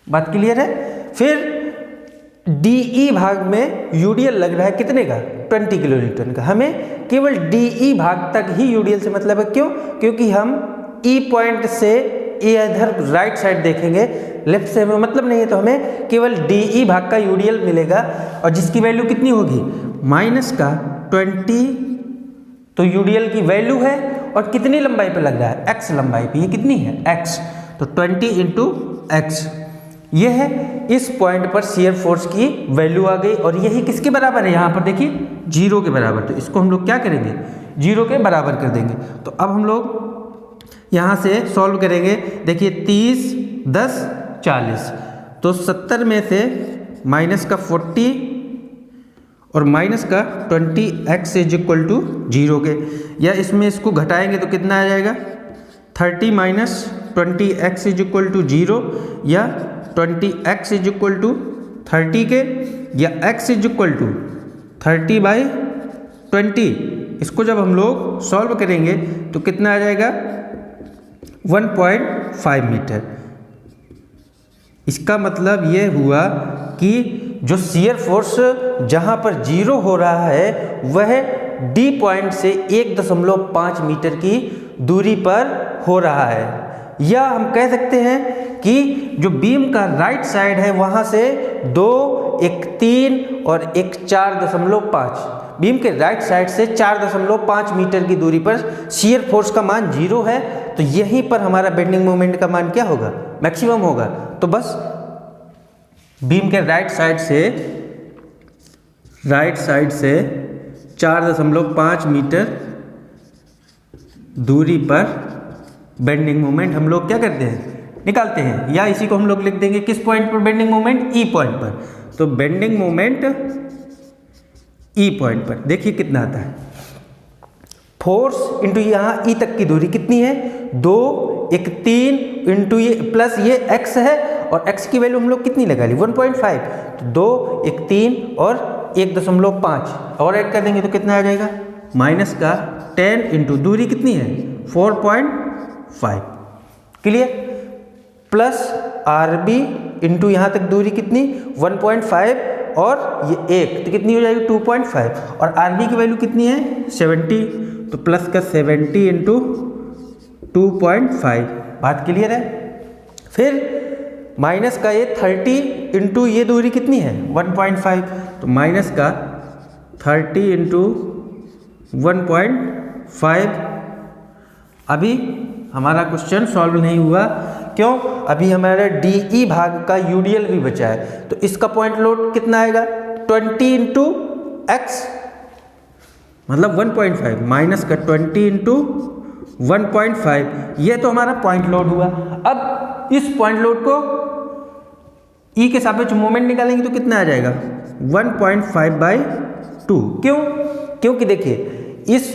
बात क्लियर है। फिर डीई भाग में यूडीएल लग रहा है कितने का, 20 किलो न्यूटन का। हमें केवल डीई भाग तक ही यूडीएल से मतलब है, क्यों, क्योंकि हम ई पॉइंट से इधर राइट साइड देखेंगे, लेफ्ट से हमें मतलब नहीं है, तो हमें केवल डीई भाग का यूडीएल मिलेगा, और जिसकी वैल्यू कितनी होगी माइनस का 20, तो यूडीएल की वैल्यू है, और कितनी लंबाई पे लग रहा है, एक्स लंबाई पे, ये कितनी है एक्स, तो 20 इंटू एक्स, ये है इस पॉइंट पर शियर फोर्स की वैल्यू आ गई, और यही किसके बराबर है, यहाँ पर देखिए 0 के बराबर। तो इसको हम लोग क्या करेंगे, 0 के बराबर कर देंगे। तो अब हम लोग यहाँ से सॉल्व करेंगे, देखिए 30, 10, 40, तो 70 में से माइनस का 40 और माइनस का 20x इज इक्वल टू 0 के, या इसमें इसको घटाएंगे तो कितना आ जाएगा, 30 minus 20x is equal to 0, या 20x इज इक्वल टू 30 के, या x इज इक्वल टू 30/20। इसको जब हम लोग सॉल्व करेंगे तो कितना आ जाएगा, 1.5 मीटर। इसका मतलब ये हुआ कि जो शियर फोर्स जहाँ पर 0 हो रहा है वह डी पॉइंट से 1.5 मीटर की दूरी पर हो रहा है, या हम कह सकते हैं कि जो बीम का राइट साइड है वहाँ से 2, एक 3 और एक 4.5, बीम के राइट साइड से 4.5 मीटर की दूरी पर शियर फोर्स का मान 0 है, तो यहीं पर हमारा बेंडिंग मोमेंट का मान क्या होगा, मैक्सिमम होगा। तो बस बीम के राइट साइड से 4.5 मीटर दूरी पर बेंडिंग मोमेंट हम लोग क्या करते हैं, निकालते हैं, या इसी को हम लोग लिख देंगे किस पॉइंट पर, बेंडिंग मोमेंट ई पॉइंट पर। तो बेंडिंग मोमेंट ई पॉइंट पर देखिए कितना आता है, फोर्स इंटू यहाँ ई तक की दूरी कितनी है, 2, एक 3 इंटू ये प्लस ये x है, और x की वैल्यू हम लोग कितनी लगा ली 1.5, तो 2, एक 3 और 1.5 और ऐड कर देंगे तो कितना आ जाएगा, माइनस का 10 इंटू दूरी कितनी है 4.5, क्लियर, प्लस आरबी इंटू यहाँ तक दूरी कितनी 1.5 और ये 1, तो कितनी हो जाएगी 2.5, और आरबी की वैल्यू कितनी है 70, तो प्लस का 70 इंटू 2.5, बात क्लियर है। फिर माइनस का ये 30 इंटू ये दूरी कितनी है 1.5, तो माइनस का 30 इंटू 1.5। अभी हमारा क्वेश्चन सॉल्व नहीं हुआ, क्यों, अभी हमारा डीई भाग का यूडीएल भी बचा है, तो इसका पॉइंट लोड कितना आएगा 20 इंटू एक्स, मतलब 1.5 माइनस का 20 इंटू 1.5, ये तो हमारा पॉइंट लोड हुआ। अब इस पॉइंट लोड को ई के सापेक्ष मोमेंट निकालेंगे तो कितना आ जाएगा 1.5/2, क्यों, क्योंकि देखिए इस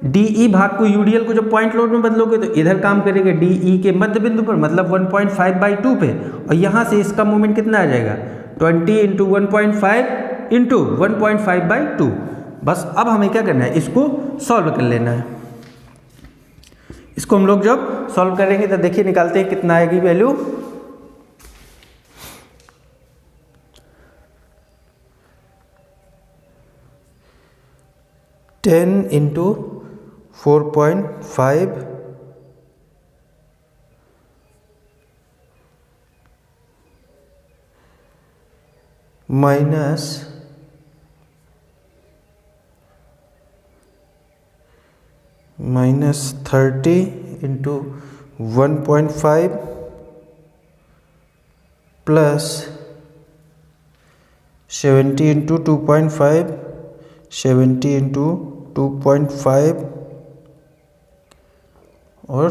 डीई भाग को यूडीएल को जब पॉइंट लोड में बदलोगे तो इधर काम करेगा डीई के मध्य बिंदु पर, मतलब 1.5/2 पे, और यहाँ से इसका मोमेंट कितना आ जाएगा 20 इंटू 1.5 इंटू 1.5/2। बस अब हमें क्या करना है, इसको सॉल्व कर लेना है। इसको हम लोग जब सॉल्व करेंगे तो देखिए निकालते हैं कितना आएगी value, ten into 4.5 minus -30 into 1.5 plus 70 into 2.5, 70 into 2.5 और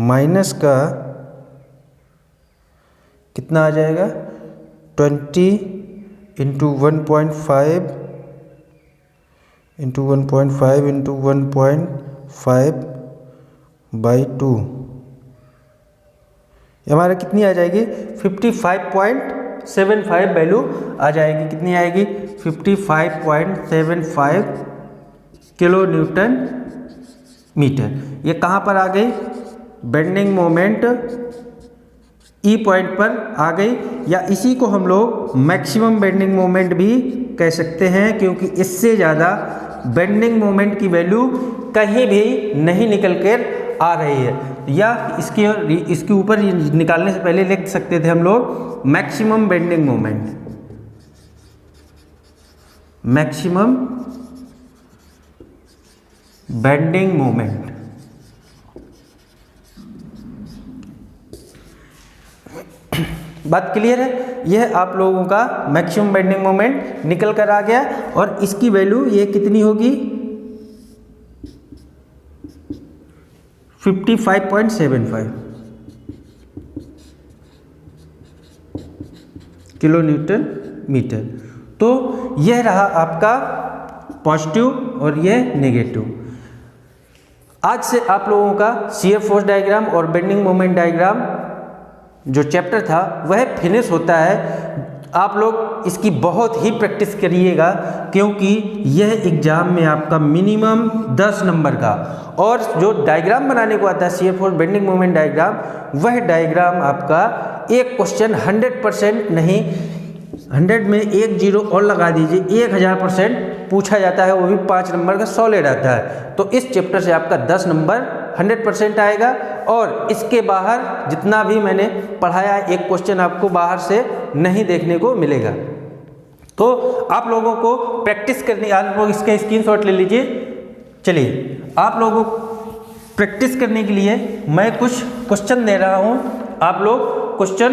माइनस का कितना आ जाएगा 20 इंटू 1.5 इंटू 1.5 इंटू 1.5 बाई 2, हमारा कितनी आ जाएगी 55.75 वैल्यू आ जाएगी। कितनी आएगी 55.75 किलो न्यूटन मीटर। ये कहाँ पर आ गई बेंडिंग मोमेंट ई पॉइंट पर आ गई, या इसी को हम लोग मैक्सिमम बेंडिंग मोमेंट भी कह सकते हैं, क्योंकि इससे ज़्यादा बेंडिंग मोमेंट की वैल्यू कहीं भी नहीं निकल कर आ रही है। या इसके ऊपर निकालने से पहले लिख सकते थे हम लोग maximum bending moment, maximum bending moment. बात क्लियर है? यह आप लोगों का मैक्सिमम बेंडिंग मोमेंट निकल कर आ गया, और इसकी वैल्यू ये कितनी होगी 55.75 किलो न्यूटन मीटर। तो यह रहा आपका पॉजिटिव और यह नेगेटिव। आज से आप लोगों का शियर फोर्स डायग्राम और बेंडिंग मोमेंट डायग्राम जो चैप्टर था वह फिनिश होता है। आप लोग इसकी बहुत ही प्रैक्टिस करिएगा, क्योंकि यह एग्जाम में आपका मिनिमम 10 नंबर का, और जो डायग्राम बनाने को आता है shear force bending moment diagram, वह डायग्राम आपका एक क्वेश्चन 100% नहीं, 100 में एक जीरो और लगा दीजिए, 1000% पूछा जाता है, वो भी 5 नंबर का सॉलिड आता है। तो इस चैप्टर से आपका 10 नंबर 100% आएगा, और इसके बाहर जितना भी मैंने पढ़ाया एक क्वेश्चन आपको बाहर से नहीं देखने को मिलेगा। तो आप लोगों को प्रैक्टिस करनी, आप लोग इसका स्क्रीनशॉट ले लीजिए। चलिए, आप लोगों को प्रैक्टिस करने के लिए मैं कुछ क्वेश्चन दे रहा हूँ, आप लोग क्वेश्चन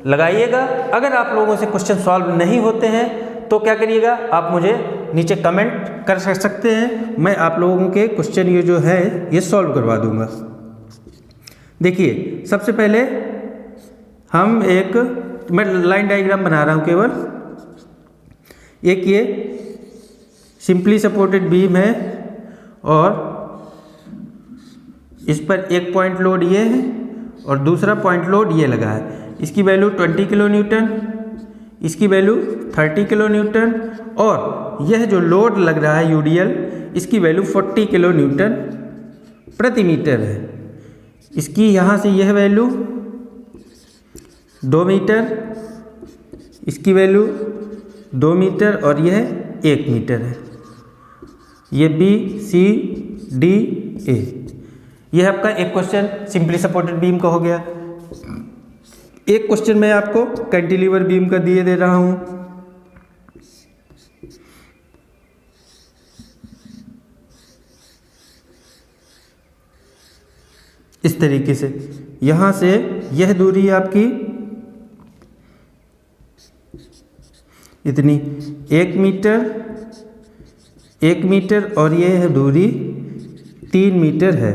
लगाइएगा। अगर आप लोगों से क्वेश्चन सॉल्व नहीं होते हैं तो क्या करिएगा, आप मुझे नीचे कमेंट कर सकते हैं, मैं आप लोगों के क्वेश्चन ये जो है ये सॉल्व करवा दूंगा। देखिए, सबसे पहले हम मैं लाइन डायग्राम बना रहा हूँ केवल। एक ये सिंपली सपोर्टेड बीम है, और इस पर एक पॉइंट लोड ये है और दूसरा पॉइंट लोड ये लगा है। इसकी वैल्यू 20 किलो न्यूटन, इसकी वैल्यू 30 किलो न्यूटन, और यह जो लोड लग रहा है यूडीएल, इसकी वैल्यू 40 किलो न्यूटन प्रति मीटर है। इसकी यहाँ से यह वैल्यू 2 मीटर, इसकी वैल्यू 2 मीटर, और यह 1 मीटर है। ये बी सी डी ए, यह आपका एक क्वेश्चन सिंपली सपोर्टेड बीम का हो गया। एक क्वेश्चन मैं आपको कैंटिलीवर बीम का दिए दे रहा हूं। इस तरीके से यहां से यह दूरी आपकी इतनी 1 मीटर और यह दूरी 3 मीटर है।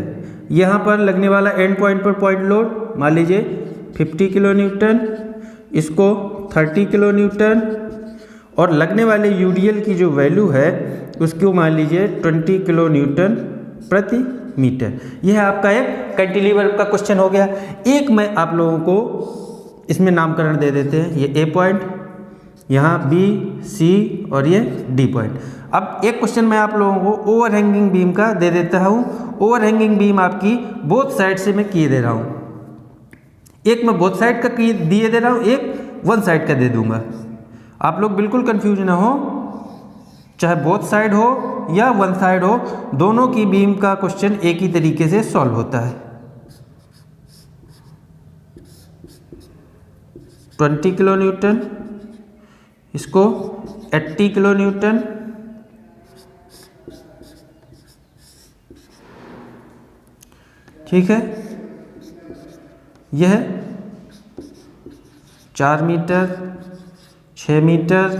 यहाँ पर लगने वाला एंड पॉइंट पर पॉइंट लोड मान लीजिए 50 किलो न्यूटन, इसको 30 किलो न्यूटन, और लगने वाले यूडीएल की जो वैल्यू है उसको मान लीजिए 20 किलो न्यूटन प्रति मीटर। यह आपका एक कैंटिलीवर का क्वेश्चन हो गया। एक मैं आप लोगों को इसमें नामकरण दे देते हैं, ये ए पॉइंट, यहाँ बी सी और ये डी पॉइंट। अब एक क्वेश्चन मैं आप लोगों को ओवरहैंगिंग बीम का दे देता हूँ। ओवरहैंगिंग बीम आपकी बोथ साइड से मैं किए दे रहा हूँ। एक मैं बोथ साइड का दिए दे रहा हूँ, एक वन साइड का दे दूंगा। आप लोग बिल्कुल कंफ्यूज ना हो, चाहे बोथ साइड हो या वन साइड हो, दोनों की बीम का क्वेश्चन एक ही तरीके से सॉल्व होता है। 20 किलो न्यूटन, इसको 80 किलो न्यूटन, ठीक है। यह 4 मीटर, 6 मीटर,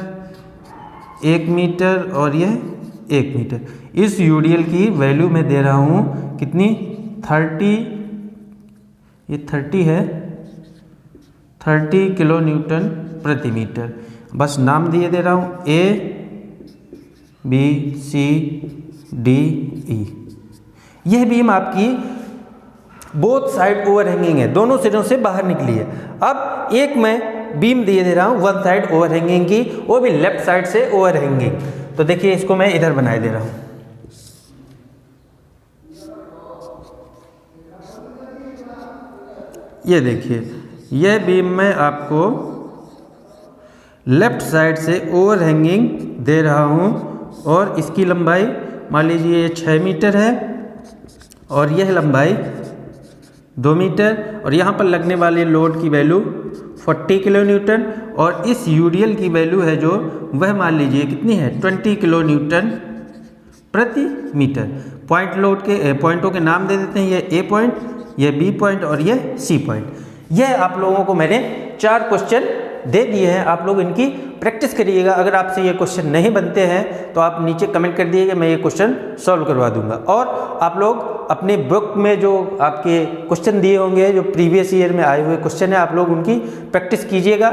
1 मीटर और यह 1 मीटर। इस यूडीएल की वैल्यू मैं दे रहा हूँ कितनी, 30, ये 30 है, 30 किलो न्यूटन प्रति मीटर। बस नाम दिए दे रहा हूँ A B C D E। यह बीम आपकी बोथ साइड ओवरहैंगिंग है, दोनों सिरों से बाहर निकली है। अब एक मैं बीम दिए दे रहा हूँ वन साइड ओवरहैंगिंग की, वो भी लेफ्ट साइड से ओवरहैंगिंग। तो देखिए इसको मैं इधर बनाए दे रहा हूँ। ये देखिए, यह बीम मैं आपको लेफ्ट साइड से ओवरहैंगिंग दे रहा हूँ और इसकी लंबाई मान लीजिए 6 मीटर है और यह लंबाई 2 मीटर, और यहाँ पर लगने वाले लोड की वैल्यू 40 किलो न्यूटन, और इस यूडीएल की वैल्यू है जो वह मान लीजिए कितनी है, 20 किलो न्यूटन प्रति मीटर। पॉइंट लोड के पॉइंटों के नाम दे देते हैं, यह ए पॉइंट, यह बी पॉइंट और यह सी पॉइंट। यह आप लोगों को मैंने 4 क्वेश्चन दे दिए हैं, आप लोग इनकी प्रैक्टिस करिएगा। अगर आपसे ये क्वेश्चन नहीं बनते हैं तो आप नीचे कमेंट कर दिएगा, मैं ये क्वेश्चन सॉल्व करवा दूंगा। और आप लोग अपने बुक में जो आपके क्वेश्चन दिए होंगे, जो प्रीवियस ईयर में आए हुए क्वेश्चन है, आप लोग उनकी प्रैक्टिस कीजिएगा,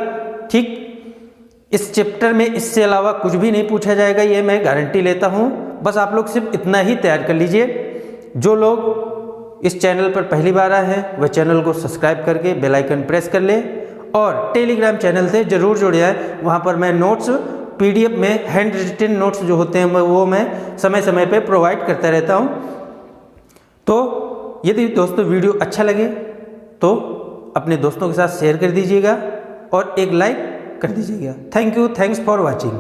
ठीक। इस चैप्टर में इससे अलावा कुछ भी नहीं पूछा जाएगा, ये मैं गारंटी लेता हूँ। बस आप लोग सिर्फ इतना ही तैयार कर लीजिए। जो लोग इस चैनल पर पहली बार आए हैं वह चैनल को सब्सक्राइब करके बेल आइकन प्रेस कर ले, और टेलीग्राम चैनल से ज़रूर जुड़ जाए। वहाँ पर मैं नोट्स पीडीएफ में हैंड रिटन नोट्स जो होते हैं वो मैं समय समय पे प्रोवाइड करता रहता हूँ। तो यदि दोस्तों वीडियो अच्छा लगे तो अपने दोस्तों के साथ शेयर कर दीजिएगा और एक लाइक कर दीजिएगा। Thank you, thanks for watching.